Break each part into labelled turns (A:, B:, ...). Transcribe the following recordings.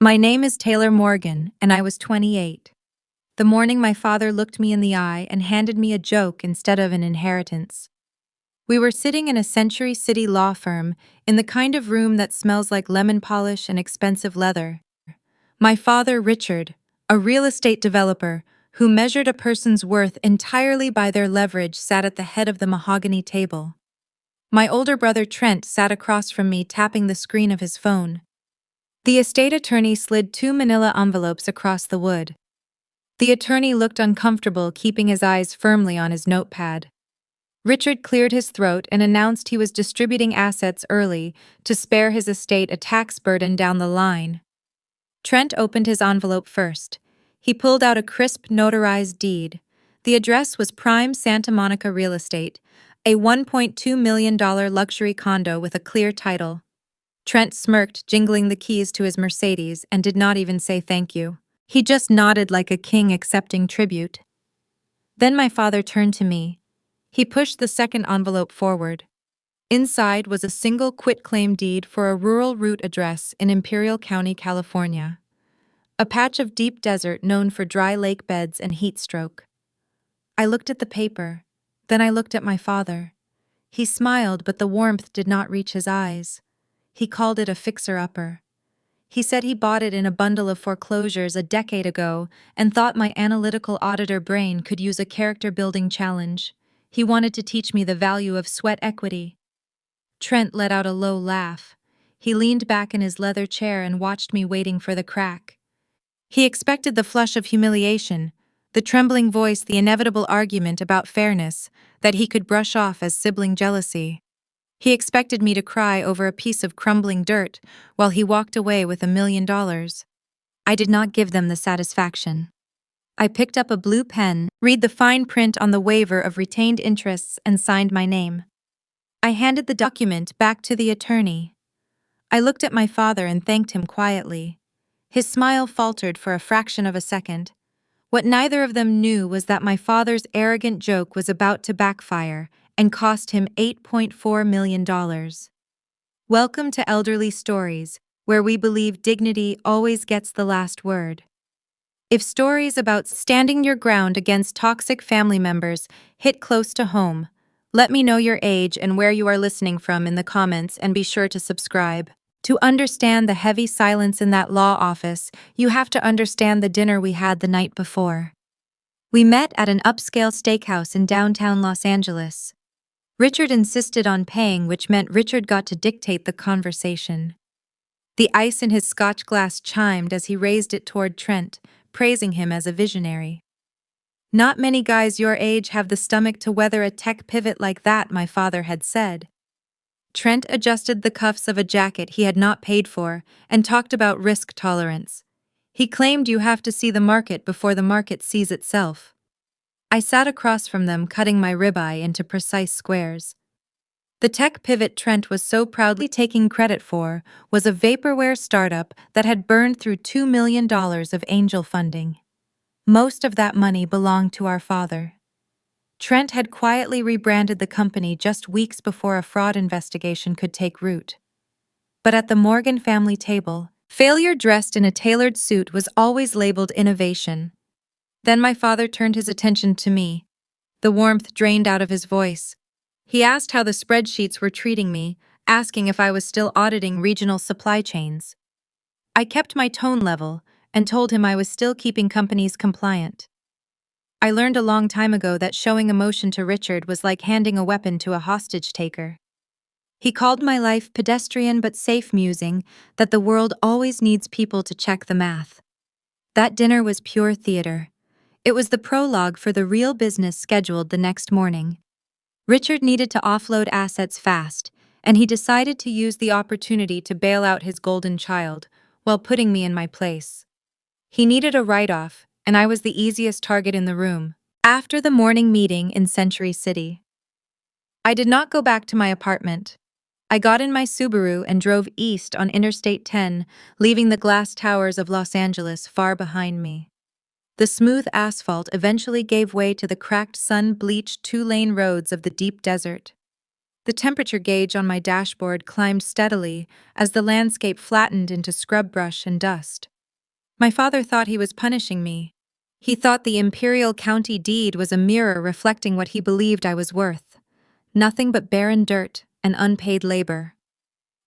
A: My name is Taylor Morgan, and I was 28. The morning my father looked me in the eye and handed me a joke instead of an inheritance. We were sitting in a Century City law firm, in the kind of room that smells like lemon polish and expensive leather. My father, Richard, a real estate developer who measured a person's worth entirely by their leverage, sat at the head of the mahogany table. My older brother Trent sat across from me, tapping the screen of his phone. The estate attorney slid 2 manila envelopes across the wood. The attorney looked uncomfortable, keeping his eyes firmly on his notepad. Richard cleared his throat and announced he was distributing assets early to spare his estate a tax burden down the line. Trent opened his envelope first. He pulled out a crisp, notarized deed. The address was Prime Santa Monica Real Estate, a $1.2 million luxury condo with a clear title. Trent smirked, jingling the keys to his Mercedes, and did not even say thank you. He just nodded like a king accepting tribute. Then my father turned to me. He pushed the second envelope forward. Inside was a single quitclaim deed for a rural route address in Imperial County, California. A patch of deep desert known for dry lake beds and heat stroke. I looked at the paper. Then I looked at my father. He smiled, but the warmth did not reach his eyes. He called it a fixer-upper. He said he bought it in a bundle of foreclosures a decade ago and thought my analytical auditor brain could use a character-building challenge. He wanted to teach me the value of sweat equity. Trent let out a low laugh. He leaned back in his leather chair and watched me, waiting for the crack. He expected the flush of humiliation, the trembling voice, the inevitable argument about fairness that he could brush off as sibling jealousy. He expected me to cry over a piece of crumbling dirt while he walked away with $1 million. I did not give them the satisfaction. I picked up a blue pen, read the fine print on the waiver of retained interests, and signed my name. I handed the document back to the attorney. I looked at my father and thanked him quietly. His smile faltered for a fraction of a second. What neither of them knew was that my father's arrogant joke was about to backfire and cost him $8.4 million. Welcome to Elderly Stories, where we believe dignity always gets the last word. If stories about standing your ground against toxic family members hit close to home, let me know your age and where you are listening from in the comments, and be sure to subscribe. To understand the heavy silence in that law office, you have to understand the dinner we had the night before. We met at an upscale steakhouse in downtown Los Angeles. Richard insisted on paying, which meant Richard got to dictate the conversation. The ice in his scotch glass chimed as he raised it toward Trent, praising him as a visionary. "Not many guys your age have the stomach to weather a tech pivot like that," my father had said. Trent adjusted the cuffs of a jacket he had not paid for and talked about risk tolerance. He claimed you have to see the market before the market sees itself. I sat across from them, cutting my ribeye into precise squares. The tech pivot Trent was so proudly taking credit for was a vaporware startup that had burned through $2 million of angel funding. Most of that money belonged to our father. Trent had quietly rebranded the company just weeks before a fraud investigation could take root. But at the Morgan family table, failure dressed in a tailored suit was always labeled innovation. Then my father turned his attention to me. The warmth drained out of his voice. He asked how the spreadsheets were treating me, asking if I was still auditing regional supply chains. I kept my tone level and told him I was still keeping companies compliant. I learned a long time ago that showing emotion to Richard was like handing a weapon to a hostage taker. He called my life pedestrian but safe, musing that the world always needs people to check the math. That dinner was pure theater. It was the prologue for the real business scheduled the next morning. Richard needed to offload assets fast, and he decided to use the opportunity to bail out his golden child while putting me in my place. He needed a write-off, and I was the easiest target in the room. After the morning meeting in Century City, I did not go back to my apartment. I got in my Subaru and drove east on Interstate 10, leaving the glass towers of Los Angeles far behind me. The smooth asphalt eventually gave way to the cracked, sun-bleached two-lane roads of the deep desert. The temperature gauge on my dashboard climbed steadily as the landscape flattened into scrub brush and dust. My father thought he was punishing me. He thought the Imperial County deed was a mirror reflecting what he believed I was worth. Nothing but barren dirt and unpaid labor.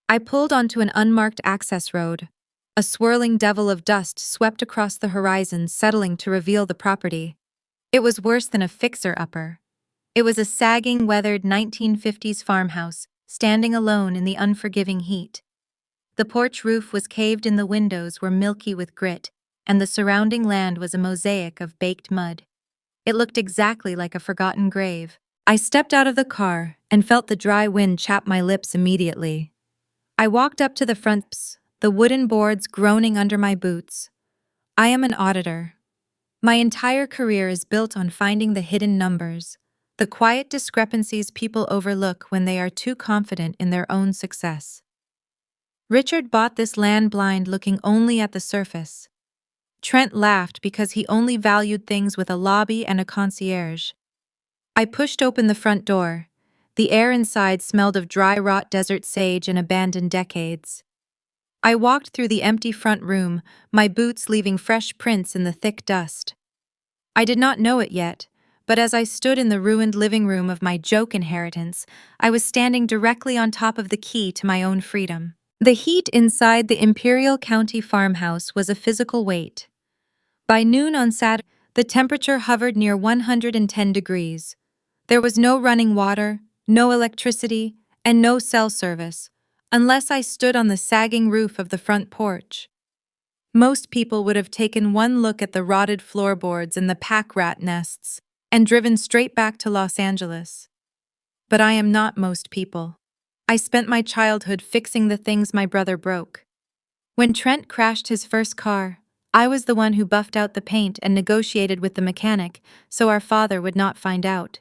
A: I pulled onto an unmarked access road. A swirling devil of dust swept across the horizon, settling to reveal the property. It was worse than a fixer-upper. It was a sagging, weathered 1950s farmhouse, standing alone in the unforgiving heat. The porch roof was caved in, the windows were milky with grit, and the surrounding land was a mosaic of baked mud. It looked exactly like a forgotten grave. I stepped out of the car and felt the dry wind chap my lips immediately. I walked up to the front, the wooden boards groaning under my boots. I am an auditor. My entire career is built on finding the hidden numbers, the quiet discrepancies people overlook when they are too confident in their own success. Richard bought this land blind, looking only at the surface. Trent laughed because he only valued things with a lobby and a concierge. I pushed open the front door. The air inside smelled of dry rot, desert sage, and abandoned decades. I walked through the empty front room, my boots leaving fresh prints in the thick dust. I did not know it yet, but as I stood in the ruined living room of my joke inheritance, I was standing directly on top of the key to my own freedom. The heat inside the Imperial County farmhouse was a physical weight. By noon on Saturday, the temperature hovered near 110 degrees. There was no running water, no electricity, and no cell service, unless I stood on the sagging roof of the front porch. Most people would have taken one look at the rotted floorboards and the pack rat nests and driven straight back to Los Angeles. But I am not most people. I spent my childhood fixing the things my brother broke. When Trent crashed his first car, I was the one who buffed out the paint and negotiated with the mechanic so our father would not find out.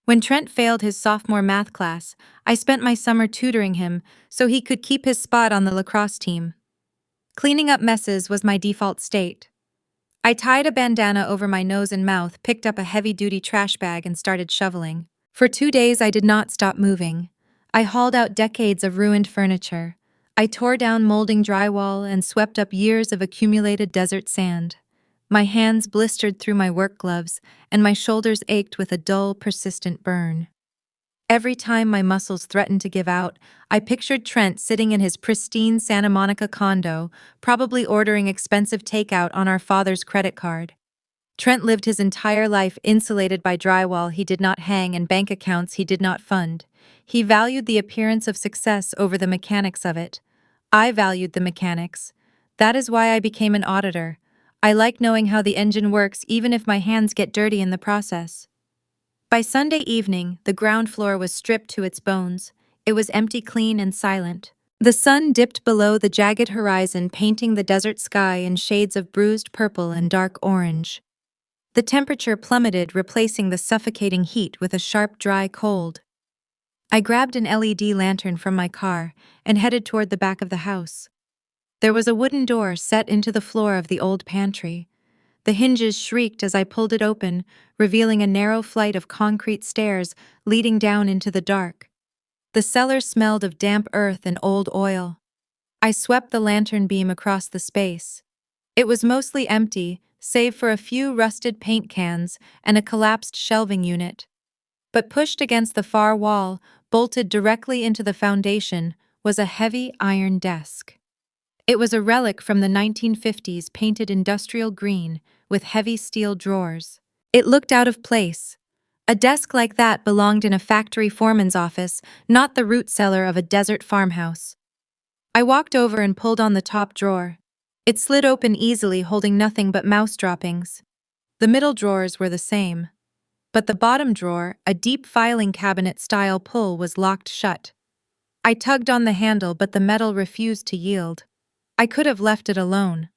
A: When Trent failed his sophomore math class, I spent my summer tutoring him so he could keep his spot on the lacrosse team. Cleaning up messes was my default state. I tied a bandana over my nose and mouth, picked up a heavy-duty trash bag, and started shoveling. For 2 days I did not stop moving. I hauled out decades of ruined furniture. I tore down molding drywall and swept up years of accumulated desert sand. My hands blistered through my work gloves, and my shoulders ached with a dull, persistent burn. Every time my muscles threatened to give out, I pictured Trent sitting in his pristine Santa Monica condo, probably ordering expensive takeout on our father's credit card. Trent lived his entire life insulated by drywall he did not hang and bank accounts he did not fund. He valued the appearance of success over the mechanics of it. I valued the mechanics. That is why I became an auditor. I like knowing how the engine works, even if my hands get dirty in the process. By Sunday evening, the ground floor was stripped to its bones. It was empty, clean, and silent. The sun dipped below the jagged horizon, painting the desert sky in shades of bruised purple and dark orange. The temperature plummeted, replacing the suffocating heat with a sharp, dry cold. I grabbed an LED lantern from my car and headed toward the back of the house. There was a wooden door set into the floor of the old pantry. The hinges shrieked as I pulled it open, revealing a narrow flight of concrete stairs leading down into the dark. The cellar smelled of damp earth and old oil. I swept the lantern beam across the space. It was mostly empty, save for a few rusted paint cans and a collapsed shelving unit. But pushed against the far wall, bolted directly into the foundation, was a heavy iron desk. It was a relic from the 1950s, painted industrial green, with heavy steel drawers. It looked out of place. A desk like that belonged in a factory foreman's office, not the root cellar of a desert farmhouse. I walked over and pulled on the top drawer. It slid open easily, holding nothing but mouse droppings. The middle drawers were the same. But the bottom drawer, a deep filing cabinet-style pull, was locked shut. I tugged on the handle, but the metal refused to yield. I could have left it alone.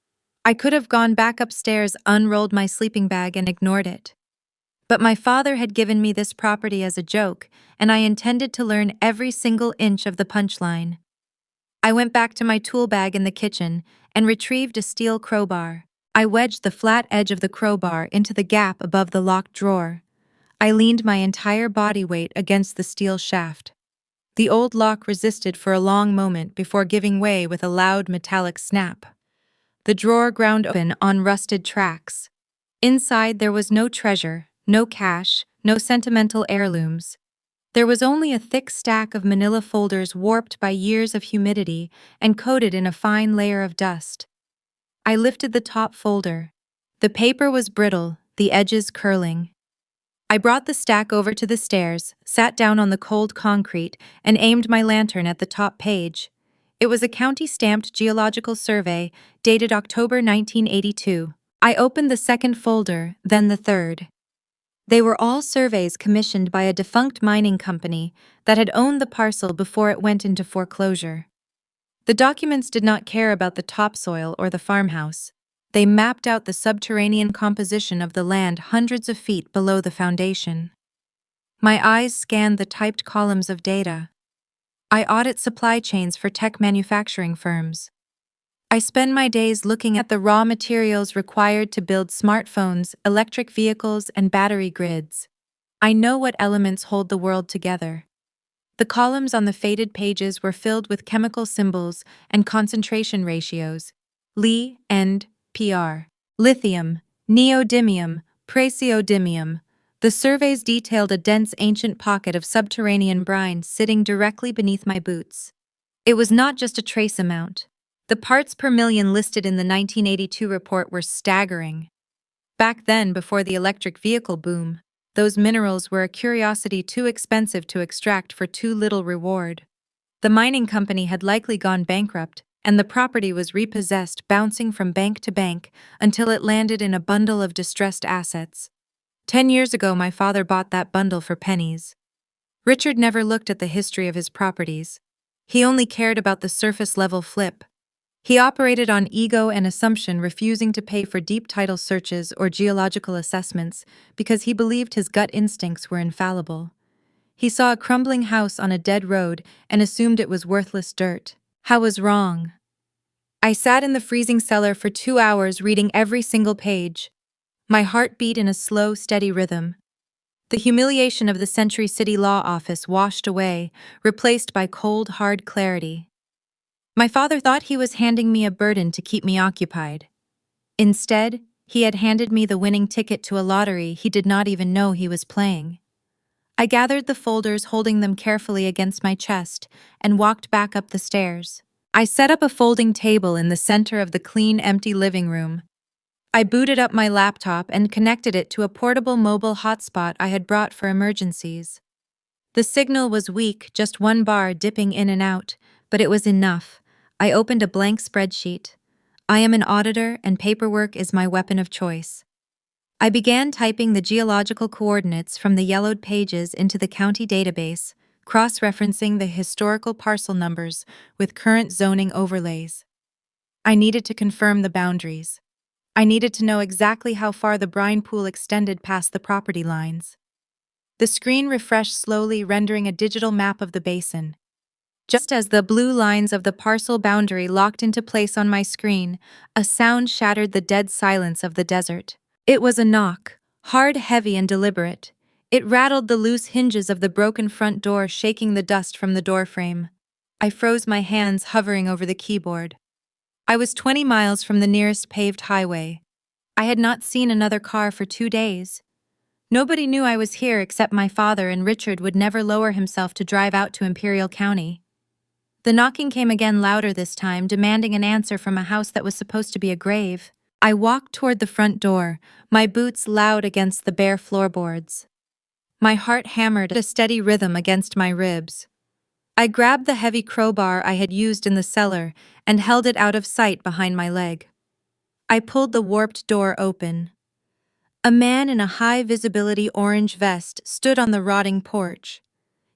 A: I could have gone back upstairs, unrolled my sleeping bag, and ignored it. But my father had given me this property as a joke, and I intended to learn every single inch of the punchline. I went back to my tool bag in the kitchen and retrieved a steel crowbar. I wedged the flat edge of the crowbar into the gap above the locked drawer. I leaned my entire body weight against the steel shaft. The old lock resisted for a long moment before giving way with a loud metallic snap. The drawer ground open on rusted tracks. Inside there was no treasure, no cash, no sentimental heirlooms. There was only a thick stack of manila folders warped by years of humidity and coated in a fine layer of dust. I lifted the top folder. The paper was brittle, the edges curling. I brought the stack over to the stairs, sat down on the cold concrete, and aimed my lantern at the top page. It was a county-stamped geological survey, dated October 1982. I opened the second folder, then the third. They were all surveys commissioned by a defunct mining company that had owned the parcel before it went into foreclosure. The documents did not care about the topsoil or the farmhouse. They mapped out the subterranean composition of the land hundreds of feet below the foundation. My eyes scanned the typed columns of data. I audit supply chains for tech manufacturing firms. I spend my days looking at the raw materials required to build smartphones, electric vehicles, and battery grids. I know what elements hold the world together. The columns on the faded pages were filled with chemical symbols and concentration ratios: Li and PR. Lithium, neodymium, praseodymium. The surveys detailed a dense ancient pocket of subterranean brine sitting directly beneath my boots. It was not just a trace amount. The parts per million listed in the 1982 report were staggering. Back then, before the electric vehicle boom, those minerals were a curiosity too expensive to extract for too little reward. The mining company had likely gone bankrupt, and the property was repossessed, bouncing from bank to bank until it landed in a bundle of distressed assets. 10 years ago, my father bought that bundle for pennies. Richard never looked at the history of his properties. He only cared about the surface-level flip. He operated on ego and assumption, refusing to pay for deep title searches or geological assessments because he believed his gut instincts were infallible. He saw a crumbling house on a dead road and assumed it was worthless dirt. I was wrong. I sat in the freezing cellar for 2 hours reading every single page. My heart beat in a slow, steady rhythm. The humiliation of the Century City Law Office washed away, replaced by cold, hard clarity. My father thought he was handing me a burden to keep me occupied. Instead, he had handed me the winning ticket to a lottery he did not even know he was playing. I gathered the folders, holding them carefully against my chest, and walked back up the stairs. I set up a folding table in the center of the clean, empty living room. I booted up my laptop and connected it to a portable mobile hotspot I had brought for emergencies. The signal was weak, just one bar dipping in and out, but it was enough. I opened a blank spreadsheet. I am an auditor, and paperwork is my weapon of choice. I began typing the geological coordinates from the yellowed pages into the county database, cross-referencing the historical parcel numbers with current zoning overlays. I needed to confirm the boundaries. I needed to know exactly how far the brine pool extended past the property lines. The screen refreshed slowly, rendering a digital map of the basin. Just as the blue lines of the parcel boundary locked into place on my screen, a sound shattered the dead silence of the desert. It was a knock, hard, heavy, and deliberate. It rattled the loose hinges of the broken front door, shaking the dust from the doorframe. I froze, my hands hovering over the keyboard. I was 20 miles from the nearest paved highway. I had not seen another car for 2 days. Nobody knew I was here except my father, and Richard would never lower himself to drive out to Imperial County. The knocking came again, louder this time, demanding an answer from a house that was supposed to be a grave. I walked toward the front door, my boots loud against the bare floorboards. My heart hammered at a steady rhythm against my ribs. I grabbed the heavy crowbar I had used in the cellar and held it out of sight behind my leg. I pulled the warped door open. A man in a high-visibility orange vest stood on the rotting porch.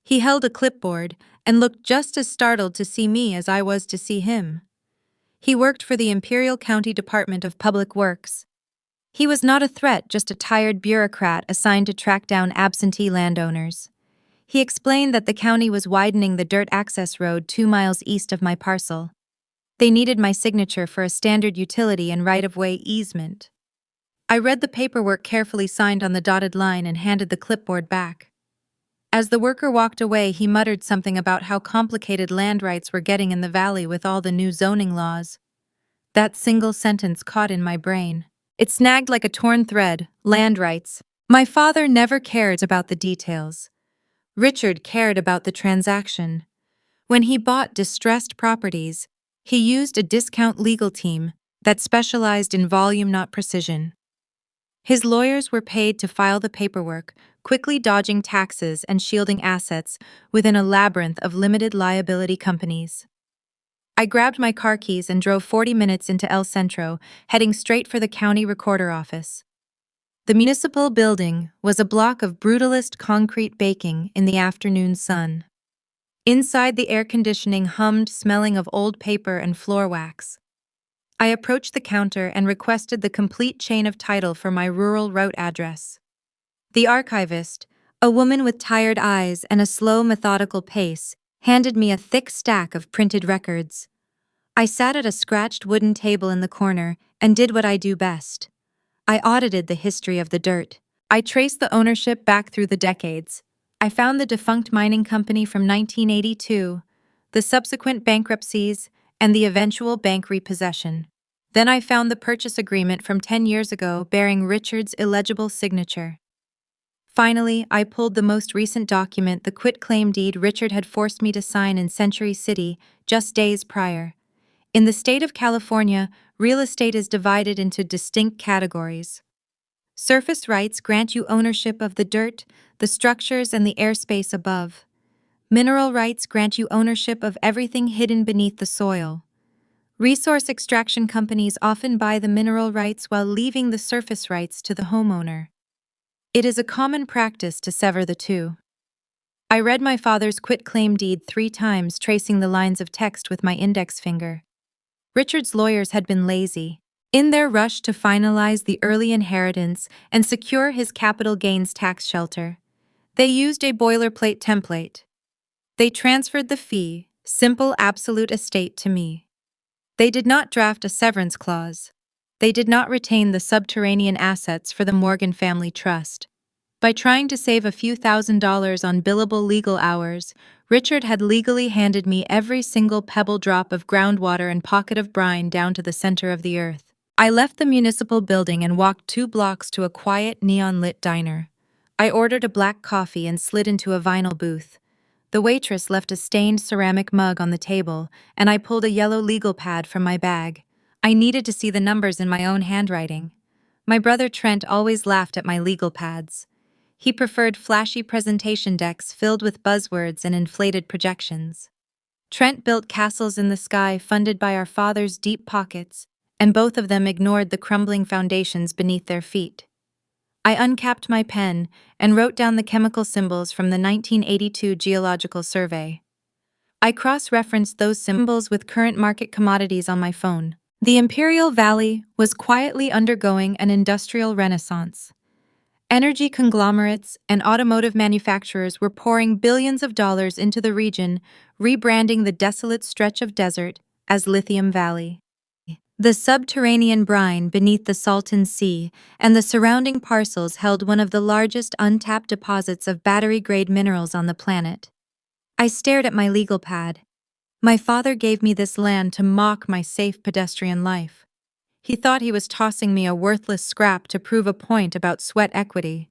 A: He held a clipboard and looked just as startled to see me as I was to see him. He worked for the Imperial County Department of Public Works. He was not a threat, just a tired bureaucrat assigned to track down absentee landowners. He explained that the county was widening the dirt access road 2 miles east of my parcel. They needed my signature for a standard utility and right-of-way easement. I read the paperwork carefully signed on the dotted line and handed the clipboard back. As the worker walked away, he muttered something about how complicated land rights were getting in the valley with all the new zoning laws. That single sentence caught in my brain. It snagged like a torn thread. Land rights. My father never cared about the details. Richard cared about the transaction. When he bought distressed properties, he used a discount legal team that specialized in volume, not precision. His lawyers were paid to file the paperwork, quickly dodging taxes and shielding assets within a labyrinth of limited liability companies. I grabbed my car keys and drove 40 minutes into El Centro, heading straight for the county recorder office. The municipal building was a block of brutalist concrete baking in the afternoon sun. Inside, the air conditioning hummed, smelling of old paper and floor wax. I approached the counter and requested the complete chain of title for my rural route address. The archivist, a woman with tired eyes and a slow, methodical pace, handed me a thick stack of printed records. I sat at a scratched wooden table in the corner and did what I do best. I audited the history of the dirt. I traced the ownership back through the decades. I found the defunct mining company from 1982, the subsequent bankruptcies, and the eventual bank repossession. Then I found the purchase agreement from 10 years ago bearing Richard's illegible signature. Finally, I pulled the most recent document, the quitclaim deed Richard had forced me to sign in Century City just days prior. In the state of California, real estate is divided into distinct categories. Surface rights grant you ownership of the dirt, the structures, and the airspace above. Mineral rights grant you ownership of everything hidden beneath the soil. Resource extraction companies often buy the mineral rights while leaving the surface rights to the homeowner. It is a common practice to sever the two. I read my father's quitclaim deed 3 times, tracing the lines of text with my index finger. Richard's lawyers had been lazy. In their rush to finalize the early inheritance and secure his capital gains tax shelter, they used a boilerplate template. They transferred the fee, simple absolute estate to me. They did not draft a severance clause. They did not retain the subterranean assets for the Morgan family trust. By trying to save a few $1,000s on billable legal hours, Richard had legally handed me every single pebble drop of groundwater and pocket of brine down to the center of the earth. I left the municipal building and walked 2 blocks to a quiet, neon-lit diner. I ordered a black coffee and slid into a vinyl booth. The waitress left a stained ceramic mug on the table, and I pulled a yellow legal pad from my bag. I needed to see the numbers in my own handwriting. My brother Trent always laughed at my legal pads. He preferred flashy presentation decks filled with buzzwords and inflated projections. Trent built castles in the sky funded by our father's deep pockets, and both of them ignored the crumbling foundations beneath their feet. I uncapped my pen and wrote down the chemical symbols from the 1982 Geological Survey. I cross-referenced those symbols with current market commodities on my phone. The Imperial Valley was quietly undergoing an industrial renaissance. Energy conglomerates and automotive manufacturers were pouring billions of dollars into the region, rebranding the desolate stretch of desert as Lithium Valley. The subterranean brine beneath the Salton Sea and the surrounding parcels held one of the largest untapped deposits of battery-grade minerals on the planet. I stared at my legal pad. My father gave me this land to mock my safe pedestrian life. He thought he was tossing me a worthless scrap to prove a point about sweat equity.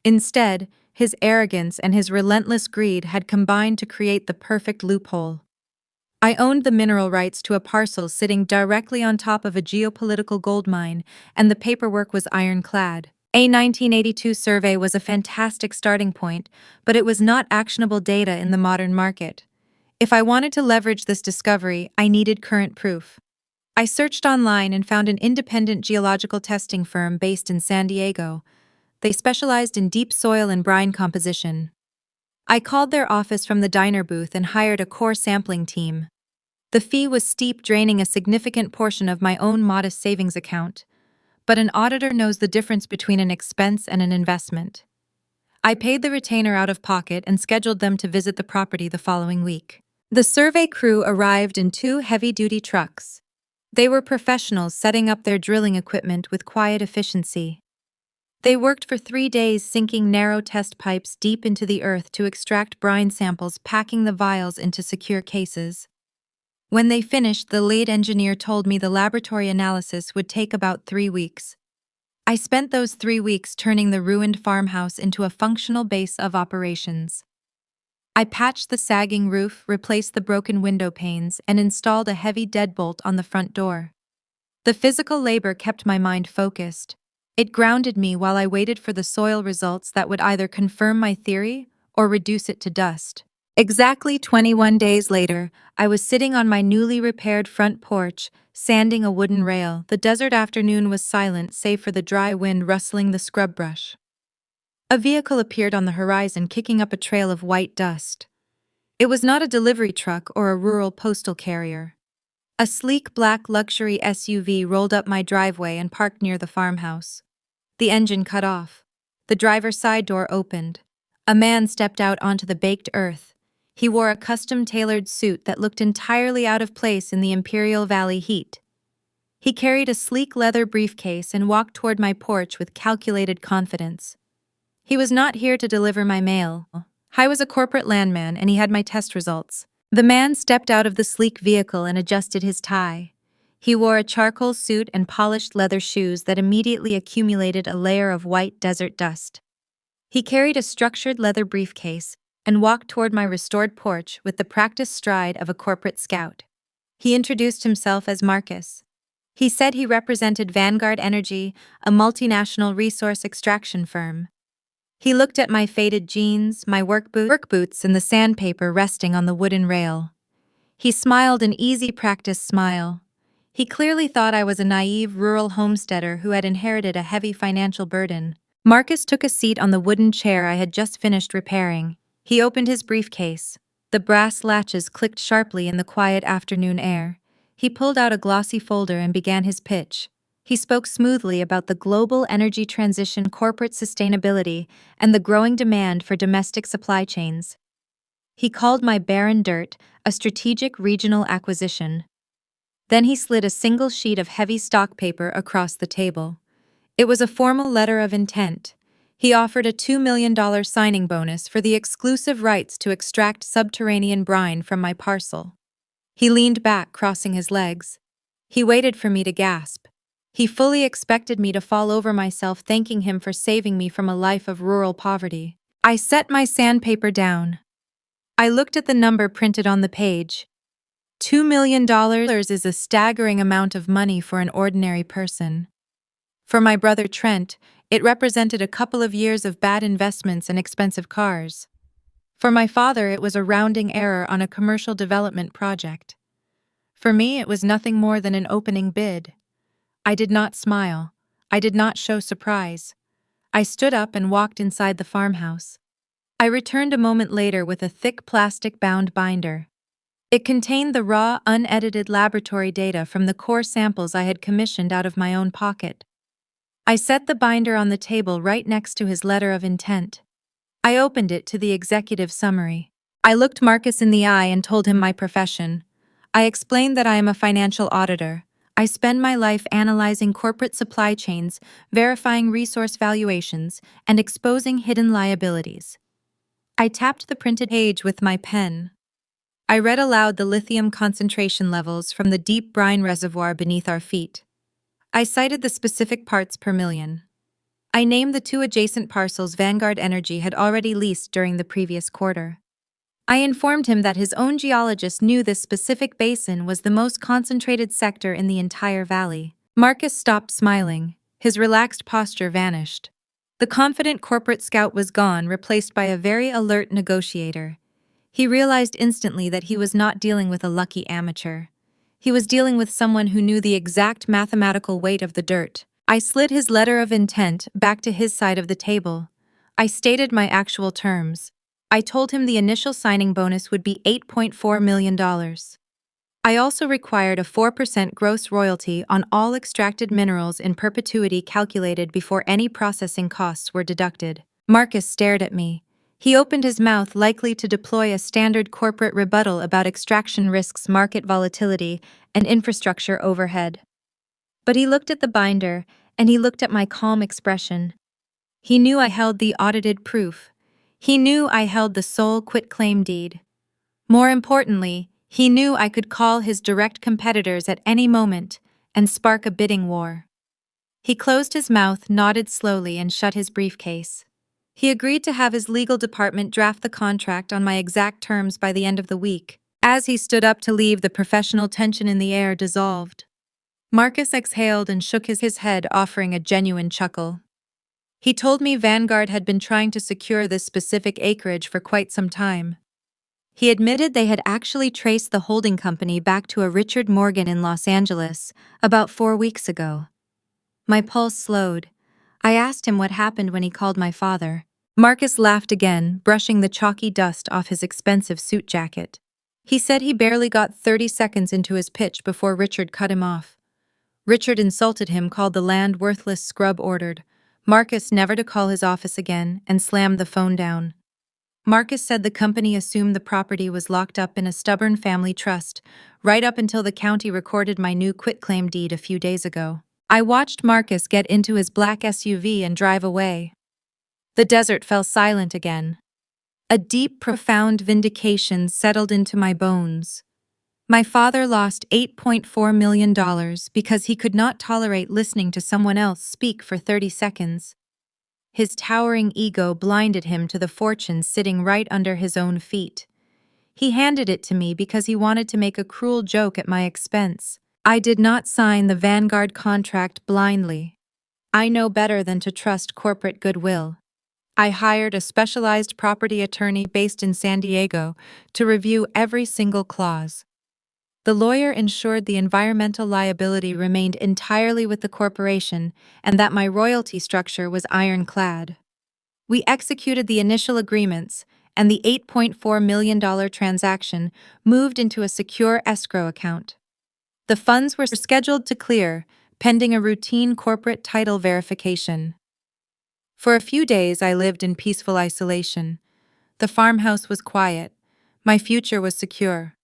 A: Instead, his arrogance and his relentless greed had combined to create the perfect loophole. I owned the mineral rights to a parcel sitting directly on top of a geopolitical gold mine, and the paperwork was ironclad. A 1982 survey was a fantastic starting point, but it was not actionable data in the modern market. If I wanted to leverage this discovery, I needed current proof. I searched online and found an independent geological testing firm based in San Diego. They specialized in deep soil and brine composition. I called their office from the diner booth and hired a core sampling team. The fee was steep, draining a significant portion of my own modest savings account. But an auditor knows the difference between an expense and an investment. I paid the retainer out of pocket and scheduled them to visit the property the following week. The survey crew arrived in 2 heavy-duty trucks. They were professionals setting up their drilling equipment with quiet efficiency. They worked for 3 days, sinking narrow test pipes deep into the earth to extract brine samples, packing the vials into secure cases. When they finished, the lead engineer told me the laboratory analysis would take about 3 weeks. I spent those 3 weeks turning the ruined farmhouse into a functional base of operations. I patched the sagging roof, replaced the broken window panes, and installed a heavy deadbolt on the front door. The physical labor kept my mind focused. It grounded me while I waited for the soil results that would either confirm my theory or reduce it to dust. Exactly 21 days later, I was sitting on my newly repaired front porch, sanding a wooden rail. The desert afternoon was silent save for the dry wind rustling the scrub brush. A vehicle appeared on the horizon, kicking up a trail of white dust. It was not a delivery truck or a rural postal carrier. A sleek black luxury SUV rolled up my driveway and parked near the farmhouse. The engine cut off. The driver's side door opened. A man stepped out onto the baked earth. He wore a custom-tailored suit that looked entirely out of place in the Imperial Valley heat. He carried a sleek leather briefcase and walked toward my porch with calculated confidence. He was not here to deliver my mail. I was a corporate landman and he had my test results. The man stepped out of the sleek vehicle and adjusted his tie. He wore a charcoal suit and polished leather shoes that immediately accumulated a layer of white desert dust. He carried a structured leather briefcase and walked toward my restored porch with the practiced stride of a corporate scout. He introduced himself as Marcus. He said he represented Vanguard Energy, a multinational resource extraction firm. He looked at my faded jeans, my work boots, and the sandpaper resting on the wooden rail. He smiled an easy practice smile. He clearly thought I was a naive rural homesteader who had inherited a heavy financial burden. Marcus took a seat on the wooden chair I had just finished repairing. He opened his briefcase. The brass latches clicked sharply in the quiet afternoon air. He pulled out a glossy folder and began his pitch. He spoke smoothly about the global energy transition, corporate sustainability, and the growing demand for domestic supply chains. He called my barren dirt a strategic regional acquisition. Then he slid a single sheet of heavy stock paper across the table. It was a formal letter of intent. He offered a $2 million signing bonus for the exclusive rights to extract subterranean brine from my parcel. He leaned back, crossing his legs. He waited for me to gasp. He fully expected me to fall over myself, thanking him for saving me from a life of rural poverty. I set my sandpaper down. I looked at the number printed on the page. $2 million is a staggering amount of money for an ordinary person. For my brother Trent, it represented a couple of years of bad investments and expensive cars. For my father, it was a rounding error on a commercial development project. For me, it was nothing more than an opening bid. I did not smile. I did not show surprise. I stood up and walked inside the farmhouse. I returned a moment later with a thick plastic-bound binder. It contained the raw, unedited laboratory data from the core samples I had commissioned out of my own pocket. I set the binder on the table right next to his letter of intent. I opened it to the executive summary. I looked Marcus in the eye and told him my profession. I explained that I am a financial auditor. I spend my life analyzing corporate supply chains, verifying resource valuations, and exposing hidden liabilities. I tapped the printed page with my pen. I read aloud the lithium concentration levels from the deep brine reservoir beneath our feet. I cited the specific parts per million. I named the 2 adjacent parcels Vanguard Energy had already leased during the previous quarter. I informed him that his own geologist knew this specific basin was the most concentrated sector in the entire valley. Marcus stopped smiling. His relaxed posture vanished. The confident corporate scout was gone, replaced by a very alert negotiator. He realized instantly that he was not dealing with a lucky amateur. He was dealing with someone who knew the exact mathematical weight of the dirt. I slid his letter of intent back to his side of the table. I stated my actual terms. I told him the initial signing bonus would be $8.4 million. I also required a 4% gross royalty on all extracted minerals in perpetuity, calculated before any processing costs were deducted. Marcus stared at me. He opened his mouth, likely to deploy a standard corporate rebuttal about extraction risks, market volatility, and infrastructure overhead. But he looked at the binder, and he looked at my calm expression. He knew I held the audited proof. He knew I held the sole quitclaim deed. More importantly, he knew I could call his direct competitors at any moment and spark a bidding war. He closed his mouth, nodded slowly, and shut his briefcase. He agreed to have his legal department draft the contract on my exact terms by the end of the week. As he stood up to leave, the professional tension in the air dissolved. Marcus exhaled and shook his head, offering a genuine chuckle. He told me Vanguard had been trying to secure this specific acreage for quite some time. He admitted they had actually traced the holding company back to a Richard Morgan in Los Angeles about 4 weeks ago. My pulse slowed. I asked him what happened when he called my father. Marcus laughed again, brushing the chalky dust off his expensive suit jacket. He said he barely got 30 seconds into his pitch before Richard cut him off. Richard insulted him, called the land worthless, scrub ordered Marcus never to call his office again, and slammed the phone down. Marcus said the company assumed the property was locked up in a stubborn family trust, right up until the county recorded my new quitclaim deed a few days ago. I watched Marcus get into his black SUV and drive away. The desert fell silent again. A deep, profound vindication settled into my bones. My father lost $8.4 million because he could not tolerate listening to someone else speak for 30 seconds. His towering ego blinded him to the fortune sitting right under his own feet. He handed it to me because he wanted to make a cruel joke at my expense. I did not sign the Vanguard contract blindly. I know better than to trust corporate goodwill. I hired a specialized property attorney based in San Diego to review every single clause. The lawyer ensured the environmental liability remained entirely with the corporation and that my royalty structure was ironclad. We executed the initial agreements, and the $8.4 million transaction moved into a secure escrow account. The funds were scheduled to clear, pending a routine corporate title verification. For a few days, I lived in peaceful isolation. The farmhouse was quiet. My future was secure.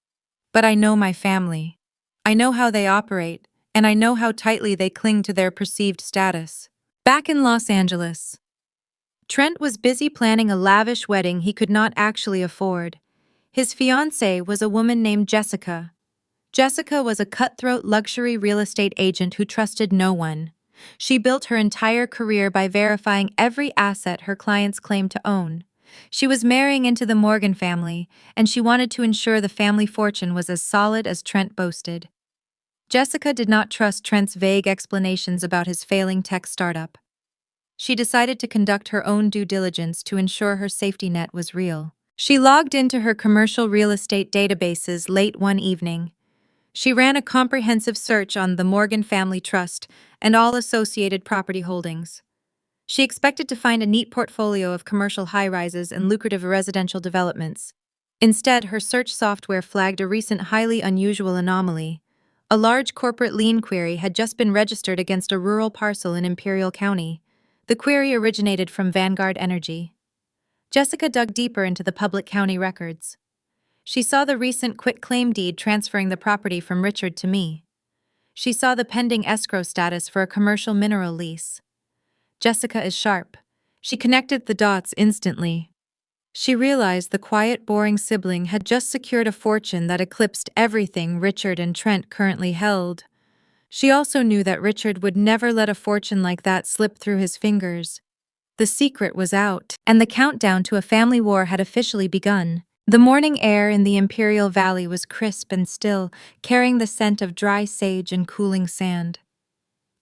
A: But I know my family. I know how they operate, and I know how tightly they cling to their perceived status. Back in Los Angeles, Trent was busy planning a lavish wedding he could not actually afford. His fiancée was a woman named Jessica. Jessica was a cutthroat luxury real estate agent who trusted no one. She built her entire career by verifying every asset her clients claimed to own. She was marrying into the Morgan family, and she wanted to ensure the family fortune was as solid as Trent boasted. Jessica did not trust Trent's vague explanations about his failing tech startup. She decided to conduct her own due diligence to ensure her safety net was real. She logged into her commercial real estate databases late one evening. She ran a comprehensive search on the Morgan Family Trust and all associated property holdings. She expected to find a neat portfolio of commercial high-rises and lucrative residential developments. Instead, her search software flagged a recent highly unusual anomaly. A large corporate lien query had just been registered against a rural parcel in Imperial County. The query originated from Vanguard Energy. Jessica dug deeper into the public county records. She saw the recent quitclaim deed transferring the property from Richard to me. She saw the pending escrow status for a commercial mineral lease. Jessica is sharp. She connected the dots instantly. She realized the quiet, boring sibling had just secured a fortune that eclipsed everything Richard and Trent currently held. She also knew that Richard would never let a fortune like that slip through his fingers. The secret was out, and the countdown to a family war had officially begun. The morning air in the Imperial Valley was crisp and still, carrying the scent of dry sage and cooling sand.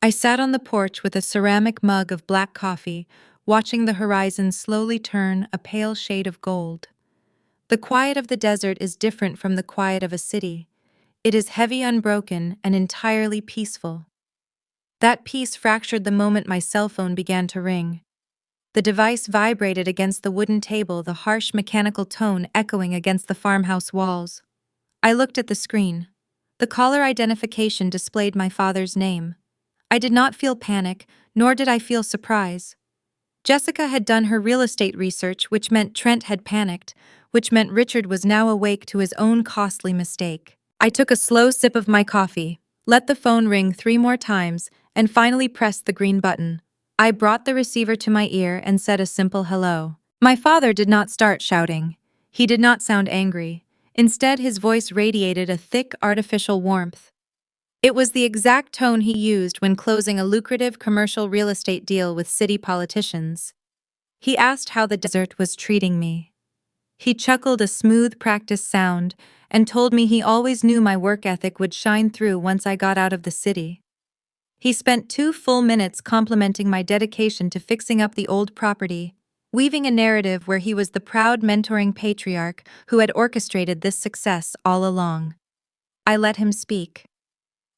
A: I sat on the porch with a ceramic mug of black coffee, watching the horizon slowly turn a pale shade of gold. The quiet of the desert is different from the quiet of a city. It is heavy, unbroken, and entirely peaceful. That peace fractured the moment my cell phone began to ring. The device vibrated against the wooden table, the harsh mechanical tone echoing against the farmhouse walls. I looked at the screen. The caller identification displayed my father's name. I did not feel panic, nor did I feel surprise. Jessica had done her real estate research, which meant Trent had panicked, which meant Richard was now awake to his own costly mistake. I took a slow sip of my coffee, let the phone ring 3 more times, and finally pressed the green button. I brought the receiver to my ear and said a simple hello. My father did not start shouting. He did not sound angry. Instead, his voice radiated a thick, artificial warmth. It was the exact tone he used when closing a lucrative commercial real estate deal with city politicians. He asked how the desert was treating me. He chuckled a smooth, practiced sound and told me he always knew my work ethic would shine through once I got out of the city. He spent 2 full minutes complimenting my dedication to fixing up the old property, weaving a narrative where he was the proud mentoring patriarch who had orchestrated this success all along. I let him speak.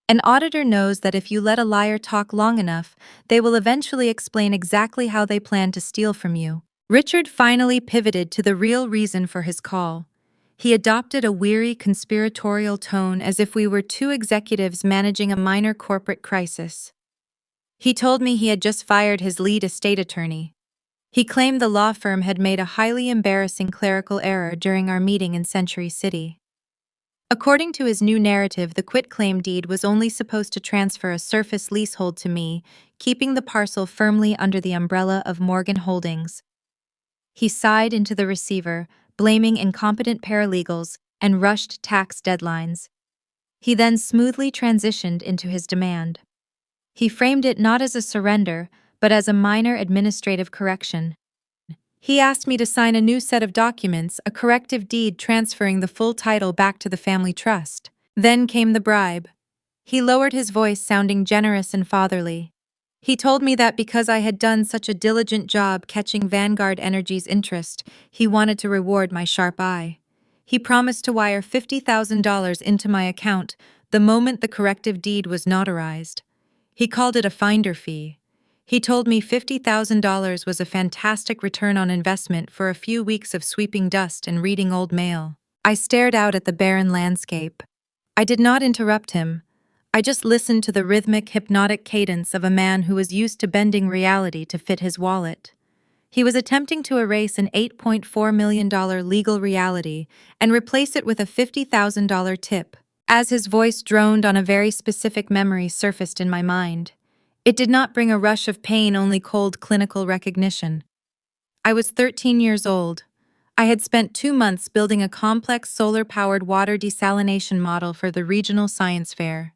A: An auditor knows that if you let a liar talk long enough, they will eventually explain exactly how they plan to steal from you. Richard finally pivoted to the real reason for his call. He adopted a weary, conspiratorial tone as if we were two executives managing a minor corporate crisis. He told me he had just fired his lead estate attorney. He claimed the law firm had made a highly embarrassing clerical error during our meeting in Century City. According to his new narrative, the quitclaim deed was only supposed to transfer a surface leasehold to me, keeping the parcel firmly under the umbrella of Morgan Holdings. He sighed into the receiver, blaming incompetent paralegals and rushed tax deadlines. He then smoothly transitioned into his demand. He framed it not as a surrender, but as a minor administrative correction. He asked me to sign a new set of documents, a corrective deed transferring the full title back to the family trust. Then came the bribe. He lowered his voice, sounding generous and fatherly. He told me that because I had done such a diligent job catching Vanguard Energy's interest, he wanted to reward my sharp eye. He promised to wire $50,000 into my account the moment the corrective deed was notarized. He called it a finder fee. He told me $50,000 was a fantastic return on investment for a few weeks of sweeping dust and reading old mail. I stared out at the barren landscape. I did not interrupt him. I just listened to the rhythmic, hypnotic cadence of a man who was used to bending reality to fit his wallet. He was attempting to erase an $8.4 million legal reality and replace it with a $50,000 tip. As his voice droned on, a very specific memory surfaced in my mind. It did not bring a rush of pain, only cold clinical recognition. I was 13 years old. I had spent 2 months building a complex solar-powered water desalination model for the regional science fair.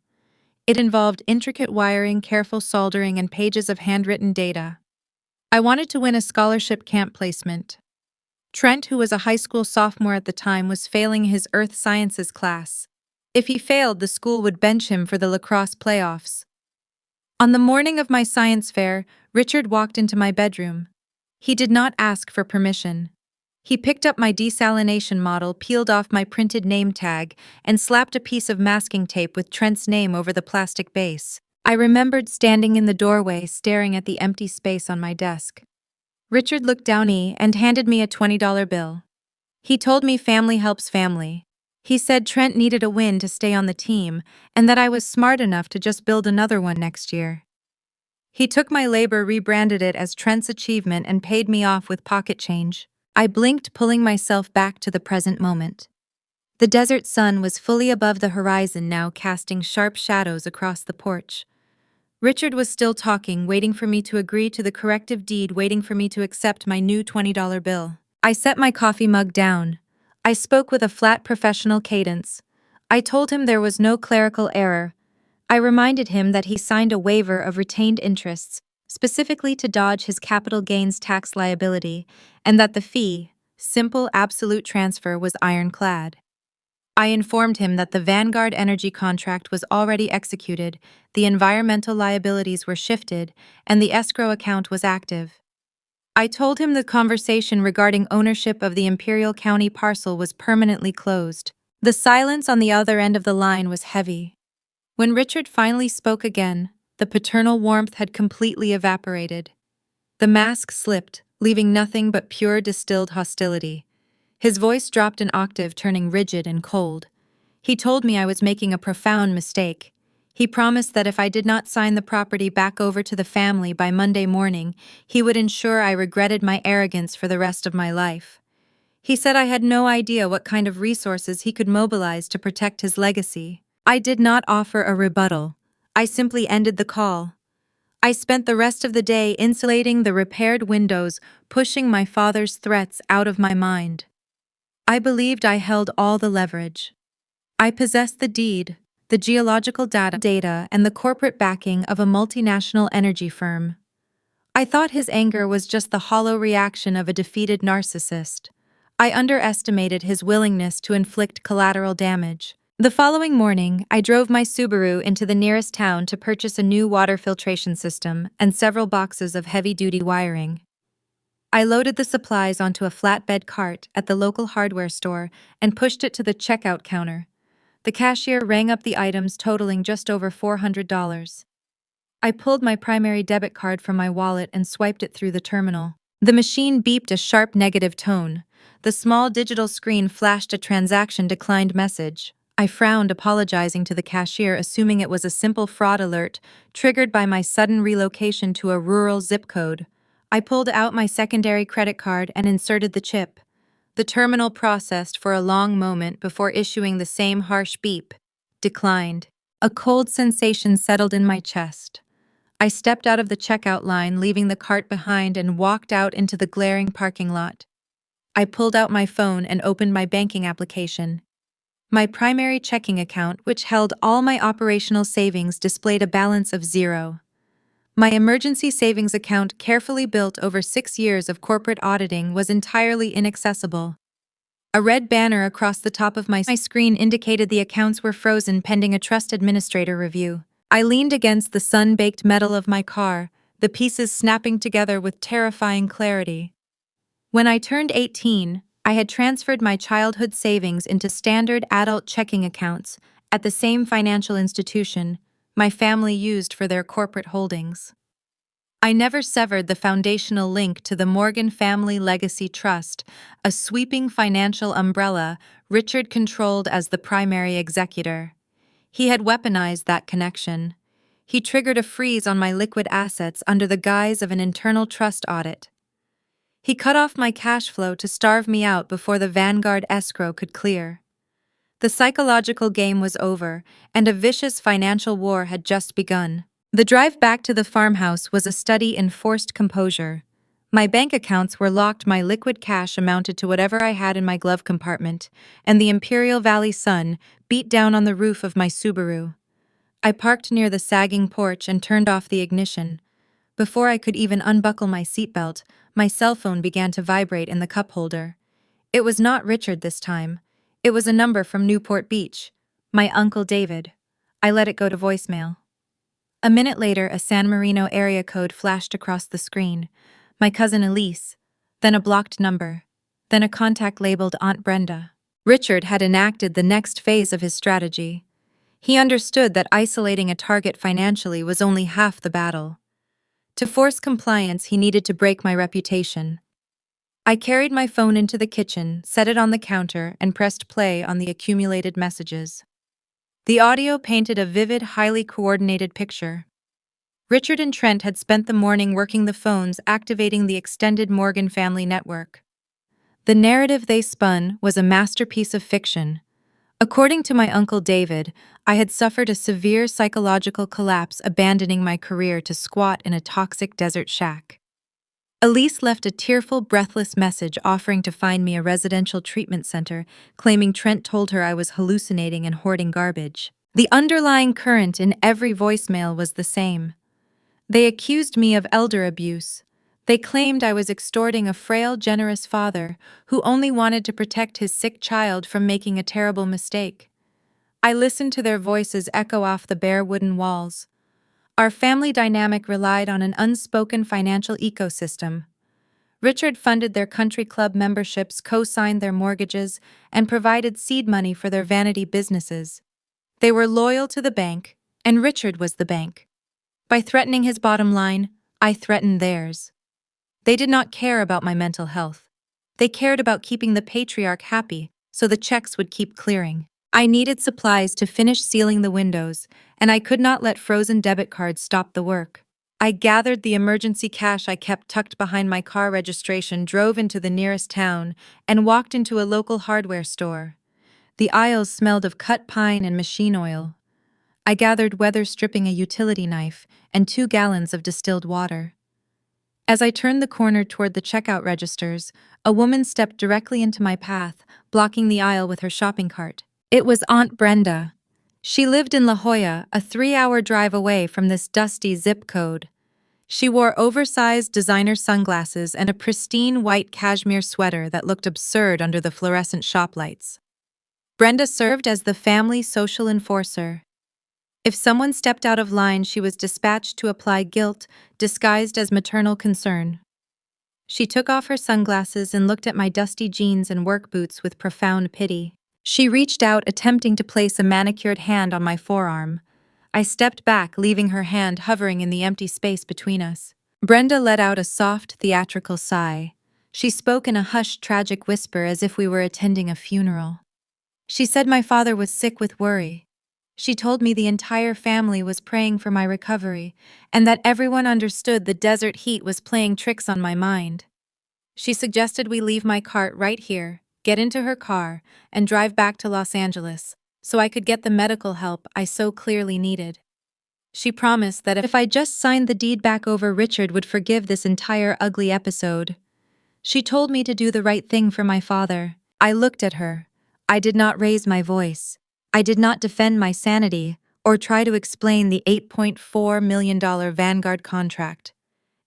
A: It involved intricate wiring, careful soldering, and pages of handwritten data. I wanted to win a scholarship camp placement. Trent, who was a high school sophomore at the time, was failing his earth sciences class. If he failed, the school would bench him for the lacrosse playoffs. On the morning of my science fair, Richard walked into my bedroom. He did not ask for permission. He picked up my desalination model, peeled off my printed name tag, and slapped a piece of masking tape with Trent's name over the plastic base. I remembered standing in the doorway, staring at the empty space on my desk. Richard looked down and handed me a $20 bill. He told me family helps family. He said Trent needed a win to stay on the team, and that I was smart enough to just build another one next year. He took my labor, rebranded it as Trent's achievement, and paid me off with pocket change. I blinked, pulling myself back to the present moment. The desert sun was fully above the horizon now, casting sharp shadows across the porch. Richard was still talking, waiting for me to agree to the corrective deed, waiting for me to accept my new $20 bill. I set my coffee mug down. I spoke with a flat professional cadence. I told him there was no clerical error. I reminded him that he signed a waiver of retained interests, specifically to dodge his capital gains tax liability, and that the fee, simple absolute transfer, was ironclad. I informed him that the Vanguard Energy contract was already executed, the environmental liabilities were shifted, and the escrow account was active. I told him the conversation regarding ownership of the Imperial County parcel was permanently closed. The silence on the other end of the line was heavy. When Richard finally spoke again, the paternal warmth had completely evaporated. The mask slipped, leaving nothing but pure distilled hostility. His voice dropped an octave, turning rigid and cold. He told me I was making a profound mistake. He promised that if I did not sign the property back over to the family by Monday morning, he would ensure I regretted my arrogance for the rest of my life. He said I had no idea what kind of resources he could mobilize to protect his legacy. I did not offer a rebuttal. I simply ended the call. I spent the rest of the day insulating the repaired windows, pushing my father's threats out of my mind. I believed I held all the leverage. I possessed the deed, the geological data, and the corporate backing of a multinational energy firm. I thought his anger was just the hollow reaction of a defeated narcissist. I underestimated his willingness to inflict collateral damage. The following morning, I drove my Subaru into the nearest town to purchase a new water filtration system and several boxes of heavy-duty wiring. I loaded the supplies onto a flatbed cart at the local hardware store and pushed it to the checkout counter. The cashier rang up the items totaling just over $400. I pulled my primary debit card from my wallet and swiped it through the terminal. The machine beeped a sharp negative tone. The small digital screen flashed a transaction declined message. I frowned, apologizing to the cashier, assuming it was a simple fraud alert triggered by my sudden relocation to a rural zip code. I pulled out my secondary credit card and inserted the chip. The terminal processed for a long moment before issuing the same harsh beep. Declined. A cold sensation settled in my chest. I stepped out of the checkout line, leaving the cart behind, and walked out into the glaring parking lot. I pulled out my phone and opened my banking application. My primary checking account, which held all my operational savings, displayed a balance of 0. My emergency savings account, carefully built over 6 years of corporate auditing, was entirely inaccessible. A red banner across the top of my screen indicated the accounts were frozen pending a trust administrator review. I leaned against the sun-baked metal of my car, the pieces snapping together with terrifying clarity. When I turned 18, I had transferred my childhood savings into standard adult checking accounts at the same financial institution my family used for their corporate holdings. I never severed the foundational link to the Morgan Family Legacy Trust, a sweeping financial umbrella Richard controlled as the primary executor. He had weaponized that connection. He triggered a freeze on my liquid assets under the guise of an internal trust audit. He cut off my cash flow to starve me out before the Vanguard escrow could clear. The psychological game was over, and a vicious financial war had just begun. The drive back to the farmhouse was a study in forced composure. My bank accounts were locked, my liquid cash amounted to whatever I had in my glove compartment, and the Imperial Valley sun beat down on the roof of my Subaru. I parked near the sagging porch and turned off the ignition. Before I could even unbuckle my seatbelt, my cell phone began to vibrate in the cup holder. It was not Richard this time. It was a number from Newport Beach. My Uncle David. I let it go to voicemail. A minute later, a San Marino area code flashed across the screen. My cousin Elise. Then a blocked number. Then a contact labeled Aunt Brenda. Richard had enacted the next phase of his strategy. He understood that isolating a target financially was only half the battle. To force compliance, he needed to break my reputation. I carried my phone into the kitchen, set it on the counter, and pressed play on the accumulated messages. The audio painted a vivid, highly coordinated picture. Richard and Trent had spent the morning working the phones, activating the extended Morgan family network. The narrative they spun was a masterpiece of fiction. According to my Uncle David, I had suffered a severe psychological collapse, abandoning my career to squat in a toxic desert shack. Elise left a tearful, breathless message offering to find me a residential treatment center, claiming Trent told her I was hallucinating and hoarding garbage. The underlying current in every voicemail was the same. They accused me of elder abuse. They claimed I was extorting a frail, generous father who only wanted to protect his sick child from making a terrible mistake. I listened to their voices echo off the bare wooden walls. Our family dynamic relied on an unspoken financial ecosystem. Richard funded their country club memberships, co-signed their mortgages, and provided seed money for their vanity businesses. They were loyal to the bank, and Richard was the bank. By threatening his bottom line, I threatened theirs. They did not care about my mental health. They cared about keeping the patriarch happy, so the checks would keep clearing. I needed supplies to finish sealing the windows, and I could not let frozen debit cards stop the work. I gathered the emergency cash I kept tucked behind my car registration, drove into the nearest town, and walked into a local hardware store. The aisles smelled of cut pine and machine oil. I gathered weather stripping a utility knife and 2 gallons of distilled water. As I turned the corner toward the checkout registers, a woman stepped directly into my path, blocking the aisle with her shopping cart. It was Aunt Brenda. She lived in La Jolla, a 3-hour drive away from this dusty zip code. She wore oversized designer sunglasses and a pristine white cashmere sweater that looked absurd under the fluorescent shop lights. Brenda served as the family social enforcer. If someone stepped out of line, she was dispatched to apply guilt, disguised as maternal concern. She took off her sunglasses and looked at my dusty jeans and work boots with profound pity. She reached out, attempting to place a manicured hand on my forearm. I stepped back, leaving her hand hovering in the empty space between us. Brenda let out a soft, theatrical sigh. She spoke in a hushed, tragic whisper as if we were attending a funeral. She said my father was sick with worry. She told me the entire family was praying for my recovery, and that everyone understood the desert heat was playing tricks on my mind. She suggested we leave my cart right here, get into her car, and drive back to Los Angeles, so I could get the medical help I so clearly needed. She promised that if I just signed the deed back over, Richard would forgive this entire ugly episode. She told me to do the right thing for my father. I looked at her. I did not raise my voice. I did not defend my sanity or try to explain the $8.4 million Vanguard contract.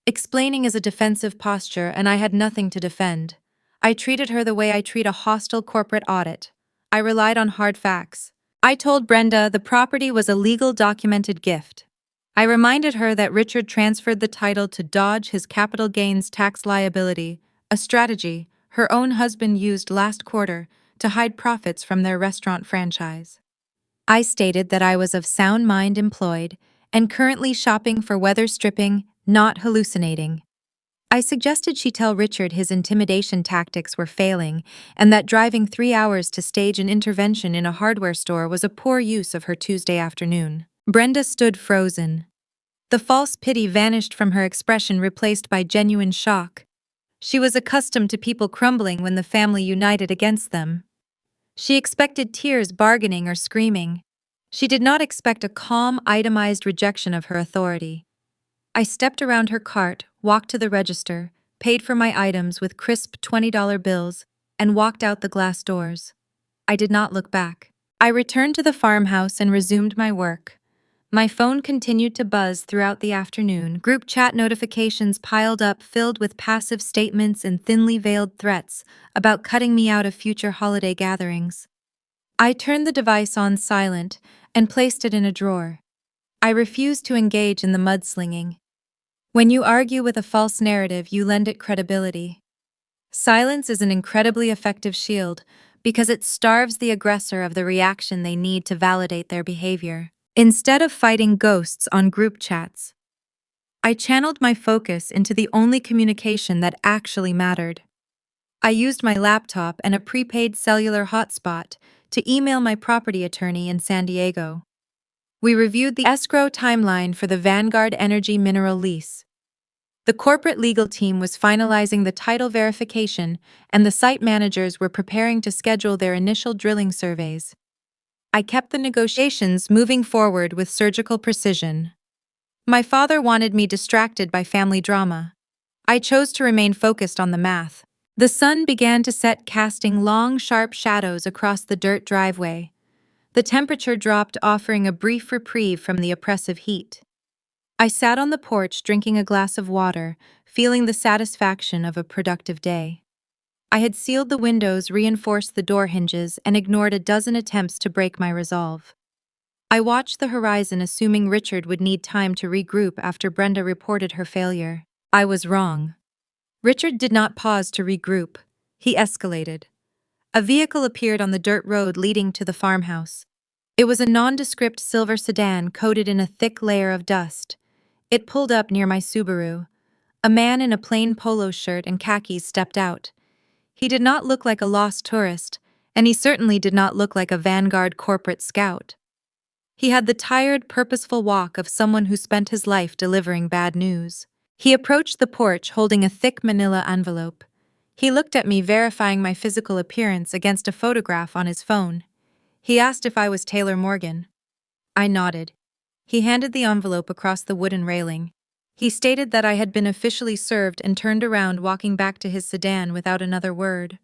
A: Explaining is a defensive posture, and I had nothing to defend. I treated her the way I treat a hostile corporate audit. I relied on hard facts. I told Brenda the property was a legal documented gift. I reminded her that Richard transferred the title to dodge his capital gains tax liability, a strategy her own husband used last quarter to hide profits from their restaurant franchise. I stated that I was of sound mind, employed, and currently shopping for weather stripping, not hallucinating. I suggested she tell Richard his intimidation tactics were failing, and that driving 3 hours to stage an intervention in a hardware store was a poor use of her Tuesday afternoon. Brenda stood frozen. The false pity vanished from her expression, replaced by genuine shock. She was accustomed to people crumbling when the family united against them. She expected tears, bargaining, or screaming. She did not expect a calm, itemized rejection of her authority. I stepped around her cart, walked to the register, paid for my items with crisp $20 bills, and walked out the glass doors. I did not look back. I returned to the farmhouse and resumed my work. My phone continued to buzz throughout the afternoon. Group chat notifications piled up, filled with passive statements and thinly veiled threats about cutting me out of future holiday gatherings. I turned the device on silent and placed it in a drawer. I refused to engage in the mudslinging. When you argue with a false narrative, you lend it credibility. Silence is an incredibly effective shield because it starves the aggressor of the reaction they need to validate their behavior. Instead of fighting ghosts on group chats, I channeled my focus into the only communication that actually mattered. I used my laptop and a prepaid cellular hotspot to email my property attorney in San Diego. We reviewed the escrow timeline for the Vanguard Energy mineral lease. The corporate legal team was finalizing the title verification, and the site managers were preparing to schedule their initial drilling surveys. I kept the negotiations moving forward with surgical precision. My father wanted me distracted by family drama. I chose to remain focused on the math. The sun began to set, casting long, sharp shadows across the dirt driveway. The temperature dropped, offering a brief reprieve from the oppressive heat. I sat on the porch drinking a glass of water, feeling the satisfaction of a productive day. I had sealed the windows, reinforced the door hinges, and ignored a dozen attempts to break my resolve. I watched the horizon, assuming Richard would need time to regroup after Brenda reported her failure. I was wrong. Richard did not pause to regroup. He escalated. A vehicle appeared on the dirt road leading to the farmhouse. It was a nondescript silver sedan coated in a thick layer of dust. It pulled up near my Subaru. A man in a plain polo shirt and khakis stepped out. He did not look like a lost tourist, and he certainly did not look like a Vanguard corporate scout. He had the tired, purposeful walk of someone who spent his life delivering bad news. He approached the porch holding a thick manila envelope. He looked at me, verifying my physical appearance against a photograph on his phone. He asked if I was Taylor Morgan. I nodded. He handed the envelope across the wooden railing. He stated that I had been officially served and turned around, walking back to his sedan without another word.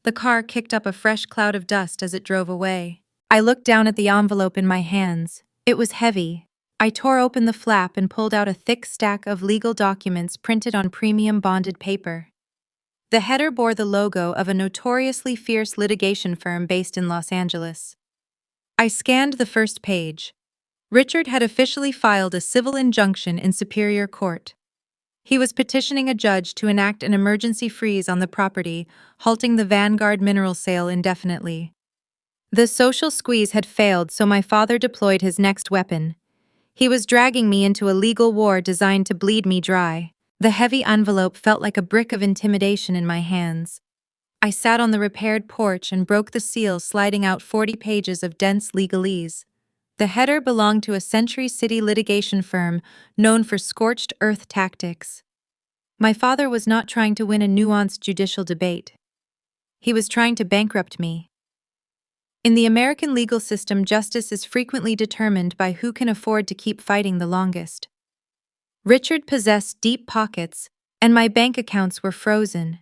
A: The car kicked up a fresh cloud of dust as it drove away. I looked down at the envelope in my hands. It was heavy. I tore open the flap and pulled out a thick stack of legal documents printed on premium bonded paper. The header bore the logo of a notoriously fierce litigation firm based in Los Angeles. I scanned the first page. Richard had officially filed a civil injunction in Superior Court. He was petitioning a judge to enact an emergency freeze on the property, halting the Vanguard mineral sale indefinitely. The social squeeze had failed, so my father deployed his next weapon. He was dragging me into a legal war designed to bleed me dry. The heavy envelope felt like a brick of intimidation in my hands. I sat on the repaired porch and broke the seal, sliding out 40 pages of dense legalese. The header belonged to a Century City litigation firm known for scorched earth tactics. My father was not trying to win a nuanced judicial debate. He was trying to bankrupt me. In the American legal system, justice is frequently determined by who can afford to keep fighting the longest. Richard possessed deep pockets, and my bank accounts were frozen.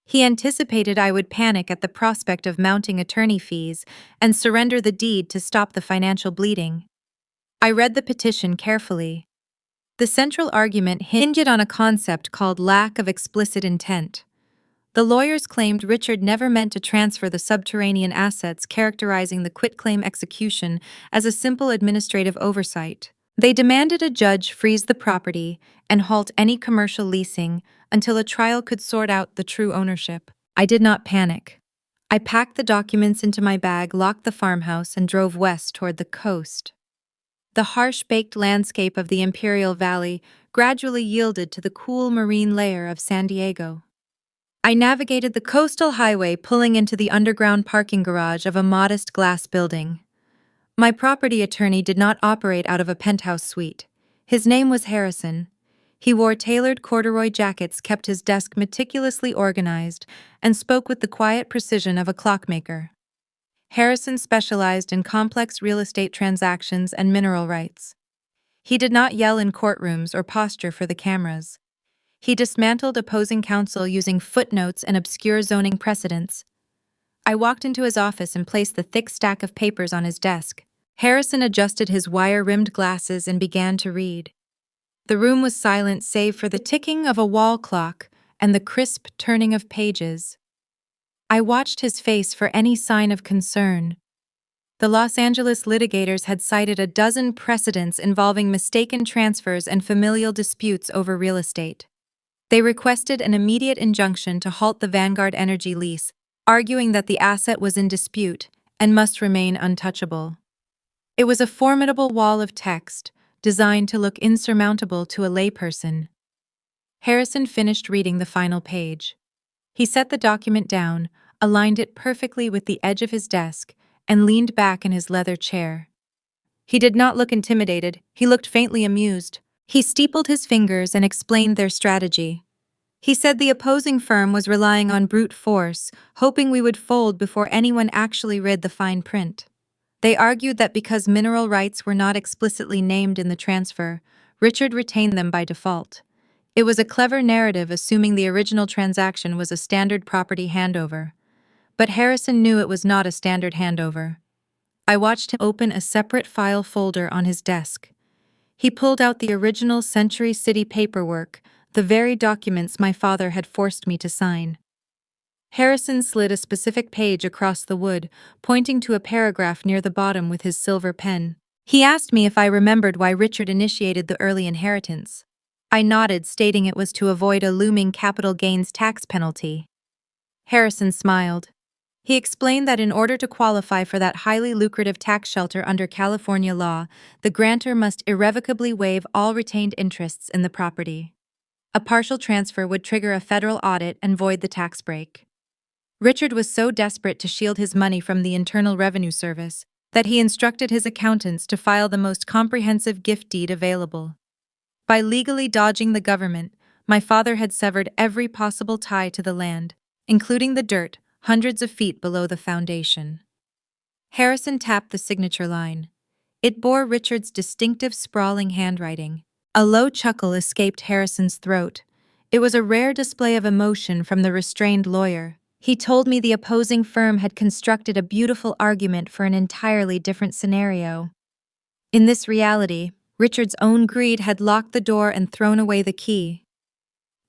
A: He anticipated I would panic at the prospect of mounting attorney fees and surrender the deed to stop the financial bleeding. I read the petition carefully. The central argument hinged on a concept called lack of explicit intent. The lawyers claimed Richard never meant to transfer the subterranean assets, characterizing the quitclaim execution as a simple administrative oversight. They demanded a judge freeze the property and halt any commercial leasing until a trial could sort out the true ownership. I did not panic. I packed the documents into my bag, locked the farmhouse, and drove west toward the coast. The harsh baked landscape of the Imperial Valley gradually yielded to the cool marine layer of San Diego. I navigated the coastal highway, pulling into the underground parking garage of a modest glass building. My property attorney did not operate out of a penthouse suite. His name was Harrison. He wore tailored corduroy jackets, kept his desk meticulously organized, and spoke with the quiet precision of a clockmaker. Harrison specialized in complex real estate transactions and mineral rights. He did not yell in courtrooms or posture for the cameras. He dismantled opposing counsel using footnotes and obscure zoning precedents. I walked into his office and placed the thick stack of papers on his desk. Harrison adjusted his wire-rimmed glasses and began to read. The room was silent save for the ticking of a wall clock and the crisp turning of pages. I watched his face for any sign of concern. The Los Angeles litigators had cited a dozen precedents involving mistaken transfers and familial disputes over real estate. They requested an immediate injunction to halt the Vanguard Energy lease, arguing that the asset was in dispute and must remain untouchable. It was a formidable wall of text, designed to look insurmountable to a layperson. Harrison finished reading the final page. He set the document down, aligned it perfectly with the edge of his desk, and leaned back in his leather chair. He did not look intimidated, he looked faintly amused. He steepled his fingers and explained their strategy. He said the opposing firm was relying on brute force, hoping we would fold before anyone actually read the fine print. They argued that because mineral rights were not explicitly named in the transfer, Richard retained them by default. It was a clever narrative, assuming the original transaction was a standard property handover. But Harrison knew it was not a standard handover. I watched him open a separate file folder on his desk. He pulled out the original Century City paperwork, the very documents my father had forced me to sign. Harrison slid a specific page across the wood, pointing to a paragraph near the bottom with his silver pen. He asked me if I remembered why Richard initiated the early inheritance. I nodded, stating it was to avoid a looming capital gains tax penalty. Harrison smiled. He explained that in order to qualify for that highly lucrative tax shelter under California law, the grantor must irrevocably waive all retained interests in the property. A partial transfer would trigger a federal audit and void the tax break. Richard was so desperate to shield his money from the Internal Revenue Service that he instructed his accountants to file the most comprehensive gift deed available. By legally dodging the government, my father had severed every possible tie to the land, including the dirt, hundreds of feet below the foundation. Harrison tapped the signature line. It bore Richard's distinctive sprawling handwriting. A low chuckle escaped Harrison's throat. It was a rare display of emotion from the restrained lawyer. He told me the opposing firm had constructed a beautiful argument for an entirely different scenario. In this reality, Richard's own greed had locked the door and thrown away the key.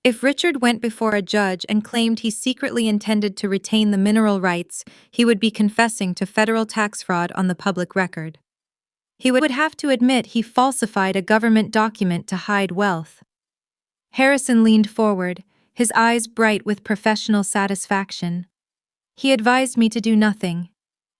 A: If Richard went before a judge and claimed he secretly intended to retain the mineral rights, he would be confessing to federal tax fraud on the public record. He would have to admit he falsified a government document to hide wealth. Harrison leaned forward, his eyes bright with professional satisfaction. He advised me to do nothing.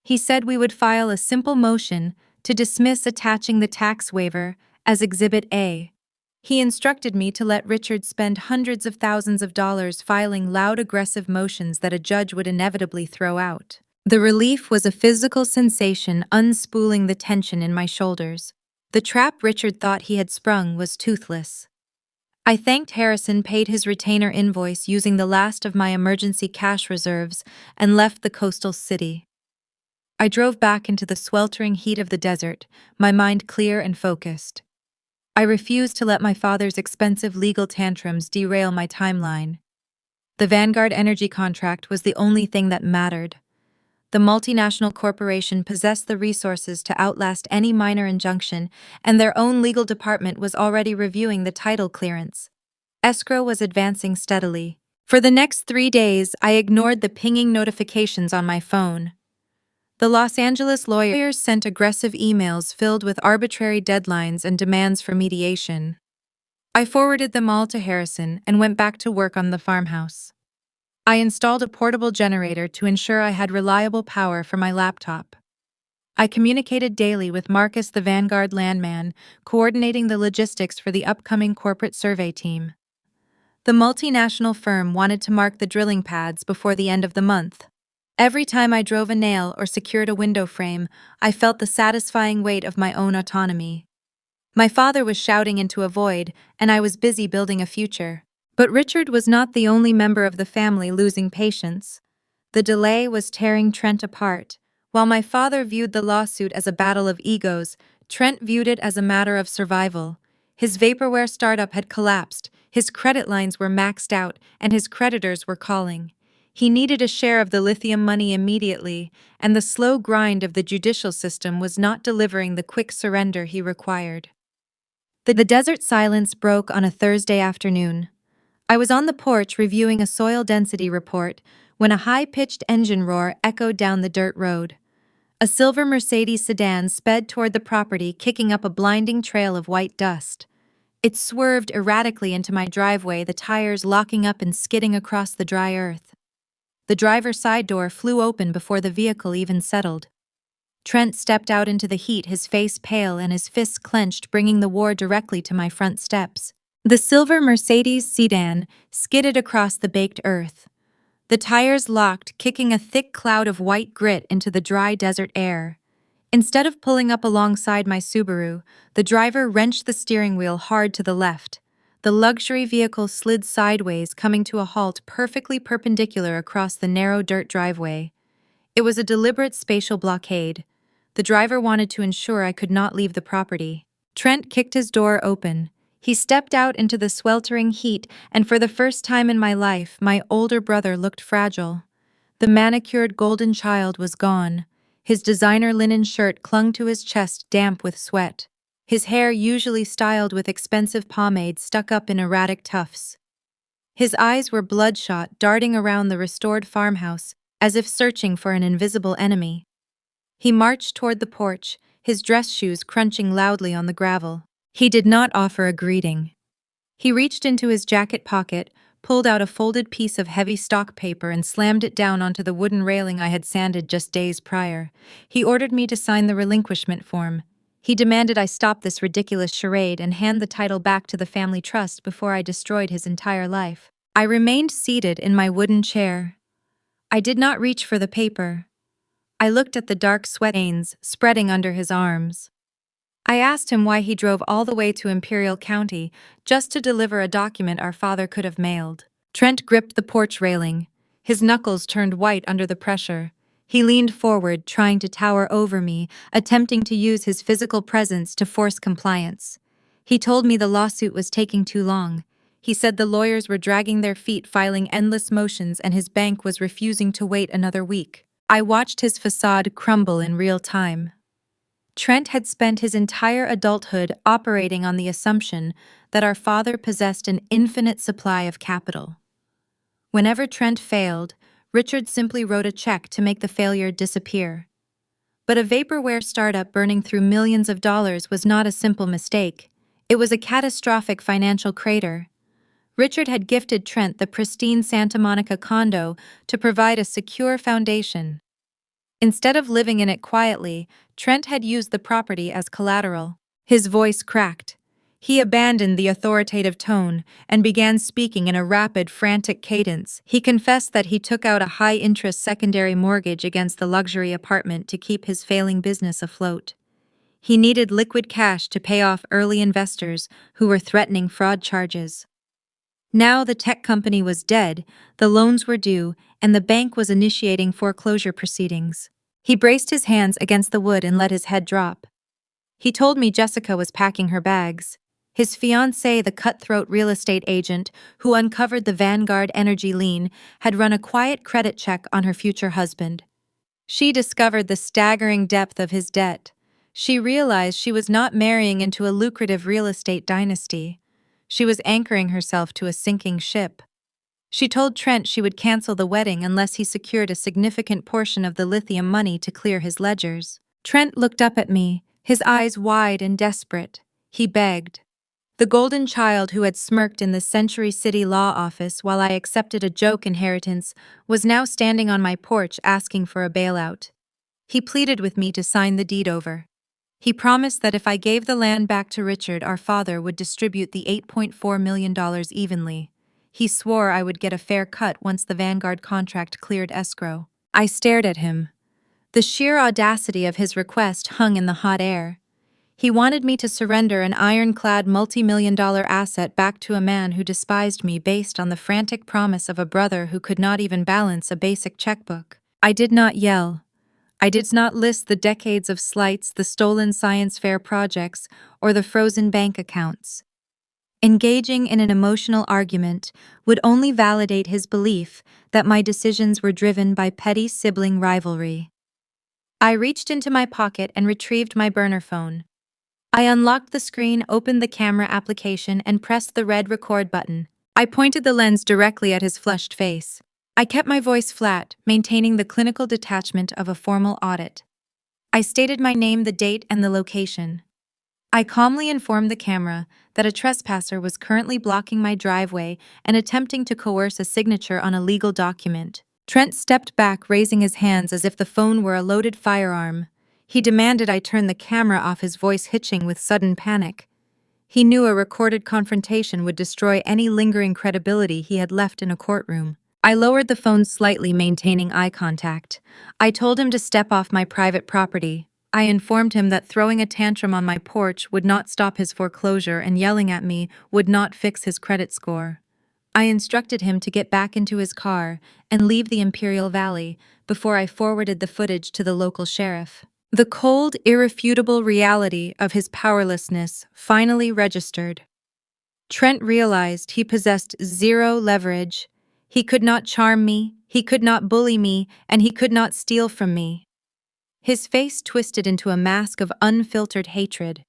A: He said we would file a simple motion to dismiss attaching the tax waiver as Exhibit A. He instructed me to let Richard spend hundreds of thousands of dollars filing loud, aggressive motions that a judge would inevitably throw out. The relief was a physical sensation unspooling the tension in my shoulders. The trap Richard thought he had sprung was toothless. I thanked Harrison, paid his retainer invoice using the last of my emergency cash reserves, and left the coastal city. I drove back into the sweltering heat of the desert, my mind clear and focused. I refused to let my father's expensive legal tantrums derail my timeline. The Vanguard Energy contract was the only thing that mattered. The multinational corporation possessed the resources to outlast any minor injunction, and their own legal department was already reviewing the title clearance. Escrow was advancing steadily. For the next 3 days, I ignored the pinging notifications on my phone. The Los Angeles lawyers sent aggressive emails filled with arbitrary deadlines and demands for mediation. I forwarded them all to Harrison and went back to work on the farmhouse. I installed a portable generator to ensure I had reliable power for my laptop. I communicated daily with Marcus, the Vanguard landman, coordinating the logistics for the upcoming corporate survey team. The multinational firm wanted to mark the drilling pads before the end of the month. Every time I drove a nail or secured a window frame, I felt the satisfying weight of my own autonomy. My father was shouting into a void, and I was busy building a future. But Richard was not the only member of the family losing patience. The delay was tearing Trent apart. While my father viewed the lawsuit as a battle of egos, Trent viewed it as a matter of survival. His vaporware startup had collapsed, his credit lines were maxed out, and his creditors were calling. He needed a share of the lithium money immediately, and the slow grind of the judicial system was not delivering the quick surrender he required. The desert silence broke on a Thursday afternoon. I was on the porch reviewing a soil density report when a high-pitched engine roar echoed down the dirt road. A silver Mercedes sedan sped toward the property, kicking up a blinding trail of white dust. It swerved erratically into my driveway, the tires locking up and skidding across the dry earth. The driver's side door flew open before the vehicle even settled. Trent stepped out into the heat, his face pale and his fists clenched, bringing the war directly to my front steps. The silver Mercedes sedan skidded across the baked earth. The tires locked, kicking a thick cloud of white grit into the dry desert air. Instead of pulling up alongside my Subaru, the driver wrenched the steering wheel hard to the left. The luxury vehicle slid sideways, coming to a halt perfectly perpendicular across the narrow dirt driveway. It was a deliberate spatial blockade. The driver wanted to ensure I could not leave the property. Trent kicked his door open. He stepped out into the sweltering heat, and for the first time in my life, my older brother looked fragile. The manicured golden child was gone. His designer linen shirt clung to his chest, damp with sweat. His hair, usually styled with expensive pomade, stuck up in erratic tufts. His eyes were bloodshot, darting around the restored farmhouse, as if searching for an invisible enemy. He marched toward the porch, his dress shoes crunching loudly on the gravel. He did not offer a greeting. He reached into his jacket pocket, pulled out a folded piece of heavy stock paper and slammed it down onto the wooden railing I had sanded just days prior. He ordered me to sign the relinquishment form. He demanded I stop this ridiculous charade and hand the title back to the family trust before I destroyed his entire life. I remained seated in my wooden chair. I did not reach for the paper. I looked at the dark sweat stains spreading under his arms. I asked him why he drove all the way to Imperial County just to deliver a document our father could have mailed. Trent gripped the porch railing. His knuckles turned white under the pressure. He leaned forward, trying to tower over me, attempting to use his physical presence to force compliance. He told me the lawsuit was taking too long. He said the lawyers were dragging their feet, filing endless motions, and his bank was refusing to wait another week. I watched his facade crumble in real time. Trent had spent his entire adulthood operating on the assumption that our father possessed an infinite supply of capital. Whenever Trent failed, Richard simply wrote a check to make the failure disappear. But a vaporware startup burning through millions of dollars was not a simple mistake. It was a catastrophic financial crater. Richard had gifted Trent the pristine Santa Monica condo to provide a secure foundation. Instead of living in it quietly, Trent had used the property as collateral. His voice cracked. He abandoned the authoritative tone and began speaking in a rapid, frantic cadence. He confessed that he took out a high-interest secondary mortgage against the luxury apartment to keep his failing business afloat. He needed liquid cash to pay off early investors who were threatening fraud charges. Now the tech company was dead, the loans were due, and the bank was initiating foreclosure proceedings. He braced his hands against the wood and let his head drop. He told me Jessica was packing her bags. His fiancée, the cutthroat real estate agent who uncovered the Vanguard energy lien, had run a quiet credit check on her future husband. She discovered the staggering depth of his debt. She realized she was not marrying into a lucrative real estate dynasty. She was anchoring herself to a sinking ship. She told Trent she would cancel the wedding unless he secured a significant portion of the lithium money to clear his ledgers. Trent looked up at me, his eyes wide and desperate. He begged. The golden child who had smirked in the Century City law office while I accepted a joke inheritance was now standing on my porch asking for a bailout. He pleaded with me to sign the deed over. He promised that if I gave the land back to Richard, our father would distribute the $8.4 million evenly. He swore I would get a fair cut once the Vanguard contract cleared escrow. I stared at him. The sheer audacity of his request hung in the hot air. He wanted me to surrender an ironclad multi-million-dollar asset back to a man who despised me based on the frantic promise of a brother who could not even balance a basic checkbook. I did not yell. I did not list the decades of slights, the stolen science fair projects, or the frozen bank accounts. Engaging in an emotional argument would only validate his belief that my decisions were driven by petty sibling rivalry. I reached into my pocket and retrieved my burner phone. I unlocked the screen, opened the camera application, and pressed the red record button. I pointed the lens directly at his flushed face. I kept my voice flat, maintaining the clinical detachment of a formal audit. I stated my name, the date, and the location. I calmly informed the camera that a trespasser was currently blocking my driveway and attempting to coerce a signature on a legal document. Trent stepped back, raising his hands as if the phone were a loaded firearm. He demanded I turn the camera off, his voice hitching with sudden panic. He knew a recorded confrontation would destroy any lingering credibility he had left in a courtroom. I lowered the phone slightly, maintaining eye contact. I told him to step off my private property. I informed him that throwing a tantrum on my porch would not stop his foreclosure and yelling at me would not fix his credit score. I instructed him to get back into his car and leave the Imperial Valley before I forwarded the footage to the local sheriff. The cold, irrefutable reality of his powerlessness finally registered. Trent realized he possessed zero leverage. He could not charm me, he could not bully me, and he could not steal from me. His face twisted into a mask of unfiltered hatred.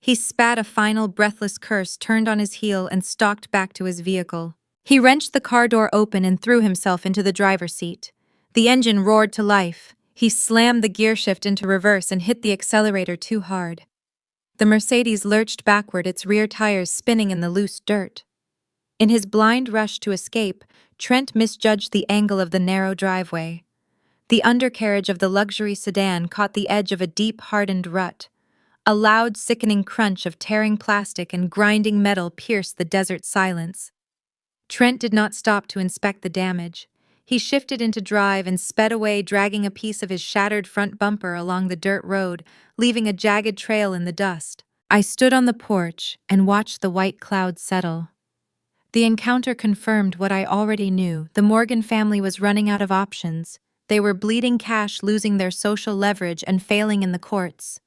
A: He spat a final breathless curse, turned on his heel, and stalked back to his vehicle. He wrenched the car door open and threw himself into the driver's seat. The engine roared to life. He slammed the gearshift into reverse and hit the accelerator too hard. The Mercedes lurched backward, its rear tires spinning in the loose dirt. In his blind rush to escape, Trent misjudged the angle of the narrow driveway. The undercarriage of the luxury sedan caught the edge of a deep, hardened rut. A loud, sickening crunch of tearing plastic and grinding metal pierced the desert silence. Trent did not stop to inspect the damage. He shifted into drive and sped away, dragging a piece of his shattered front bumper along the dirt road, leaving a jagged trail in the dust. I stood on the porch and watched the white clouds settle. The encounter confirmed what I already knew. The Morgan family was running out of options. They were bleeding cash, losing their social leverage, and failing in the courts.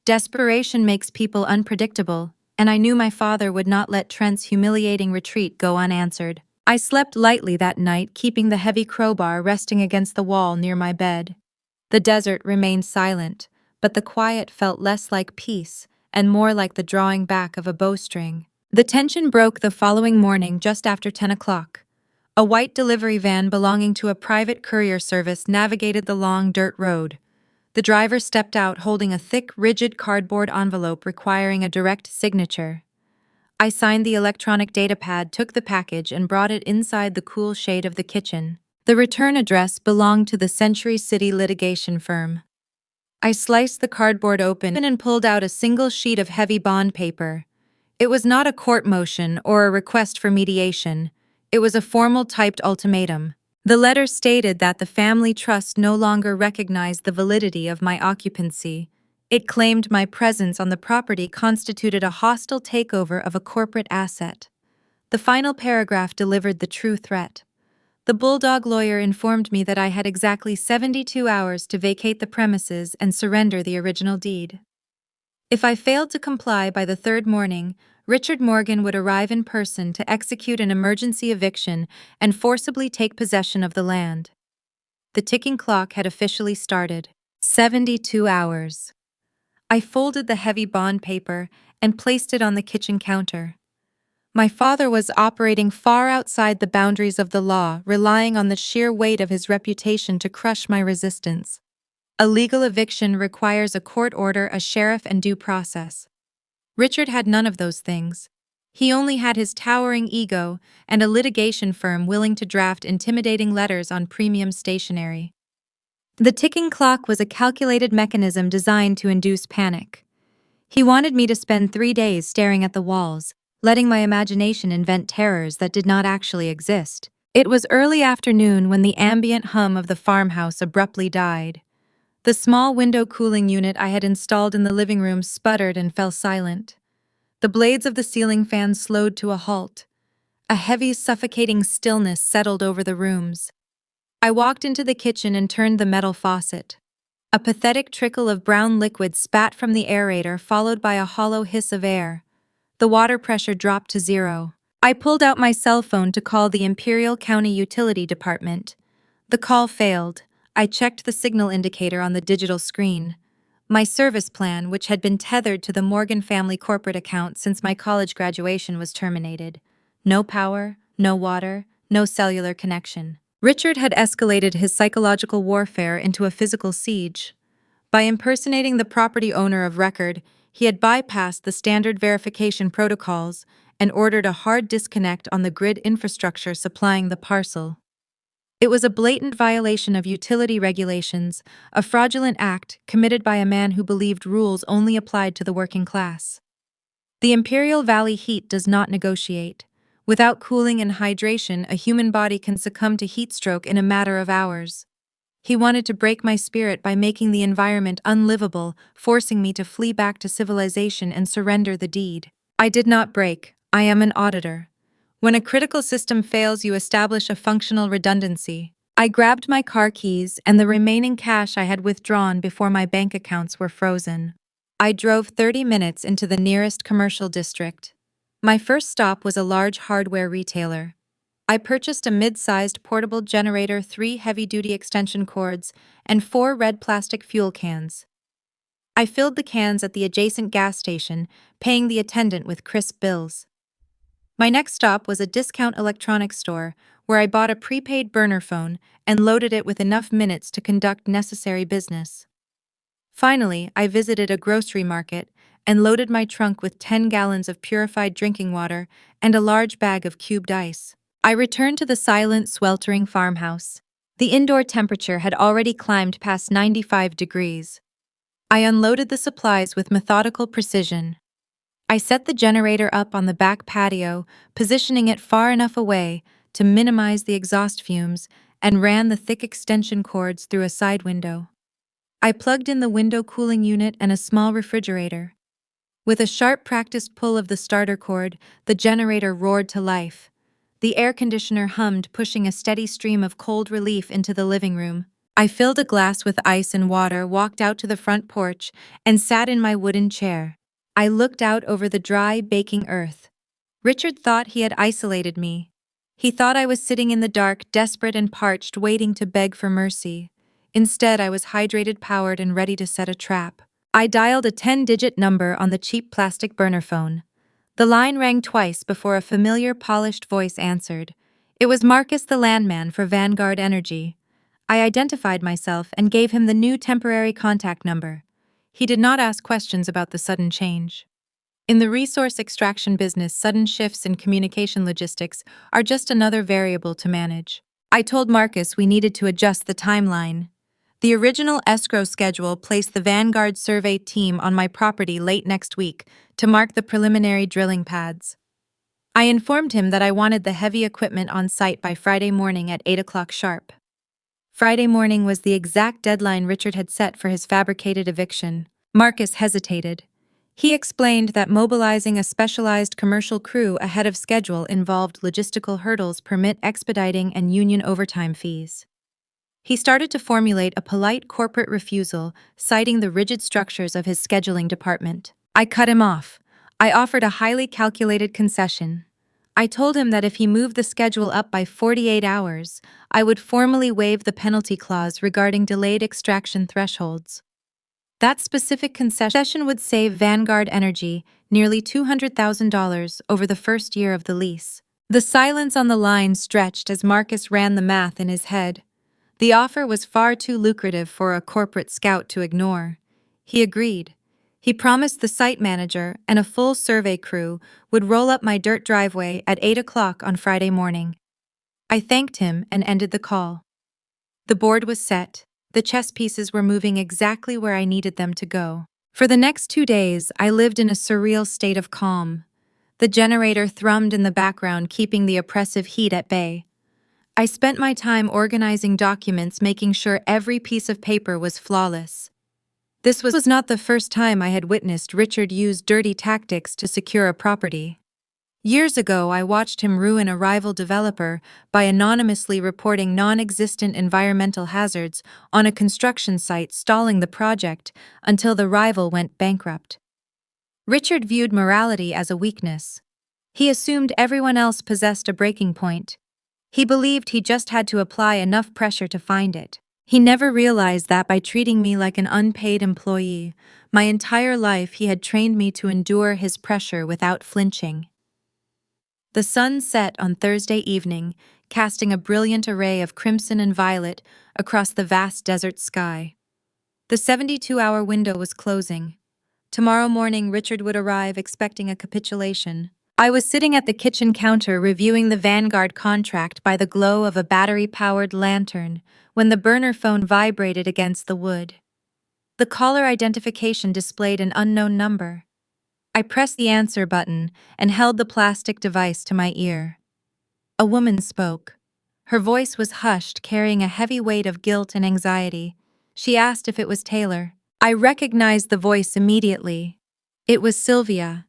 A: Desperation makes people unpredictable, and I knew my father would not let Trent's humiliating retreat go unanswered. I slept lightly that night, keeping the heavy crowbar resting against the wall near my bed. The desert remained silent, but the quiet felt less like peace and more like the drawing back of a bowstring. The tension broke the following morning just after 10 o'clock. A white delivery van belonging to a private courier service navigated the long dirt road. The driver stepped out holding a thick, rigid cardboard envelope requiring a direct signature. I signed the electronic datapad, took the package, and brought it inside the cool shade of the kitchen. The return address belonged to the Century City litigation firm. I sliced the cardboard open and pulled out a single sheet of heavy bond paper. It was not a court motion or a request for mediation. It was a formal typed ultimatum. The letter stated that the family trust no longer recognized the validity of my occupancy. It claimed my presence on the property constituted a hostile takeover of a corporate asset. The final paragraph delivered the true threat. The bulldog lawyer informed me that I had exactly 72 hours to vacate the premises and surrender the original deed. If I failed to comply by the third morning, Richard Morgan would arrive in person to execute an emergency eviction and forcibly take possession of the land. The ticking clock had officially started. 72 hours. I folded the heavy bond paper and placed it on the kitchen counter. My father was operating far outside the boundaries of the law, relying on the sheer weight of his reputation to crush my resistance. A legal eviction requires a court order, a sheriff, and due process. Richard had none of those things. He only had his towering ego and a litigation firm willing to draft intimidating letters on premium stationery. The ticking clock was a calculated mechanism designed to induce panic. He wanted me to spend 3 days staring at the walls, letting my imagination invent terrors that did not actually exist. It was early afternoon when the ambient hum of the farmhouse abruptly died. The small window cooling unit I had installed in the living room sputtered and fell silent. The blades of the ceiling fan slowed to a halt. A heavy, suffocating stillness settled over the rooms. I walked into the kitchen and turned the metal faucet. A pathetic trickle of brown liquid spat from the aerator, followed by a hollow hiss of air. The water pressure dropped to 0. I pulled out my cell phone to call the Imperial County Utility Department. The call failed. I checked the signal indicator on the digital screen. My service plan, which had been tethered to the Morgan family corporate account since my college graduation, was terminated. No power, no water, no cellular connection. Richard had escalated his psychological warfare into a physical siege. By impersonating the property owner of record, he had bypassed the standard verification protocols and ordered a hard disconnect on the grid infrastructure supplying the parcel. It was a blatant violation of utility regulations, a fraudulent act committed by a man who believed rules only applied to the working class. The Imperial Valley heat does not negotiate. Without cooling and hydration, a human body can succumb to heat stroke in a matter of hours. He wanted to break my spirit by making the environment unlivable, forcing me to flee back to civilization and surrender the deed. I did not break. I am an auditor. When a critical system fails, you establish a functional redundancy. I grabbed my car keys and the remaining cash I had withdrawn before my bank accounts were frozen. I drove 30 minutes into the nearest commercial district. My first stop was a large hardware retailer. I purchased a mid-sized portable generator, 3 heavy-duty extension cords, and 4 red plastic fuel cans. I filled the cans at the adjacent gas station, paying the attendant with crisp bills. My next stop was a discount electronics store, where I bought a prepaid burner phone and loaded it with enough minutes to conduct necessary business. Finally, I visited a grocery market and loaded my trunk with 10 gallons of purified drinking water and a large bag of cubed ice. I returned to the silent, sweltering farmhouse. The indoor temperature had already climbed past 95 degrees. I unloaded the supplies with methodical precision. I set the generator up on the back patio, positioning it far enough away to minimize the exhaust fumes, and ran the thick extension cords through a side window. I plugged in the window cooling unit and a small refrigerator. With a sharp practiced pull of the starter cord, the generator roared to life. The air conditioner hummed, pushing a steady stream of cold relief into the living room. I filled a glass with ice and water, walked out to the front porch, and sat in my wooden chair. I looked out over the dry, baking earth. Richard thought he had isolated me. He thought I was sitting in the dark, desperate and parched, waiting to beg for mercy. Instead, I was hydrated, powered, and ready to set a trap. I dialed a 10-digit number on the cheap plastic burner phone. The line rang twice before a familiar, polished voice answered. It was Marcus, the landman for Vanguard Energy. I identified myself and gave him the new temporary contact number. He did not ask questions about the sudden change. In the resource extraction business, sudden shifts in communication logistics are just another variable to manage. I told Marcus we needed to adjust the timeline. The original escrow schedule placed the Vanguard survey team on my property late next week to mark the preliminary drilling pads. I informed him that I wanted the heavy equipment on site by Friday morning at 8 o'clock sharp. Friday morning was the exact deadline Richard had set for his fabricated eviction. Marcus hesitated. He explained that mobilizing a specialized commercial crew ahead of schedule involved logistical hurdles, permit expediting, and union overtime fees. He started to formulate a polite corporate refusal, citing the rigid structures of his scheduling department. I cut him off. I offered a highly calculated concession. I told him that if he moved the schedule up by 48 hours, I would formally waive the penalty clause regarding delayed extraction thresholds. That specific concession would save Vanguard Energy nearly $200,000 over the first year of the lease. The silence on the line stretched as Marcus ran the math in his head. The offer was far too lucrative for a corporate scout to ignore. He agreed. He promised the site manager and a full survey crew would roll up my dirt driveway at 8 o'clock on Friday morning. I thanked him and ended the call. The board was set. The chess pieces were moving exactly where I needed them to go. For the next 2 days, I lived in a surreal state of calm. The generator thrummed in the background, keeping the oppressive heat at bay. I spent my time organizing documents, making sure every piece of paper was flawless. This was not the first time I had witnessed Richard use dirty tactics to secure a property. Years ago, I watched him ruin a rival developer by anonymously reporting non-existent environmental hazards on a construction site, stalling the project until the rival went bankrupt. Richard viewed morality as a weakness. He assumed everyone else possessed a breaking point. He believed he just had to apply enough pressure to find it. He never realized that by treating me like an unpaid employee, my entire life he had trained me to endure his pressure without flinching. The sun set on Thursday evening, casting a brilliant array of crimson and violet across the vast desert sky. The 72-hour window was closing. Tomorrow morning, Richard would arrive, expecting a capitulation. I was sitting at the kitchen counter reviewing the Vanguard contract by the glow of a battery-powered lantern when the burner phone vibrated against the wood. The caller identification displayed an unknown number. I pressed the answer button and held the plastic device to my ear. A woman spoke. Her voice was hushed, carrying a heavy weight of guilt and anxiety. She asked if it was Taylor. I recognized the voice immediately. It was Sylvia.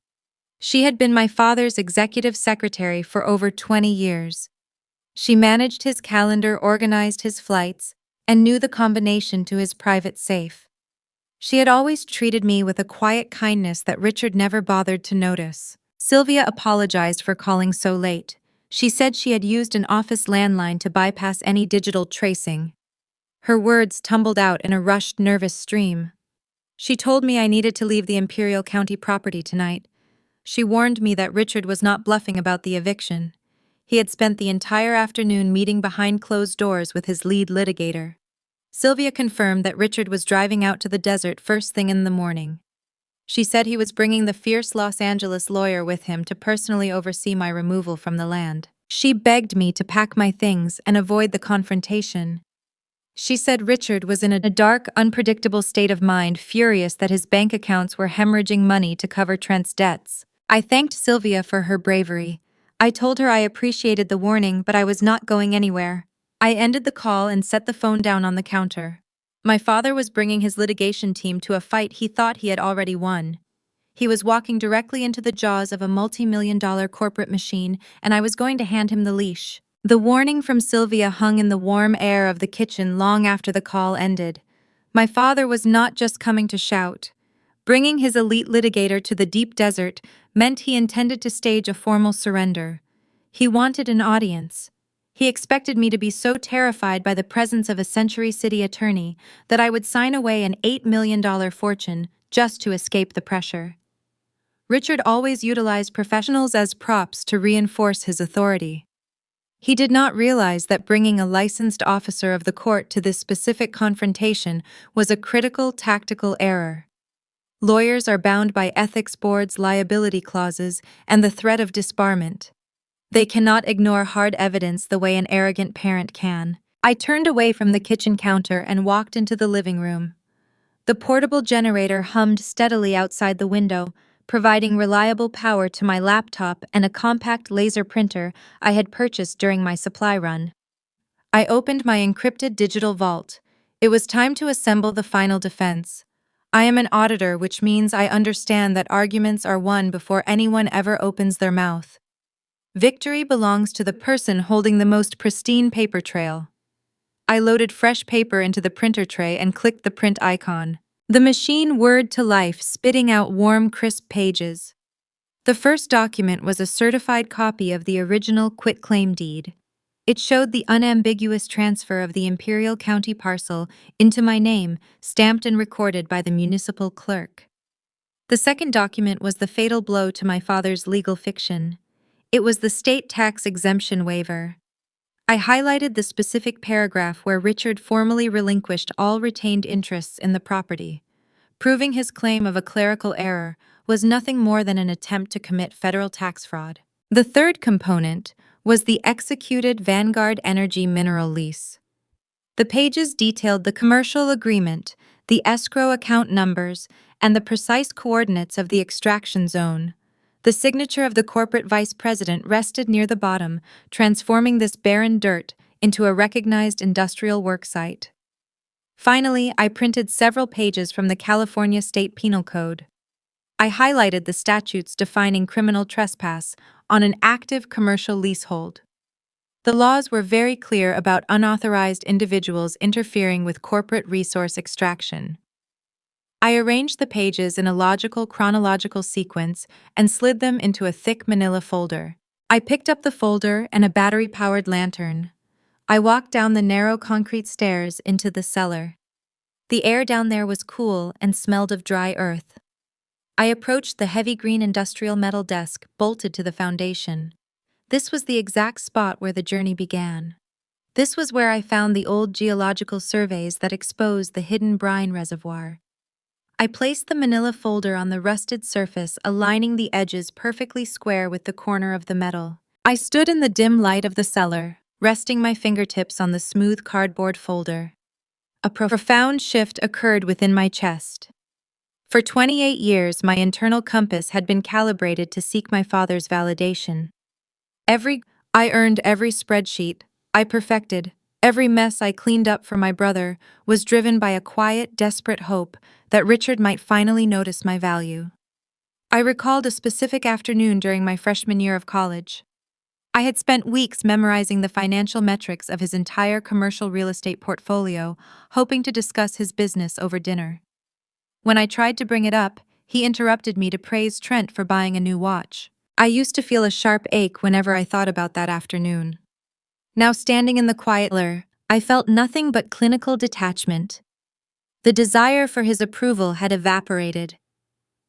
A: She had been my father's executive secretary for over 20 years. She managed his calendar, organized his flights, and knew the combination to his private safe. She had always treated me with a quiet kindness that Richard never bothered to notice. Sylvia apologized for calling so late. She said she had used an office landline to bypass any digital tracing. Her words tumbled out in a rushed, nervous stream. She told me I needed to leave the Imperial County property tonight. She warned me that Richard was not bluffing about the eviction. He had spent the entire afternoon meeting behind closed doors with his lead litigator. Sylvia confirmed that Richard was driving out to the desert first thing in the morning. She said he was bringing the fierce Los Angeles lawyer with him to personally oversee my removal from the land. She begged me to pack my things and avoid the confrontation. She said Richard was in a dark, unpredictable state of mind, furious that his bank accounts were hemorrhaging money to cover Trent's debts. I thanked Sylvia for her bravery. I told her I appreciated the warning, but I was not going anywhere. I ended the call and set the phone down on the counter. My father was bringing his litigation team to a fight he thought he had already won. He was walking directly into the jaws of a multi-million-dollar corporate machine, and I was going to hand him the leash. The warning from Sylvia hung in the warm air of the kitchen long after the call ended. My father was not just coming to shout. Bringing his elite litigator to the deep desert meant he intended to stage a formal surrender. He wanted an audience. He expected me to be so terrified by the presence of a Century City attorney that I would sign away an $8 million fortune just to escape the pressure. Richard always utilized professionals as props to reinforce his authority. He did not realize that bringing a licensed officer of the court to this specific confrontation was a critical tactical error. Lawyers are bound by ethics boards' liability clauses and the threat of disbarment. They cannot ignore hard evidence the way an arrogant parent can. I turned away from the kitchen counter and walked into the living room. The portable generator hummed steadily outside the window, providing reliable power to my laptop and a compact laser printer I had purchased during my supply run. I opened my encrypted digital vault. It was time to assemble the final defense. I am an auditor, which means I understand that arguments are won before anyone ever opens their mouth. Victory belongs to the person holding the most pristine paper trail. I loaded fresh paper into the printer tray and clicked the print icon. The machine whirred to life, spitting out warm, crisp pages. The first document was a certified copy of the original quitclaim deed. It showed the unambiguous transfer of the Imperial County parcel into my name, stamped and recorded by the municipal clerk. The second document was the fatal blow to my father's legal fiction. It was the state tax exemption waiver. I highlighted the specific paragraph where Richard formally relinquished all retained interests in the property. Proving his claim of a clerical error was nothing more than an attempt to commit federal tax fraud. The third component was the executed Vanguard Energy mineral lease. The pages detailed the commercial agreement, the escrow account numbers, and the precise coordinates of the extraction zone. The signature of the corporate vice president rested near the bottom, transforming this barren dirt into a recognized industrial work site. Finally, I printed several pages from the California State Penal Code. I highlighted the statutes defining criminal trespass on an active commercial leasehold. The laws were very clear about unauthorized individuals interfering with corporate resource extraction. I arranged the pages in a logical chronological sequence and slid them into a thick manila folder. I picked up the folder and a battery-powered lantern. I walked down the narrow concrete stairs into the cellar. The air down there was cool and smelled of dry earth. I approached the heavy green industrial metal desk bolted to the foundation. This was the exact spot where the journey began. This was where I found the old geological surveys that exposed the hidden brine reservoir. I placed the manila folder on the rusted surface, aligning the edges perfectly square with the corner of the metal. I stood in the dim light of the cellar, resting my fingertips on the smooth cardboard folder. A profound shift occurred within my chest. For 28 years, my internal compass had been calibrated to seek my father's validation. I earned every spreadsheet I perfected, every mess I cleaned up for my brother was driven by a quiet, desperate hope that Richard might finally notice my value. I recalled a specific afternoon during my freshman year of college. I had spent weeks memorizing the financial metrics of his entire commercial real estate portfolio, hoping to discuss his business over dinner. When I tried to bring it up, he interrupted me to praise Trent for buying a new watch. I used to feel a sharp ache whenever I thought about that afternoon. Now standing in the quiet cellar, I felt nothing but clinical detachment. The desire for his approval had evaporated.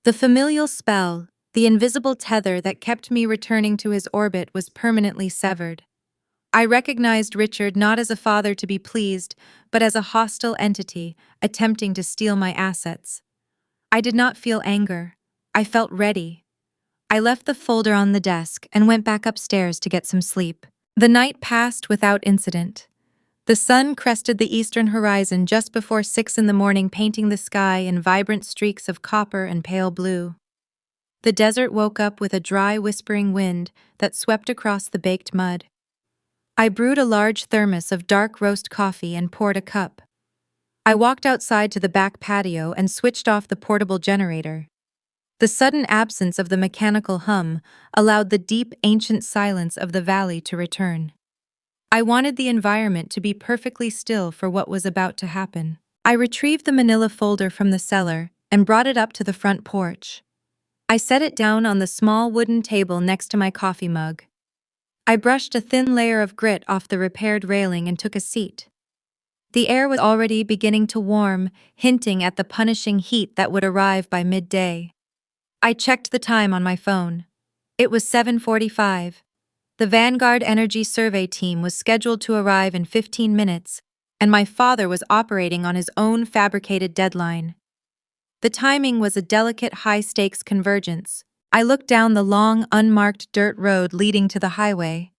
A: The familial spell, the invisible tether that kept me returning to his orbit was permanently severed. I recognized Richard not as a father to be pleased, but as a hostile entity attempting to steal my assets. I did not feel anger. I felt ready. I left the folder on the desk and went back upstairs to get some sleep. The night passed without incident. The sun crested the eastern horizon just before 6 a.m, painting the sky in vibrant streaks of copper and pale blue. The desert woke up with a dry, whispering wind that swept across the baked mud. I brewed a large thermos of dark roast coffee and poured a cup. I walked outside to the back patio and switched off the portable generator. The sudden absence of the mechanical hum allowed the deep, ancient silence of the valley to return. I wanted the environment to be perfectly still for what was about to happen. I retrieved the manila folder from the cellar and brought it up to the front porch. I set it down on the small wooden table next to my coffee mug. I brushed a thin layer of grit off the repaired railing and took a seat. The air was already beginning to warm, hinting at the punishing heat that would arrive by midday. I checked the time on my phone. It was 7:45. The Vanguard Energy Survey team was scheduled to arrive in 15 minutes, and my father was operating on his own fabricated deadline. The timing was a delicate high-stakes convergence. I looked down the long, unmarked dirt road leading to the highway.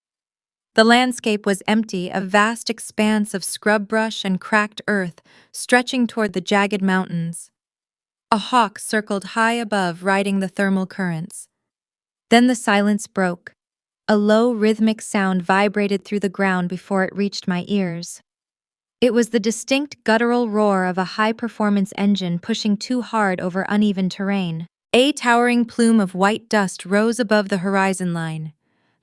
A: The landscape was empty, a vast expanse of scrub brush and cracked earth stretching toward the jagged mountains. A hawk circled high above, riding the thermal currents. Then the silence broke. A low, rhythmic sound vibrated through the ground before it reached my ears. It was the distinct guttural roar of a high-performance engine pushing too hard over uneven terrain. A towering plume of white dust rose above the horizon line.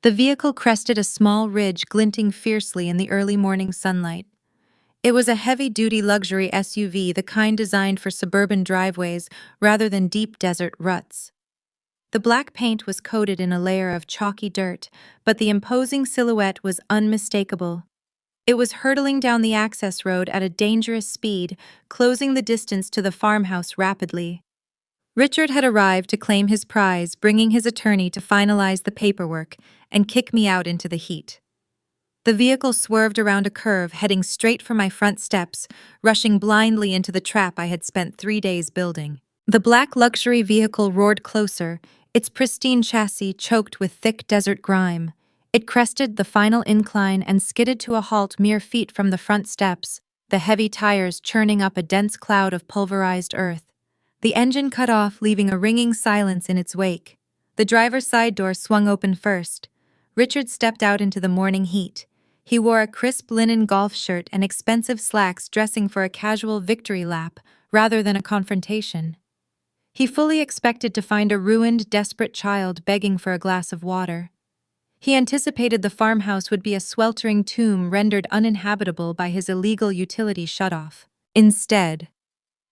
A: The vehicle crested a small ridge glinting fiercely in the early morning sunlight. It was a heavy-duty luxury SUV, the kind designed for suburban driveways rather than deep desert ruts. The black paint was coated in a layer of chalky dirt, but the imposing silhouette was unmistakable. It was hurtling down the access road at a dangerous speed, closing the distance to the farmhouse rapidly. Richard had arrived to claim his prize, bringing his attorney to finalize the paperwork and kick me out into the heat. The vehicle swerved around a curve, heading straight for my front steps, rushing blindly into the trap I had spent 3 days building. The black luxury vehicle roared closer, its pristine chassis choked with thick desert grime. It crested the final incline and skidded to a halt mere feet from the front steps, the heavy tires churning up a dense cloud of pulverized earth. The engine cut off, leaving a ringing silence in its wake. The driver's side door swung open first. Richard stepped out into the morning heat. He wore a crisp linen golf shirt and expensive slacks, dressing for a casual victory lap rather than a confrontation. He fully expected to find a ruined, desperate child begging for a glass of water. He anticipated the farmhouse would be a sweltering tomb rendered uninhabitable by his illegal utility shutoff. Instead,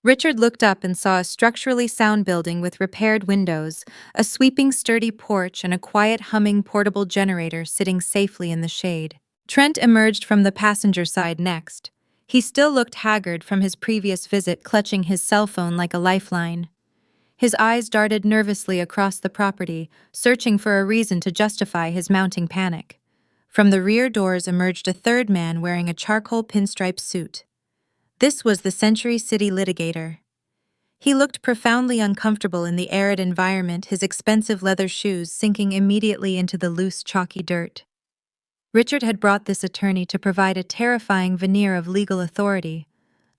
A: Richard looked up and saw a structurally sound building with repaired windows, a sweeping sturdy porch, and a quiet humming portable generator sitting safely in the shade. Trent emerged from the passenger side next. He still looked haggard from his previous visit, clutching his cell phone like a lifeline. His eyes darted nervously across the property, searching for a reason to justify his mounting panic. From the rear doors emerged a third man wearing a charcoal pinstripe suit. This was the Century City litigator. He looked profoundly uncomfortable in the arid environment, his expensive leather shoes sinking immediately into the loose, chalky dirt. Richard had brought this attorney to provide a terrifying veneer of legal authority.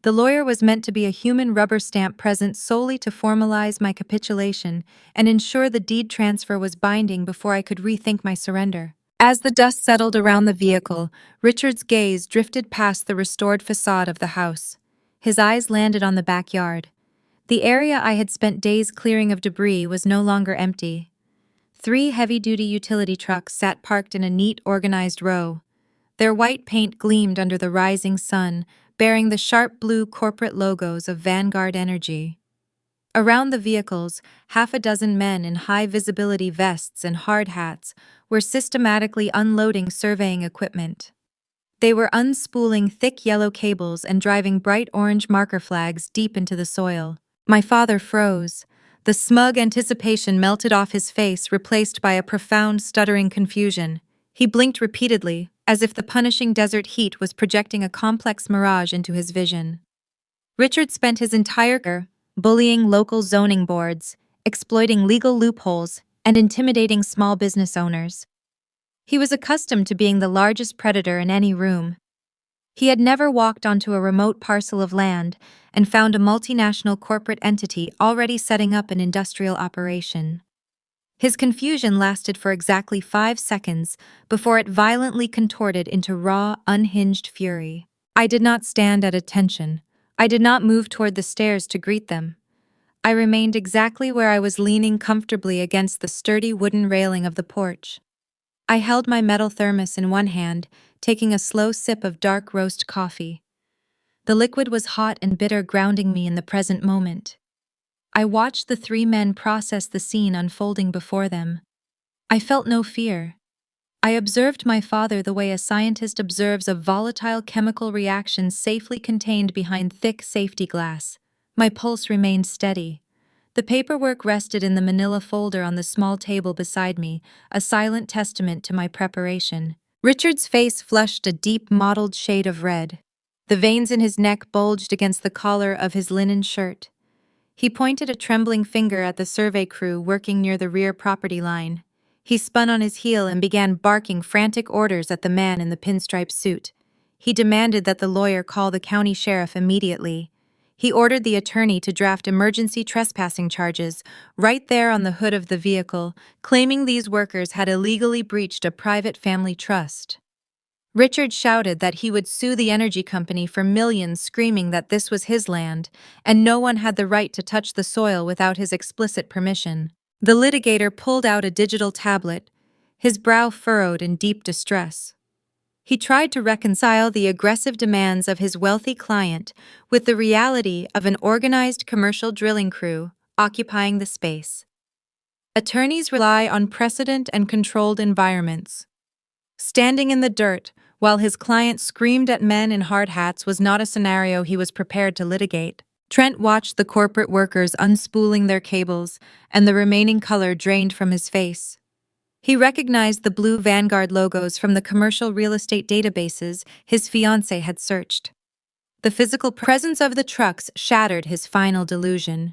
A: The lawyer was meant to be a human rubber stamp present solely to formalize my capitulation and ensure the deed transfer was binding before I could rethink my surrender. As the dust settled around the vehicle, Richard's gaze drifted past the restored facade of the house. His eyes landed on the backyard. The area I had spent days clearing of debris was no longer empty. 3 heavy-duty utility trucks sat parked in a neat, organized row. Their white paint gleamed under the rising sun, bearing the sharp blue corporate logos of Vanguard Energy. Around the vehicles, half a dozen men in high-visibility vests and hard hats were systematically unloading surveying equipment. They were unspooling thick yellow cables and driving bright orange marker flags deep into the soil. My father froze. The smug anticipation melted off his face, replaced by a profound, stuttering confusion. He blinked repeatedly, as if the punishing desert heat was projecting a complex mirage into his vision. Richard spent his entire career bullying local zoning boards, exploiting legal loopholes, and intimidating small business owners. He was accustomed to being the largest predator in any room. He had never walked onto a remote parcel of land and found a multinational corporate entity already setting up an industrial operation. His confusion lasted for exactly 5 seconds before it violently contorted into raw, unhinged fury. I did not stand at attention. I did not move toward the stairs to greet them. I remained exactly where I was, leaning comfortably against the sturdy wooden railing of the porch. I held my metal thermos in one hand, taking a slow sip of dark roast coffee. The liquid was hot and bitter, grounding me in the present moment. I watched the three men process the scene unfolding before them. I felt no fear. I observed my father the way a scientist observes a volatile chemical reaction safely contained behind thick safety glass. My pulse remained steady. The paperwork rested in the manila folder on the small table beside me, a silent testament to my preparation. Richard's face flushed a deep mottled shade of red. The veins in his neck bulged against the collar of his linen shirt. He pointed a trembling finger at the survey crew working near the rear property line. He spun on his heel and began barking frantic orders at the man in the pinstripe suit. He demanded that the lawyer call the county sheriff immediately. He ordered the attorney to draft emergency trespassing charges right there on the hood of the vehicle, claiming these workers had illegally breached a private family trust. Richard shouted that he would sue the energy company for millions, screaming that this was his land, and no one had the right to touch the soil without his explicit permission. The litigator pulled out a digital tablet, his brow furrowed in deep distress. He tried to reconcile the aggressive demands of his wealthy client with the reality of an organized commercial drilling crew occupying the space. Attorneys rely on precedent and controlled environments. Standing in the dirt, while his client screamed at men in hard hats, was not a scenario he was prepared to litigate. Trent watched the corporate workers unspooling their cables, and the remaining color drained from his face. He recognized the blue Vanguard logos from the commercial real estate databases his fiancée had searched. The physical presence of the trucks shattered his final delusion.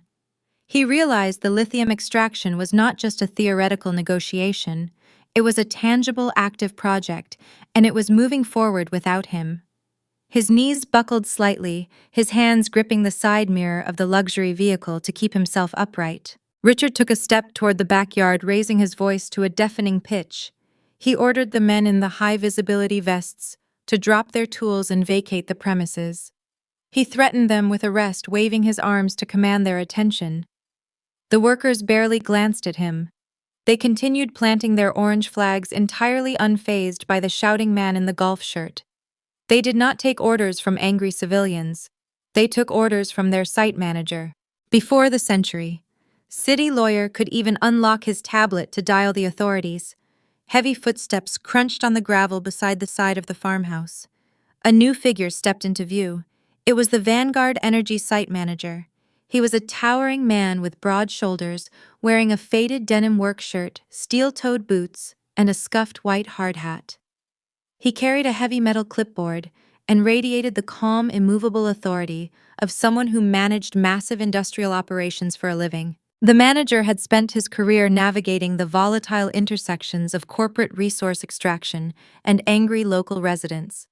A: He realized the lithium extraction was not just a theoretical negotiation. It was a tangible, active project, and it was moving forward without him. His knees buckled slightly, his hands gripping the side mirror of the luxury vehicle to keep himself upright. Richard took a step toward the backyard, raising his voice to a deafening pitch. He ordered the men in the high-visibility vests to drop their tools and vacate the premises. He threatened them with arrest, waving his arms to command their attention. The workers barely glanced at him. They continued planting their orange flags, entirely unfazed by the shouting man in the golf shirt. They did not take orders from angry civilians. They took orders from their site manager. Before the century, city lawyer could even unlock his tablet to dial the authorities. Heavy footsteps crunched on the gravel beside the side of the farmhouse. A new figure stepped into view. It was the Vanguard Energy site manager. He was a towering man with broad shoulders, wearing a faded denim work shirt, steel-toed boots, and a scuffed white hard hat. He carried a heavy metal clipboard and radiated the calm, immovable authority of someone who managed massive industrial operations for a living. The manager had spent his career navigating the volatile intersections of corporate resource extraction and angry local residents.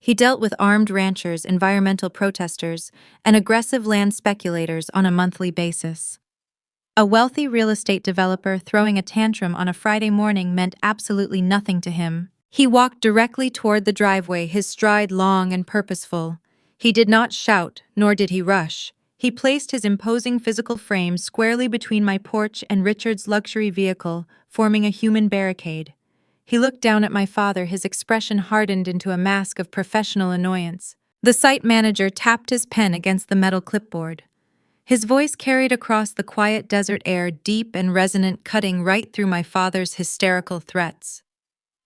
A: He dealt with armed ranchers, environmental protesters, and aggressive land speculators on a monthly basis. A wealthy real estate developer throwing a tantrum on a Friday morning meant absolutely nothing to him. He walked directly toward the driveway, his stride long and purposeful. He did not shout, nor did he rush. He placed his imposing physical frame squarely between my porch and Richard's luxury vehicle, forming a human barricade. He looked down at my father, his expression hardened into a mask of professional annoyance. The site manager tapped his pen against the metal clipboard. His voice carried across the quiet desert air, deep and resonant, cutting right through my father's hysterical threats.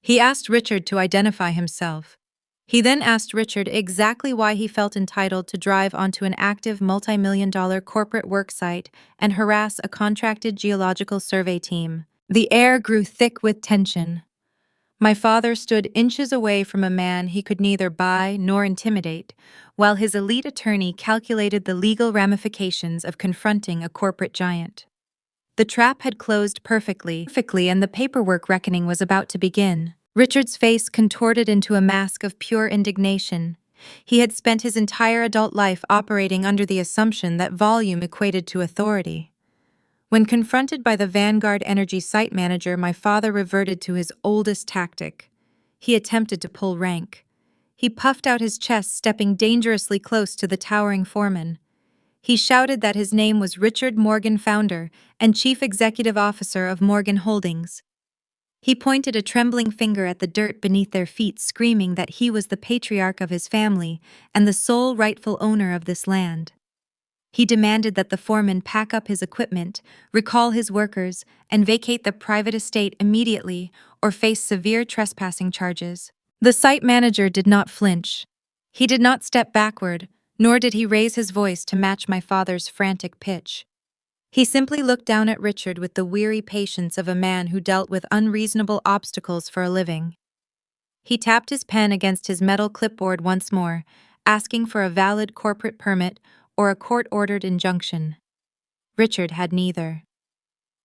A: He asked Richard to identify himself. He then asked Richard exactly why he felt entitled to drive onto an active multi-million-dollar corporate worksite and harass a contracted geological survey team. The air grew thick with tension. My father stood inches away from a man he could neither buy nor intimidate, while his elite attorney calculated the legal ramifications of confronting a corporate giant. The trap had closed perfectly, and the paperwork reckoning was about to begin. Richard's face contorted into a mask of pure indignation. He had spent his entire adult life operating under the assumption that volume equated to authority. When confronted by the Vanguard Energy site manager, my father reverted to his oldest tactic. He attempted to pull rank. He puffed out his chest, stepping dangerously close to the towering foreman. He shouted that his name was Richard Morgan, founder and chief executive officer of Morgan Holdings. He pointed a trembling finger at the dirt beneath their feet, screaming that he was the patriarch of his family and the sole rightful owner of this land. He demanded that the foreman pack up his equipment, recall his workers, and vacate the private estate immediately or face severe trespassing charges. The site manager did not flinch. He did not step backward, nor did he raise his voice to match my father's frantic pitch. He simply looked down at Richard with the weary patience of a man who dealt with unreasonable obstacles for a living. He tapped his pen against his metal clipboard once more, asking for a valid corporate permit or a court-ordered injunction. Richard had neither.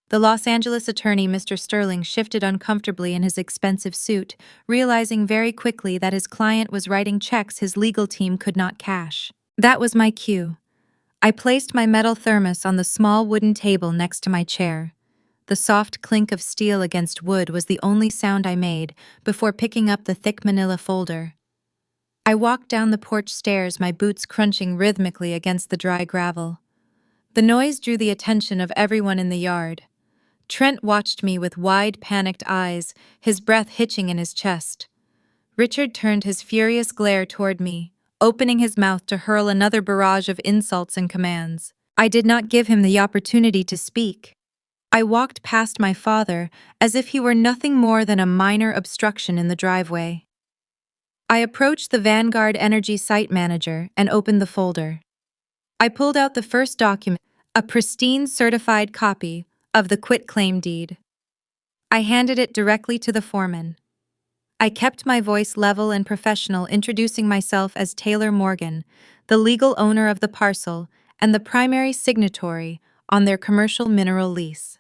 A: The Los Angeles attorney, Mr. Sterling, shifted uncomfortably in his expensive suit, realizing very quickly that his client was writing checks his legal team could not cash. That was my cue. I placed my metal thermos on the small wooden table next to my chair. The soft clink of steel against wood was the only sound I made before picking up the thick manila folder. I walked down the porch stairs, my boots crunching rhythmically against the dry gravel. The noise drew the attention of everyone in the yard. Trent watched me with wide, panicked eyes, his breath hitching in his chest. Richard turned his furious glare toward me, opening his mouth to hurl another barrage of insults and commands. I did not give him the opportunity to speak. I walked past my father as if he were nothing more than a minor obstruction in the driveway. I approached the Vanguard Energy site manager and opened the folder. I pulled out the first document, a pristine certified copy of the quitclaim deed. I handed it directly to the foreman. I kept my voice level and professional, introducing myself as Taylor Morgan, the legal owner of the parcel and the primary signatory on their commercial mineral lease.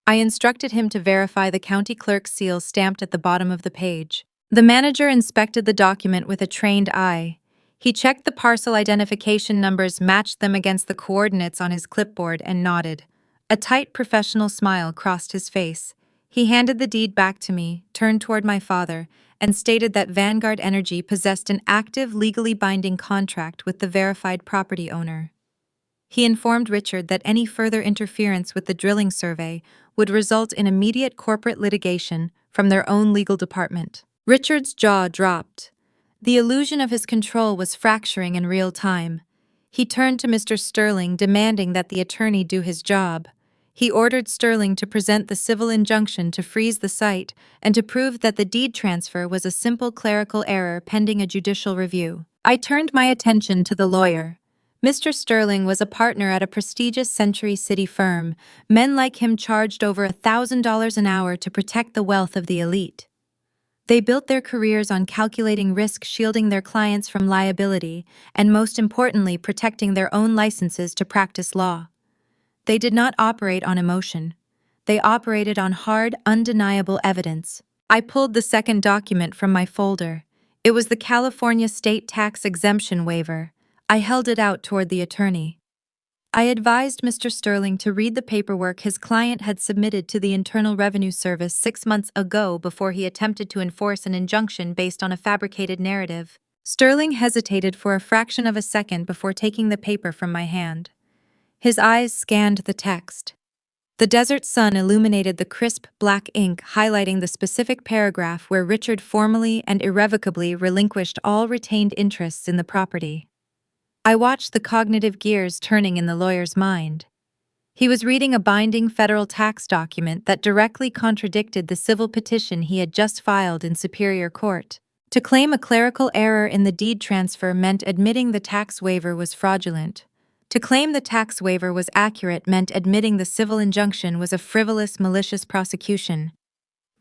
A: I instructed him to verify the county clerk's seal stamped at the bottom of the page. The manager inspected the document with a trained eye. He checked the parcel identification numbers, matched them against the coordinates on his clipboard, and nodded. A tight professional smile crossed his face. He handed the deed back to me, turned toward my father, and stated that Vanguard Energy possessed an active, legally binding contract with the verified property owner. He informed Richard that any further interference with the drilling survey would result in immediate corporate litigation from their own legal department. Richard's jaw dropped. The illusion of his control was fracturing in real time. He turned to Mr. Sterling, demanding that the attorney do his job. He ordered Sterling to present the civil injunction to freeze the site and to prove that the deed transfer was a simple clerical error pending a judicial review. I turned my attention to the lawyer. Mr. Sterling was a partner at a prestigious Century City firm. Men like him charged over $1,000 an hour to protect the wealth of the elite. They built their careers on calculating risk, shielding their clients from liability, and most importantly, protecting their own licenses to practice law. They did not operate on emotion. They operated on hard, undeniable evidence. I pulled the second document from my folder. It was the California state tax exemption waiver. I held it out toward the attorney. I advised Mr. Sterling to read the paperwork his client had submitted to the Internal Revenue Service 6 months ago before he attempted to enforce an injunction based on a fabricated narrative. Sterling hesitated for a fraction of a second before taking the paper from my hand. His eyes scanned the text. The desert sun illuminated the crisp black ink, highlighting the specific paragraph where Richard formally and irrevocably relinquished all retained interests in the property. I watched the cognitive gears turning in the lawyer's mind. He was reading a binding federal tax document that directly contradicted the civil petition he had just filed in Superior Court. To claim a clerical error in the deed transfer meant admitting the tax waiver was fraudulent. To claim the tax waiver was accurate meant admitting the civil injunction was a frivolous, malicious prosecution.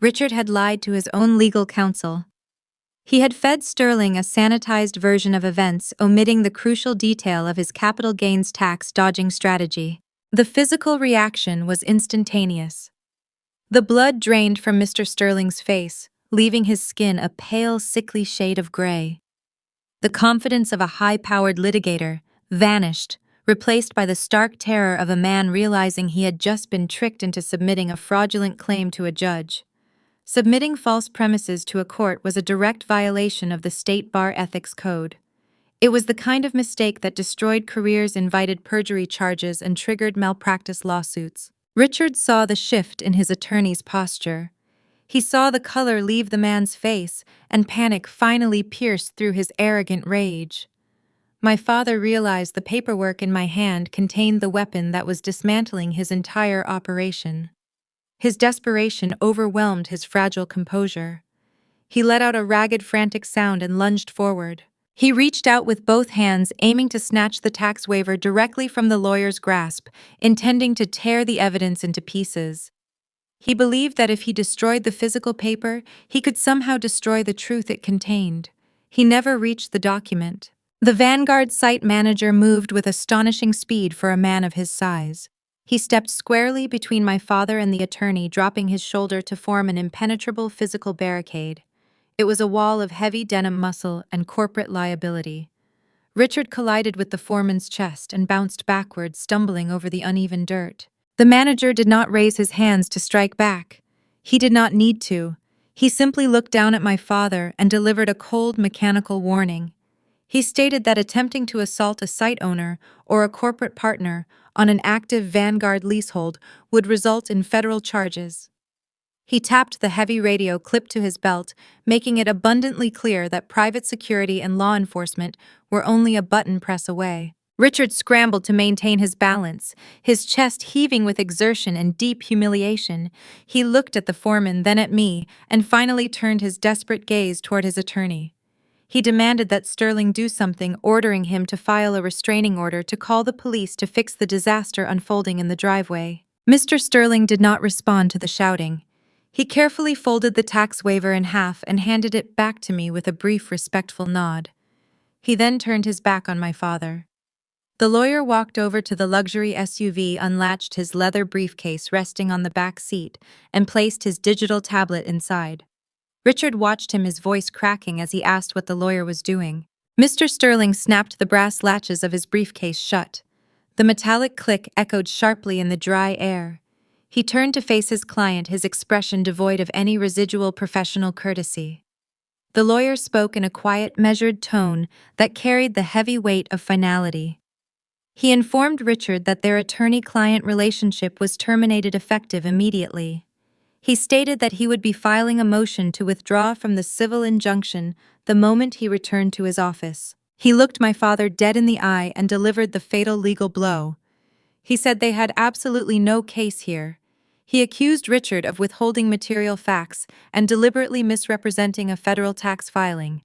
A: Richard had lied to his own legal counsel. He had fed Sterling a sanitized version of events, omitting the crucial detail of his capital gains tax dodging strategy. The physical reaction was instantaneous. The blood drained from Mr. Sterling's face, leaving his skin a pale, sickly shade of gray. The confidence of a high-powered litigator vanished, replaced by the stark terror of a man realizing he had just been tricked into submitting a fraudulent claim to a judge. Submitting false premises to a court was a direct violation of the State Bar Ethics Code. It was the kind of mistake that destroyed careers, invited perjury charges, and triggered malpractice lawsuits. Richard saw the shift in his attorney's posture. He saw the color leave the man's face, and panic finally pierced through his arrogant rage. My father realized the paperwork in my hand contained the weapon that was dismantling his entire operation. His desperation overwhelmed his fragile composure. He let out a ragged, frantic sound and lunged forward. He reached out with both hands, aiming to snatch the tax waiver directly from the lawyer's grasp, intending to tear the evidence into pieces. He believed that if he destroyed the physical paper, he could somehow destroy the truth it contained. He never reached the document. The Vanguard site manager moved with astonishing speed for a man of his size. He stepped squarely between my father and the attorney, dropping his shoulder to form an impenetrable physical barricade. It was a wall of heavy denim muscle and corporate liability. Richard collided with the foreman's chest and bounced backward, stumbling over the uneven dirt. The manager did not raise his hands to strike back. He did not need to. He simply looked down at my father and delivered a cold, mechanical warning. He stated that attempting to assault a site owner or a corporate partner on an active Vanguard leasehold would result in federal charges. He tapped the heavy radio clipped to his belt, making it abundantly clear that private security and law enforcement were only a button press away. Richard scrambled to maintain his balance, his chest heaving with exertion and deep humiliation. He looked at the foreman, then at me, and finally turned his desperate gaze toward his attorney. He demanded that Sterling do something, ordering him to file a restraining order to call the police to fix the disaster unfolding in the driveway. Mr. Sterling did not respond to the shouting. He carefully folded the tax waiver in half and handed it back to me with a brief, respectful nod. He then turned his back on my father. The lawyer walked over to the luxury SUV, unlatched his leather briefcase resting on the back seat, and placed his digital tablet inside. Richard watched him, his voice cracking as he asked what the lawyer was doing. Mr. Sterling snapped the brass latches of his briefcase shut. The metallic click echoed sharply in the dry air. He turned to face his client, his expression devoid of any residual professional courtesy. The lawyer spoke in a quiet, measured tone that carried the heavy weight of finality. He informed Richard that their attorney-client relationship was terminated effective immediately. He stated that he would be filing a motion to withdraw from the civil injunction the moment he returned to his office. He looked my father dead in the eye and delivered the fatal legal blow. He said they had absolutely no case here. He accused Richard of withholding material facts and deliberately misrepresenting a federal tax filing.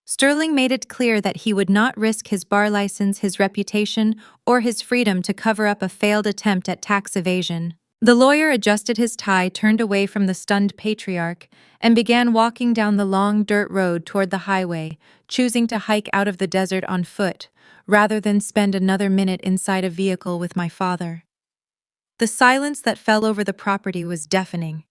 A: Sterling made it clear that he would not risk his bar license, his reputation, or his freedom to cover up a failed attempt at tax evasion. The lawyer adjusted his tie, turned away from the stunned patriarch, and began walking down the long dirt road toward the highway, choosing to hike out of the desert on foot, rather than spend another minute inside a vehicle with my father. The silence that fell over the property was deafening.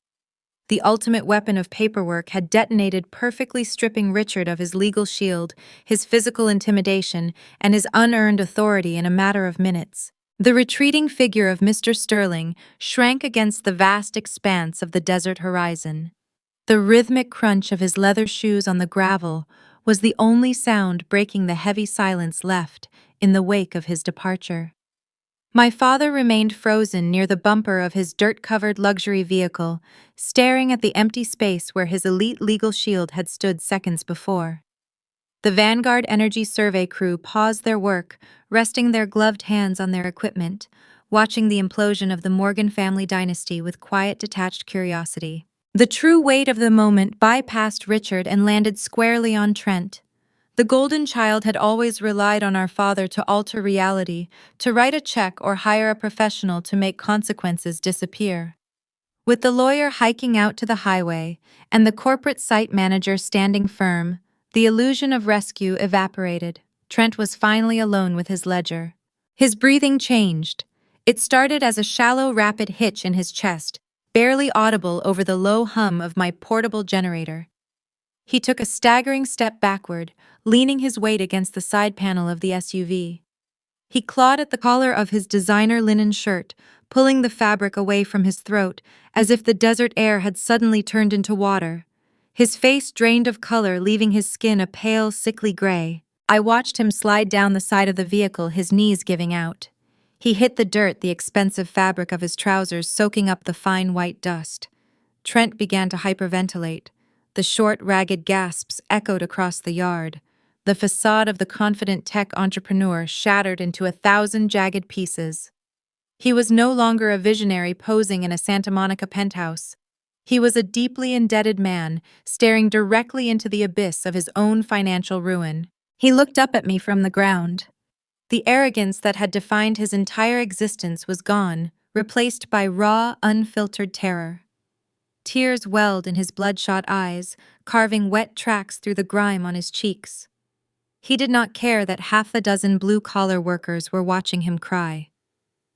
A: The ultimate weapon of paperwork had detonated, perfectly stripping Richard of his legal shield, his physical intimidation, and his unearned authority in a matter of minutes. The retreating figure of Mr. Sterling shrank against the vast expanse of the desert horizon. The rhythmic crunch of his leather shoes on the gravel was the only sound breaking the heavy silence left in the wake of his departure. My father remained frozen near the bumper of his dirt-covered luxury vehicle, staring at the empty space where his elite legal shield had stood seconds before. The Vanguard Energy Survey crew paused their work, resting their gloved hands on their equipment, watching the implosion of the Morgan family dynasty with quiet, detached curiosity. The true weight of the moment bypassed Richard and landed squarely on Trent. The golden child had always relied on our father to alter reality, to write a check or hire a professional to make consequences disappear. With the lawyer hiking out to the highway and the corporate site manager standing firm, the illusion of rescue evaporated. Trent was finally alone with his ledger. His breathing changed. It started as a shallow, rapid hitch in his chest, barely audible over the low hum of my portable generator. He took a staggering step backward, leaning his weight against the side panel of the SUV. He clawed at the collar of his designer linen shirt, pulling the fabric away from his throat, as if the desert air had suddenly turned into water. His face drained of color, leaving his skin a pale, sickly gray. I watched him slide down the side of the vehicle, his knees giving out. He hit the dirt, the expensive fabric of his trousers soaking up the fine white dust. Trent began to hyperventilate. The short, ragged gasps echoed across the yard. The facade of the confident tech entrepreneur shattered into 1,000 jagged pieces. He was no longer a visionary posing in a Santa Monica penthouse. He was a deeply indebted man, staring directly into the abyss of his own financial ruin. He looked up at me from the ground. The arrogance that had defined his entire existence was gone, replaced by raw, unfiltered terror. Tears welled in his bloodshot eyes, carving wet tracks through the grime on his cheeks. He did not care that half a dozen blue-collar workers were watching him cry.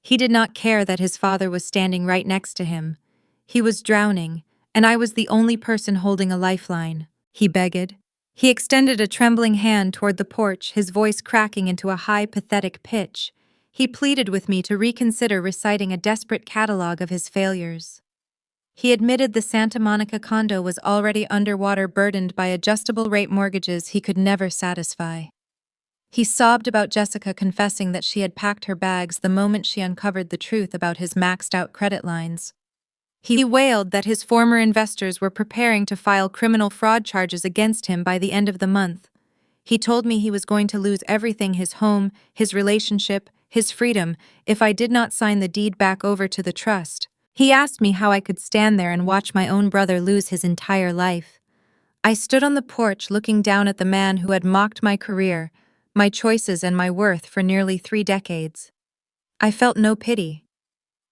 A: He did not care that his father was standing right next to him. He was drowning, and I was the only person holding a lifeline. He begged. He extended a trembling hand toward the porch, his voice cracking into a high, pathetic pitch. He pleaded with me to reconsider reciting a desperate catalog of his failures. He admitted the Santa Monica condo was already underwater, burdened by adjustable-rate mortgages he could never satisfy. He sobbed about Jessica confessing that she had packed her bags the moment she uncovered the truth about his maxed-out credit lines. He wailed that his former investors were preparing to file criminal fraud charges against him by the end of the month. He told me he was going to lose everything: his home, his relationship, his freedom, if I did not sign the deed back over to the trust. He asked me how I could stand there and watch my own brother lose his entire life. I stood on the porch looking down at the man who had mocked my career, my choices, and my worth for nearly 3 decades. I felt no pity.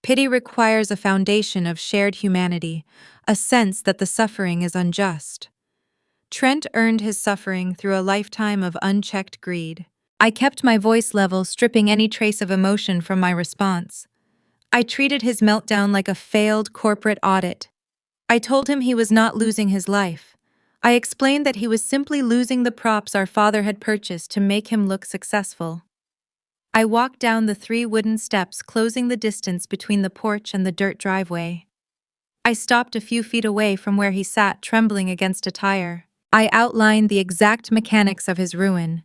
A: Pity requires a foundation of shared humanity, a sense that the suffering is unjust. Trent earned his suffering through a lifetime of unchecked greed. I kept my voice level, stripping any trace of emotion from my response. I treated his meltdown like a failed corporate audit. I told him he was not losing his life. I explained that he was simply losing the props our father had purchased to make him look successful. I walked down the 3 wooden steps, closing the distance between the porch and the dirt driveway. I stopped a few feet away from where he sat, trembling against a tire. I outlined the exact mechanics of his ruin.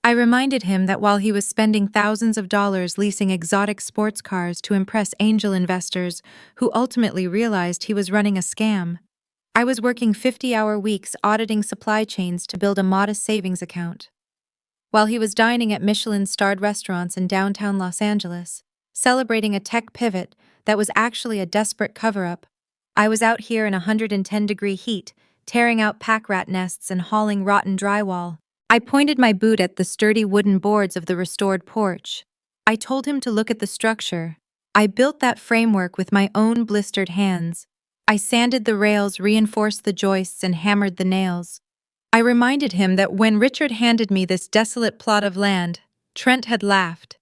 A: I reminded him that while he was spending thousands of dollars leasing exotic sports cars to impress angel investors who ultimately realized he was running a scam, I was working 50-hour weeks auditing supply chains to build a modest savings account. While he was dining at Michelin-starred restaurants in downtown Los Angeles, celebrating a tech pivot that was actually a desperate cover-up, I was out here in 110-degree heat, tearing out pack rat nests and hauling rotten drywall. I pointed my boot at the sturdy wooden boards of the restored porch. I told him to look at the structure. I built that framework with my own blistered hands. I sanded the rails, reinforced the joists, and hammered the nails. I reminded him that when Richard handed me this desolate plot of land, Trent had laughed.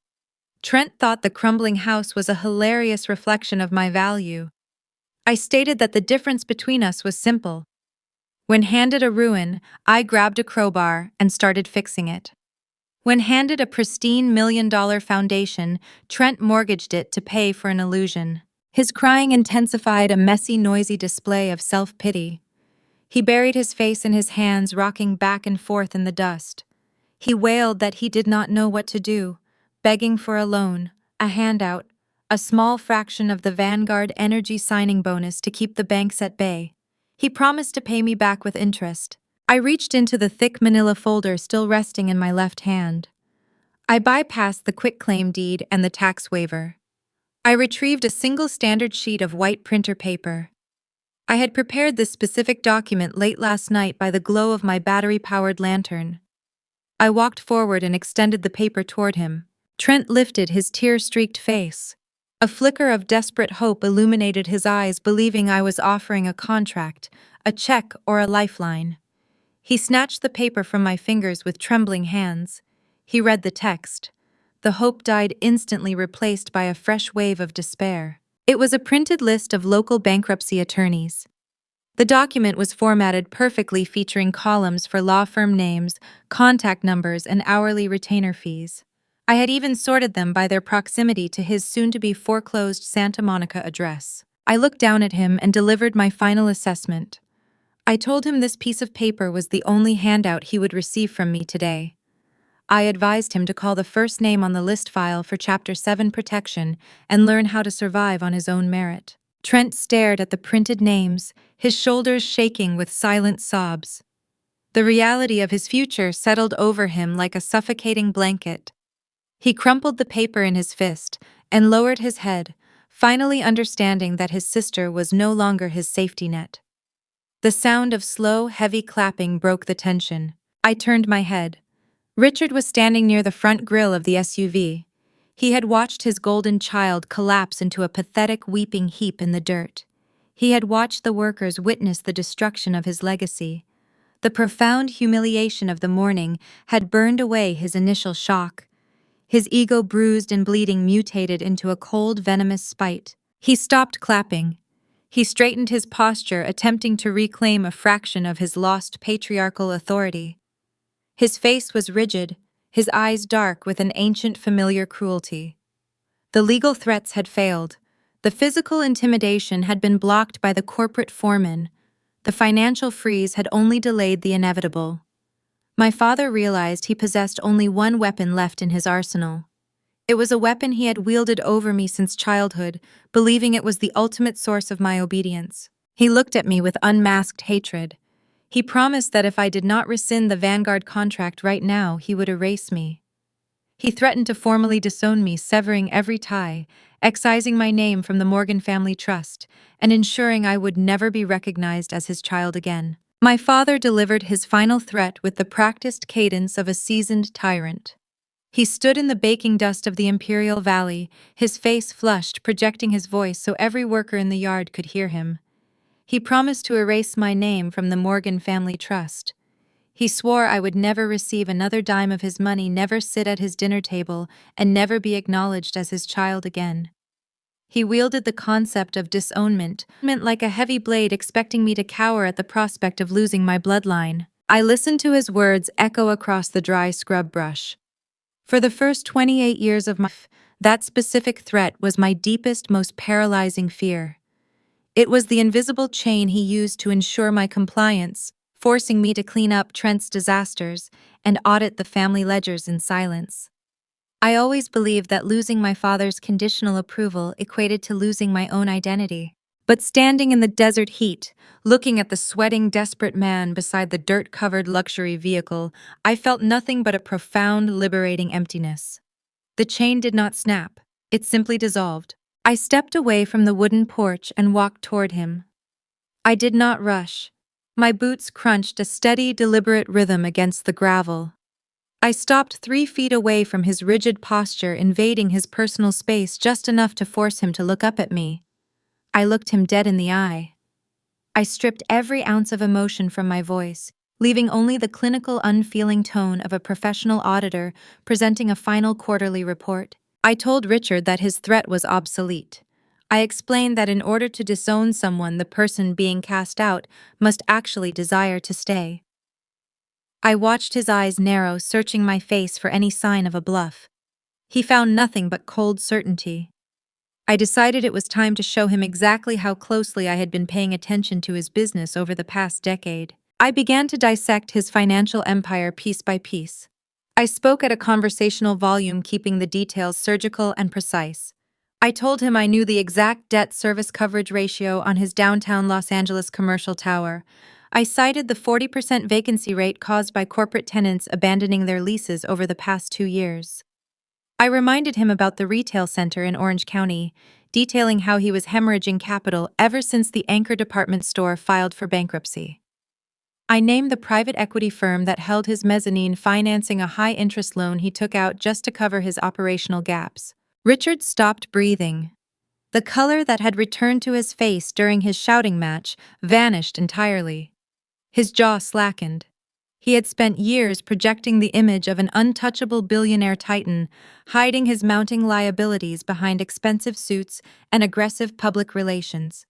A: Trent thought the crumbling house was a hilarious reflection of my value. I stated that the difference between us was simple. When handed a ruin, I grabbed a crowbar and started fixing it. When handed a pristine $1 million foundation, Trent mortgaged it to pay for an illusion. His crying intensified a messy, noisy display of self-pity. He buried his face in his hands, rocking back and forth in the dust. He wailed that he did not know what to do, begging for a loan, a handout, a small fraction of the Vanguard Energy signing bonus to keep the banks at bay. He promised to pay me back with interest. I reached into the thick manila folder still resting in my left hand. I bypassed the quitclaim deed and the tax waiver. I retrieved a single standard sheet of white printer paper. I had prepared this specific document late last night by the glow of my battery-powered lantern. I walked forward and extended the paper toward him. Trent lifted his tear-streaked face. A flicker of desperate hope illuminated his eyes, believing I was offering a contract, a check, or a lifeline. He snatched the paper from my fingers with trembling hands. He read the text. The hope died instantly, replaced by a fresh wave of despair. It was a printed list of local bankruptcy attorneys. The document was formatted perfectly, featuring columns for law firm names, contact numbers, and hourly retainer fees. I had even sorted them by their proximity to his soon-to-be foreclosed Santa Monica address. I looked down at him and delivered my final assessment. I told him this piece of paper was the only handout he would receive from me today. I advised him to call the first name on the list file for Chapter 7 protection and learn how to survive on his own merit. Trent stared at the printed names, his shoulders shaking with silent sobs. The reality of his future settled over him like a suffocating blanket. He crumpled the paper in his fist and lowered his head, finally understanding that his sister was no longer his safety net. The sound of slow, heavy clapping broke the tension. I turned my head. Richard was standing near the front grille of the SUV. He had watched his golden child collapse into a pathetic weeping heap in the dirt. He had watched the workers witness the destruction of his legacy. The profound humiliation of the morning had burned away his initial shock. His ego, bruised and bleeding, mutated into a cold, venomous spite. He stopped clapping. He straightened his posture, attempting to reclaim a fraction of his lost patriarchal authority. His face was rigid, his eyes dark with an ancient familiar cruelty. The legal threats had failed. The physical intimidation had been blocked by the corporate foreman. The financial freeze had only delayed the inevitable. My father realized he possessed only one weapon left in his arsenal. It was a weapon he had wielded over me since childhood, believing it was the ultimate source of my obedience. He looked at me with unmasked hatred. He promised that if I did not rescind the Vanguard contract right now, he would erase me. He threatened to formally disown me, severing every tie, excising my name from the Morgan family trust, and ensuring I would never be recognized as his child again. My father delivered his final threat with the practiced cadence of a seasoned tyrant. He stood in the baking dust of the Imperial Valley, his face flushed, projecting his voice so every worker in the yard could hear him. He promised to erase my name from the Morgan family trust. He swore I would never receive another dime of his money, never sit at his dinner table, and never be acknowledged as his child again. He wielded the concept of disownment like a heavy blade, expecting me to cower at the prospect of losing my bloodline. I listened to his words echo across the dry scrub brush. For the first 28 years of my life, that specific threat was my deepest, most paralyzing fear. It was the invisible chain he used to ensure my compliance, forcing me to clean up Trent's disasters and audit the family ledgers in silence. I always believed that losing my father's conditional approval equated to losing my own identity. But standing in the desert heat, looking at the sweating, desperate man beside the dirt-covered luxury vehicle, I felt nothing but a profound, liberating emptiness. The chain did not snap. It simply dissolved. I stepped away from the wooden porch and walked toward him. I did not rush. My boots crunched a steady, deliberate rhythm against the gravel. I stopped 3 feet away from his rigid posture, invading his personal space just enough to force him to look up at me. I looked him dead in the eye. I stripped every ounce of emotion from my voice, leaving only the clinical, unfeeling tone of a professional auditor presenting a final quarterly report. I told Richard that his threat was obsolete. I explained that in order to disown someone, the person being cast out must actually desire to stay. I watched his eyes narrow, searching my face for any sign of a bluff. He found nothing but cold certainty. I decided it was time to show him exactly how closely I had been paying attention to his business over the past decade. I began to dissect his financial empire piece by piece. I spoke at a conversational volume, keeping the details surgical and precise. I told him I knew the exact debt service coverage ratio on his downtown Los Angeles commercial tower. I cited the 40% vacancy rate caused by corporate tenants abandoning their leases over the past 2 years. I reminded him about the retail center in Orange County, detailing how he was hemorrhaging capital ever since the Anchor department store filed for bankruptcy. I named the private equity firm that held his mezzanine financing, a high-interest loan he took out just to cover his operational gaps. Richard stopped breathing. The color that had returned to his face during his shouting match vanished entirely. His jaw slackened. He had spent years projecting the image of an untouchable billionaire titan, hiding his mounting liabilities behind expensive suits and aggressive public relations.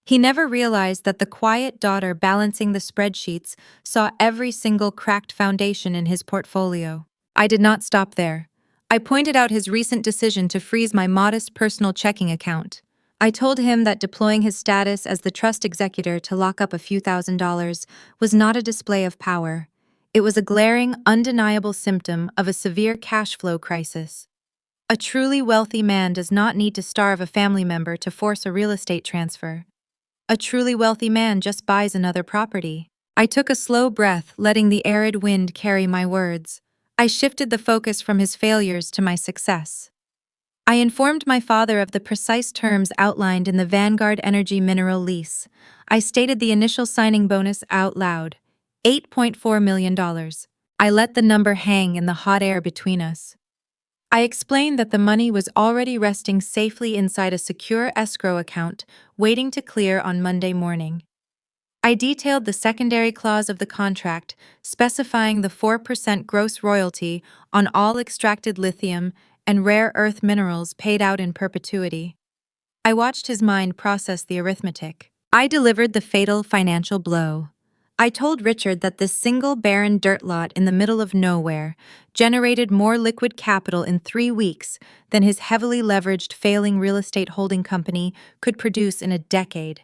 A: He never realized that the quiet daughter balancing the spreadsheets saw every single cracked foundation in his portfolio. I did not stop there. I pointed out his recent decision to freeze my modest personal checking account. I told him that deploying his status as the trust executor to lock up a few $1,000s was not a display of power. It was a glaring, undeniable symptom of a severe cash flow crisis. A truly wealthy man does not need to starve a family member to force a real estate transfer. A truly wealthy man just buys another property. I took a slow breath, letting the arid wind carry my words. I shifted the focus from his failures to my success. I informed my father of the precise terms outlined in the Vanguard Energy mineral lease. I stated the initial signing bonus out loud, $8.4 million. I let the number hang in the hot air between us. I explained that the money was already resting safely inside a secure escrow account, waiting to clear on Monday morning. I detailed the secondary clause of the contract, specifying the 4% gross royalty on all extracted lithium and rare earth minerals paid out in perpetuity. I watched his mind process the arithmetic. I delivered the fatal financial blow. I told Richard that this single barren dirt lot in the middle of nowhere generated more liquid capital in 3 weeks than his heavily leveraged failing real estate holding company could produce in a decade.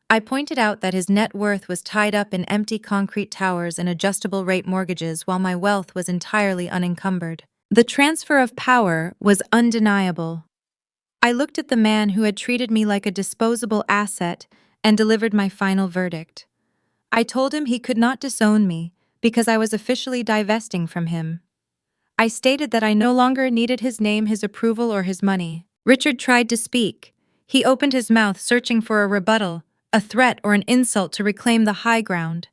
A: I pointed out that his net worth was tied up in empty concrete towers and adjustable-rate mortgages while my wealth was entirely unencumbered. The transfer of power was undeniable. I looked at the man who had treated me like a disposable asset and delivered my final verdict. I told him he could not disown me because I was officially divesting from him. I stated that I no longer needed his name, his approval, or his money. Richard tried to speak. He opened his mouth, searching for a rebuttal, a threat, or an insult to reclaim the high ground.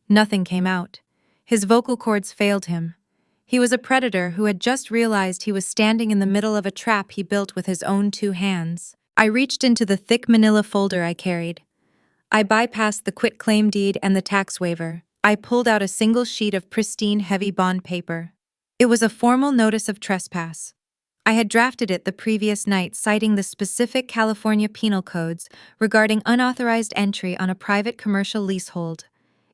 A: Nothing came out. His vocal cords failed him. He was a predator who had just realized he was standing in the middle of a trap he built with his own 2 hands. I reached into the thick manila folder I carried. I bypassed the quitclaim deed and the tax waiver. I pulled out a single sheet of pristine, heavy bond paper. It was a formal notice of trespass. I had drafted it the previous night, citing the specific California penal codes regarding unauthorized entry on a private commercial leasehold.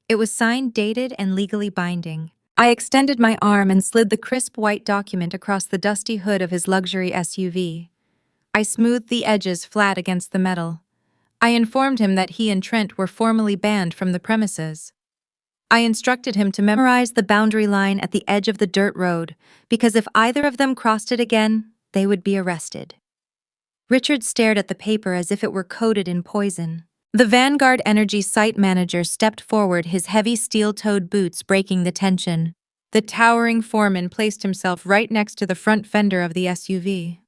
A: It was signed, dated, and legally binding. I extended my arm and slid the crisp white document across the dusty hood of his luxury SUV. I smoothed the edges flat against the metal. I informed him that he and Trent were formally banned from the premises. I instructed him to memorize the boundary line at the edge of the dirt road, because if either of them crossed it again, they would be arrested. Richard stared at the paper as if it were coated in poison. The Vanguard Energy site manager stepped forward, his heavy steel-toed boots breaking the tension. The towering foreman placed himself right next to the front fender of the SUV.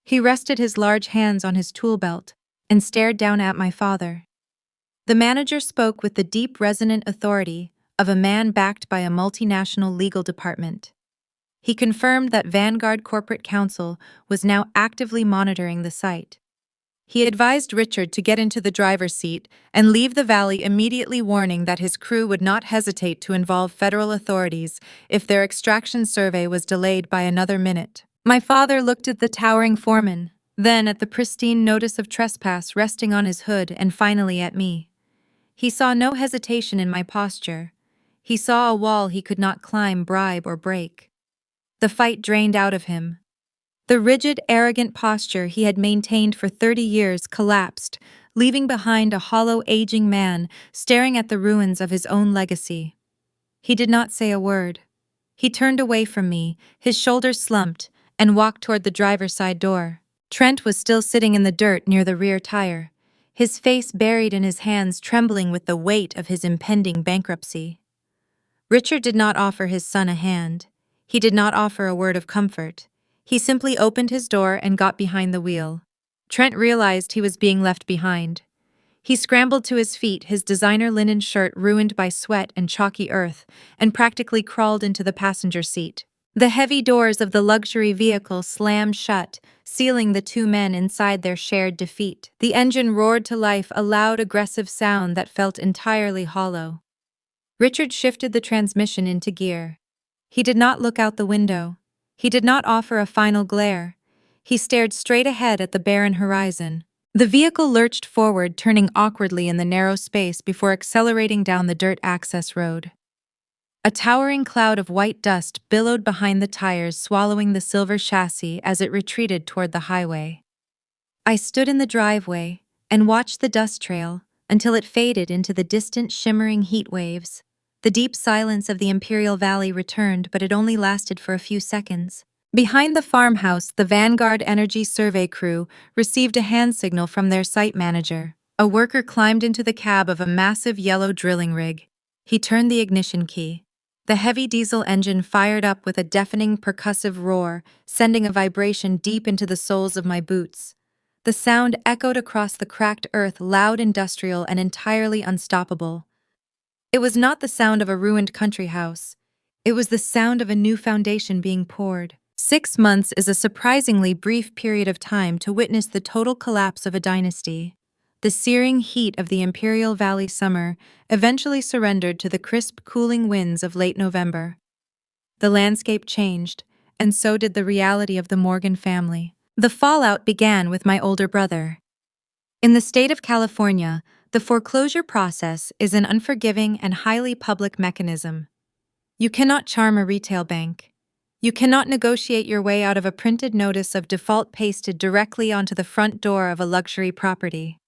A: He rested his large hands on his tool belt and stared down at my father. The manager spoke with the deep, resonant authority of a man backed by a multinational legal department. He confirmed that Vanguard Corporate Counsel was now actively monitoring the site. He advised Richard to get into the driver's seat and leave the valley immediately, warning that his crew would not hesitate to involve federal authorities if their extraction survey was delayed by another minute. My father looked at the towering foreman, then at the pristine notice of trespass resting on his hood, and finally at me. He saw no hesitation in my posture. He saw a wall he could not climb, bribe, or break. The fight drained out of him. The rigid, arrogant posture he had maintained for 30 years collapsed, leaving behind a hollow, aging man staring at the ruins of his own legacy. He did not say a word. He turned away from me, his shoulders slumped, and walked toward the driver's side door. Trent was still sitting in the dirt near the rear tire, his face buried in his hands, trembling with the weight of his impending bankruptcy. Richard did not offer his son a hand. He did not offer a word of comfort. He simply opened his door and got behind the wheel. Trent realized he was being left behind. He scrambled to his feet, his designer linen shirt ruined by sweat and chalky earth, and practically crawled into the passenger seat. The heavy doors of the luxury vehicle slammed shut, sealing the 2 men inside their shared defeat. The engine roared to life, a loud, aggressive sound that felt entirely hollow. Richard shifted the transmission into gear. He did not look out the window. He did not offer a final glare. He stared straight ahead at the barren horizon. The vehicle lurched forward, turning awkwardly in the narrow space before accelerating down the dirt access road. A towering cloud of white dust billowed behind the tires, swallowing the silver chassis as it retreated toward the highway. I stood in the driveway and watched the dust trail until it faded into the distant, shimmering heat waves. The deep silence of the Imperial Valley returned, but it only lasted for a few seconds. Behind the farmhouse, the Vanguard Energy survey crew received a hand signal from their site manager. A worker climbed into the cab of a massive yellow drilling rig. He turned the ignition key. The heavy diesel engine fired up with a deafening percussive roar, sending a vibration deep into the soles of my boots. The sound echoed across the cracked earth, loud, industrial, and entirely unstoppable. It was not the sound of a ruined country house. It was the sound of a new foundation being poured. 6 months is a surprisingly brief period of time to witness the total collapse of a dynasty. The searing heat of the Imperial Valley summer eventually surrendered to the crisp, cooling winds of late November. The landscape changed, and so did the reality of the Morgan family. The fallout began with my older brother. In the state of California, the foreclosure process is an unforgiving and highly public mechanism. You cannot charm a retail bank. You cannot negotiate your way out of a printed notice of default pasted directly onto the front door of a luxury property.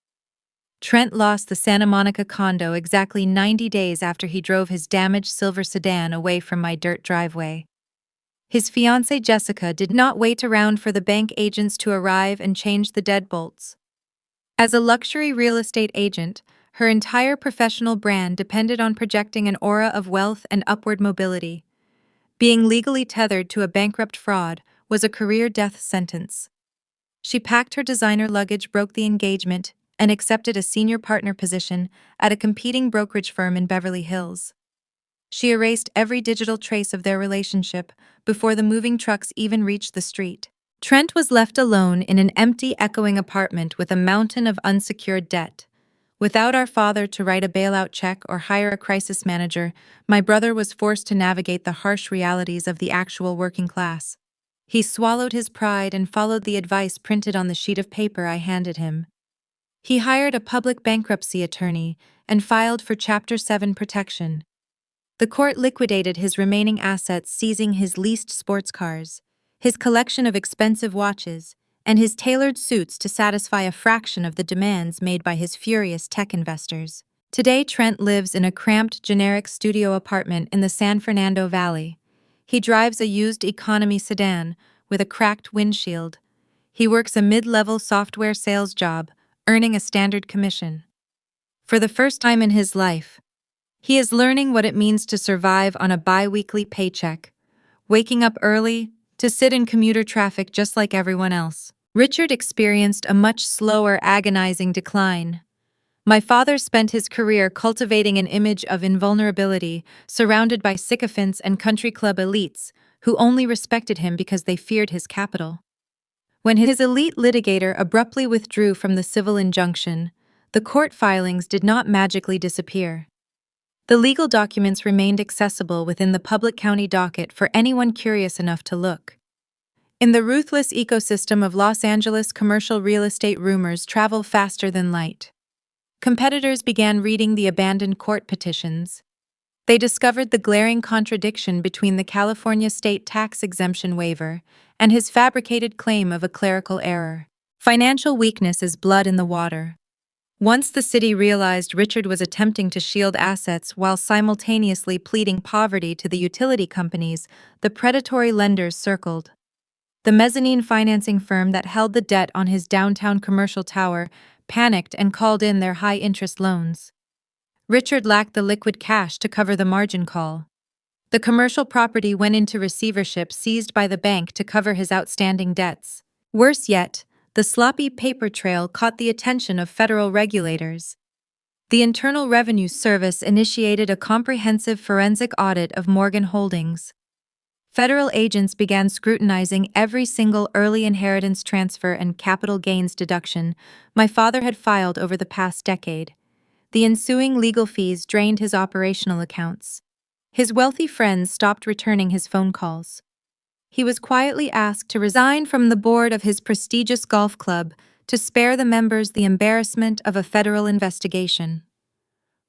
A: Trent lost the Santa Monica condo exactly 90 days after he drove his damaged silver sedan away from my dirt driveway. His fiancée Jessica did not wait around for the bank agents to arrive and change the deadbolts. As a luxury real estate agent, her entire professional brand depended on projecting an aura of wealth and upward mobility. Being legally tethered to a bankrupt fraud was a career death sentence. She packed her designer luggage, broke the engagement, and accepted a senior partner position at a competing brokerage firm in Beverly Hills. She erased every digital trace of their relationship before the moving trucks even reached the street. Trent was left alone in an empty, echoing apartment with a mountain of unsecured debt. Without our father to write a bailout check or hire a crisis manager, my brother was forced to navigate the harsh realities of the actual working class. He swallowed his pride and followed the advice printed on the sheet of paper I handed him. He hired a public bankruptcy attorney and filed for Chapter 7 protection. The court liquidated his remaining assets, seizing his leased sports cars, his collection of expensive watches, and his tailored suits to satisfy a fraction of the demands made by his furious tech investors. Today, Trent lives in a cramped, generic studio apartment in the San Fernando Valley. He drives a used economy sedan with a cracked windshield. He works a mid-level software sales job, earning a standard commission. For the first time in his life, he is learning what it means to survive on a bi-weekly paycheck, waking up early to sit in commuter traffic just like everyone else. Richard experienced a much slower, agonizing decline. My father spent his career cultivating an image of invulnerability, surrounded by sycophants and country club elites who only respected him because they feared his capital. When his elite litigator abruptly withdrew from the civil injunction, the court filings did not magically disappear. The legal documents remained accessible within the public county docket for anyone curious enough to look. In the ruthless ecosystem of Los Angeles, commercial real estate rumors travel faster than light. Competitors began reading the abandoned court petitions. They discovered the glaring contradiction between the California state tax exemption waiver and his fabricated claim of a clerical error. Financial weakness is blood in the water. Once the city realized Richard was attempting to shield assets while simultaneously pleading poverty to the utility companies, the predatory lenders circled. The mezzanine financing firm that held the debt on his downtown commercial tower panicked and called in their high-interest loans. Richard lacked the liquid cash to cover the margin call. The commercial property went into receivership, seized by the bank to cover his outstanding debts. Worse yet, the sloppy paper trail caught the attention of federal regulators. The Internal Revenue Service initiated a comprehensive forensic audit of Morgan Holdings. Federal agents began scrutinizing every single early inheritance transfer and capital gains deduction my father had filed over the past decade. The ensuing legal fees drained his operational accounts. His wealthy friends stopped returning his phone calls. He was quietly asked to resign from the board of his prestigious golf club to spare the members the embarrassment of a federal investigation.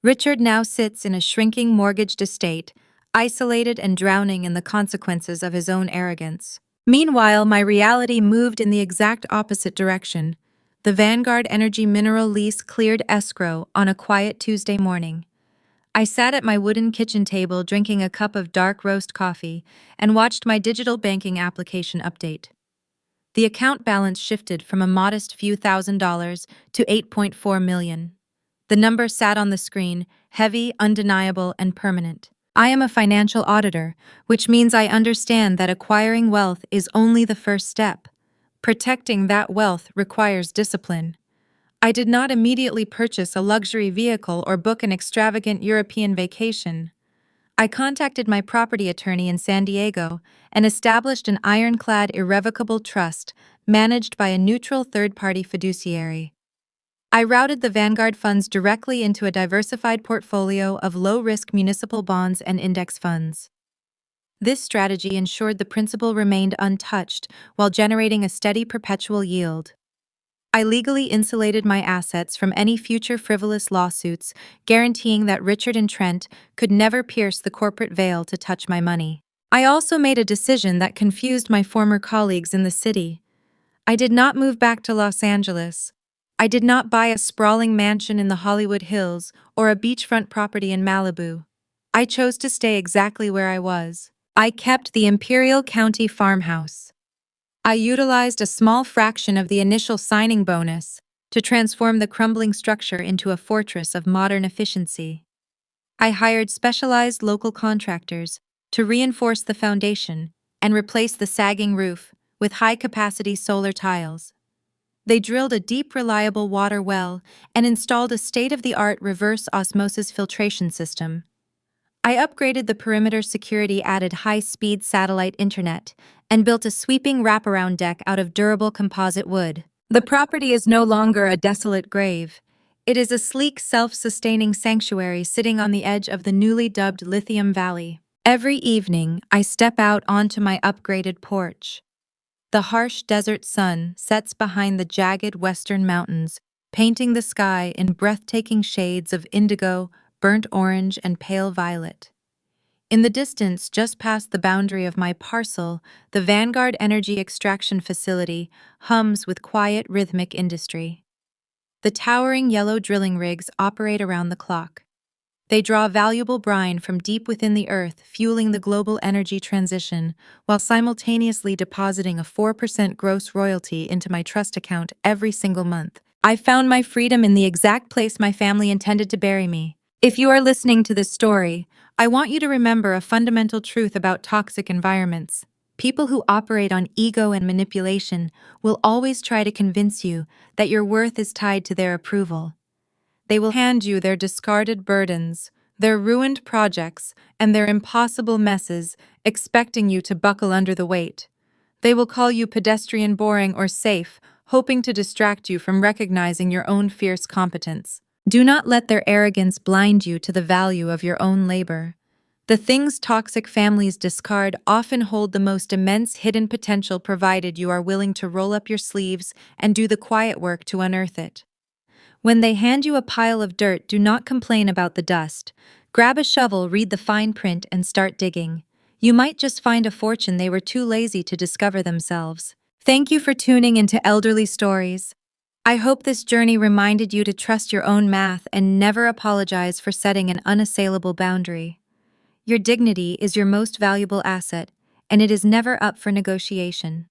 A: Richard now sits in a shrinking mortgaged estate, isolated and drowning in the consequences of his own arrogance. Meanwhile, my reality moved in the exact opposite direction. The Vanguard Energy mineral lease cleared escrow on a quiet Tuesday morning. I sat at my wooden kitchen table drinking a cup of dark roast coffee and watched my digital banking application update. The account balance shifted from a modest few $1,000s to 8.4 million. The number sat on the screen, heavy, undeniable, and permanent. I am a financial auditor, which means I understand that acquiring wealth is only the first step. Protecting that wealth requires discipline. I did not immediately purchase a luxury vehicle or book an extravagant European vacation. I contacted my property attorney in San Diego and established an ironclad irrevocable trust managed by a neutral third-party fiduciary. I routed the Vanguard funds directly into a diversified portfolio of low-risk municipal bonds and index funds. This strategy ensured the principal remained untouched while generating a steady perpetual yield. I legally insulated my assets from any future frivolous lawsuits, guaranteeing that Richard and Trent could never pierce the corporate veil to touch my money. I also made a decision that confused my former colleagues in the city. I did not move back to Los Angeles. I did not buy a sprawling mansion in the Hollywood Hills or a beachfront property in Malibu. I chose to stay exactly where I was. I kept the Imperial County farmhouse. I utilized a small fraction of the initial signing bonus to transform the crumbling structure into a fortress of modern efficiency. I hired specialized local contractors to reinforce the foundation and replace the sagging roof with high-capacity solar tiles. They drilled a deep, reliable water well and installed a state-of-the-art reverse osmosis filtration system. I upgraded the perimeter security, added high-speed satellite internet, and built a sweeping wraparound deck out of durable composite wood. The property is no longer a desolate grave. It is a sleek, self-sustaining sanctuary sitting on the edge of the newly dubbed Lithium Valley. Every evening, I step out onto my upgraded porch. The harsh desert sun sets behind the jagged western mountains, painting the sky in breathtaking shades of indigo, burnt orange, and pale violet. In the distance, just past the boundary of my parcel, the Vanguard Energy Extraction Facility hums with quiet, rhythmic industry. The towering yellow drilling rigs operate around the clock. They draw valuable brine from deep within the earth, fueling the global energy transition, while simultaneously depositing a 4% gross royalty into my trust account every single month. I found my freedom in the exact place my family intended to bury me. If you are listening to this story, I want you to remember a fundamental truth about toxic environments. People who operate on ego and manipulation will always try to convince you that your worth is tied to their approval. They will hand you their discarded burdens, their ruined projects, and their impossible messes, expecting you to buckle under the weight. They will call you pedestrian, boring, or safe, hoping to distract you from recognizing your own fierce competence. Do not let their arrogance blind you to the value of your own labor. The things toxic families discard often hold the most immense hidden potential, provided you are willing to roll up your sleeves and do the quiet work to unearth it. When they hand you a pile of dirt, do not complain about the dust. Grab a shovel, read the fine print, and start digging. You might just find a fortune they were too lazy to discover themselves. Thank you for tuning into Elderly Stories. I hope this journey reminded you to trust your own math and never apologize for setting an unassailable boundary. Your dignity is your most valuable asset, and it is never up for negotiation.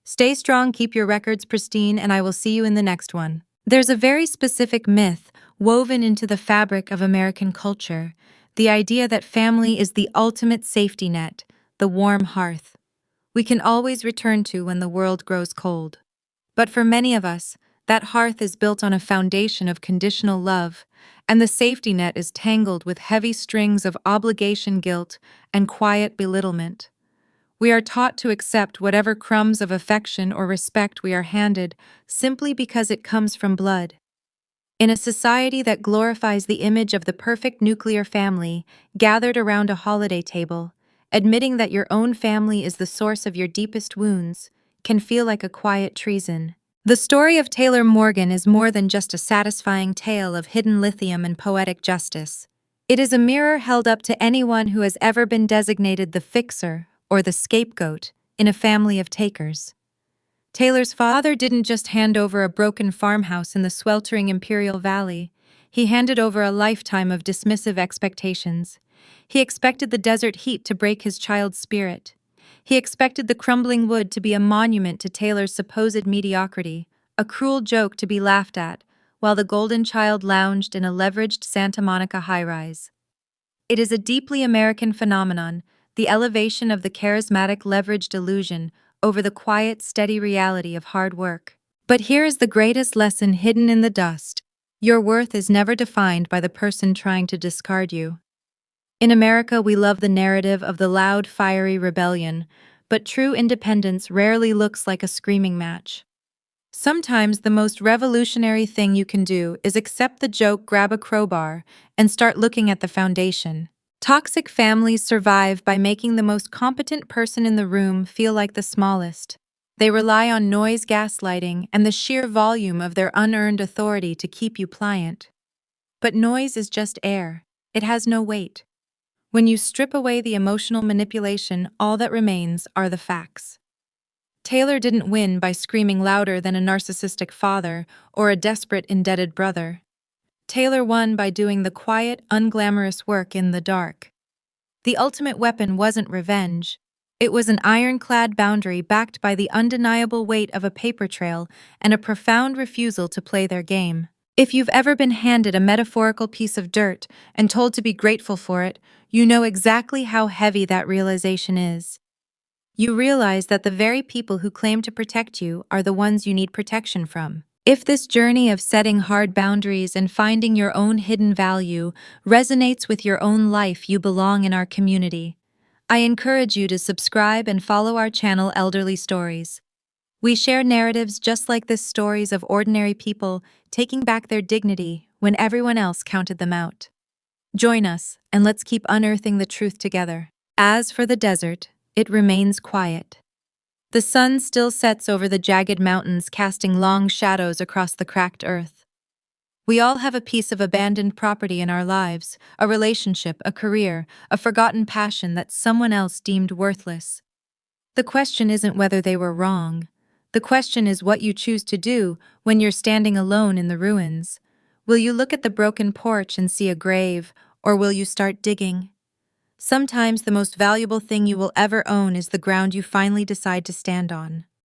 A: Stay strong, keep your records pristine, and I will see you in the next one. There's a very specific myth woven into the fabric of American culture, the idea that family is the ultimate safety net, the warm hearth we can always return to when the world grows cold. But for many of us, that hearth is built on a foundation of conditional love, and the safety net is tangled with heavy strings of obligation, guilt, and quiet belittlement. We are taught to accept whatever crumbs of affection or respect we are handed simply because it comes from blood. In a society that glorifies the image of the perfect nuclear family gathered around a holiday table, admitting that your own family is the source of your deepest wounds can feel like a quiet treason. The story of Taylor Morgan is more than just a satisfying tale of hidden lithium and poetic justice. It is a mirror held up to anyone who has ever been designated the fixer or the scapegoat in a family of takers. Taylor's father didn't just hand over a broken farmhouse in the sweltering Imperial Valley. He handed over a lifetime of dismissive expectations. He expected the desert heat to break his child's spirit. He expected the crumbling wood to be a monument to Taylor's supposed mediocrity, a cruel joke to be laughed at, while the golden child lounged in a leveraged Santa Monica high-rise. It is a deeply American phenomenon, the elevation of the charismatic leveraged illusion over the quiet, steady reality of hard work. But here is the greatest lesson hidden in the dust. Your worth is never defined by the person trying to discard you. In America, we love the narrative of the loud, fiery rebellion, but true independence rarely looks like a screaming match. Sometimes the most revolutionary thing you can do is accept the joke, grab a crowbar, and start looking at the foundation. Toxic families survive by making the most competent person in the room feel like the smallest. They rely on noise gaslighting and the sheer volume of their unearned authority to keep you pliant. But noise is just air. It has no weight. When you strip away the emotional manipulation, all that remains are the facts. Taylor didn't win by screaming louder than a narcissistic father or a desperate, indebted brother. Taylor won by doing the quiet, unglamorous work in the dark. The ultimate weapon wasn't revenge. It was an ironclad boundary backed by the undeniable weight of a paper trail and a profound refusal to play their game. If you've ever been handed a metaphorical piece of dirt and told to be grateful for it, you know exactly how heavy that realization is. You realize that the very people who claim to protect you are the ones you need protection from. If this journey of setting hard boundaries and finding your own hidden value resonates with your own life, you belong in our community. I encourage you to subscribe and follow our channel, Elderly Stories. We share narratives just like this, stories of ordinary people taking back their dignity when everyone else counted them out. Join us, and let's keep unearthing the truth together. As for the desert, it remains quiet. The sun still sets over the jagged mountains, casting long shadows across the cracked earth. We all have a piece of abandoned property in our lives, a relationship, a career, a forgotten passion that someone else deemed worthless. The question isn't whether they were wrong. The question is what you choose to do when you're standing alone in the ruins. Will you look at the broken porch and see a grave, or will you start digging? Sometimes the most valuable thing you will ever own is the ground you finally decide to stand on.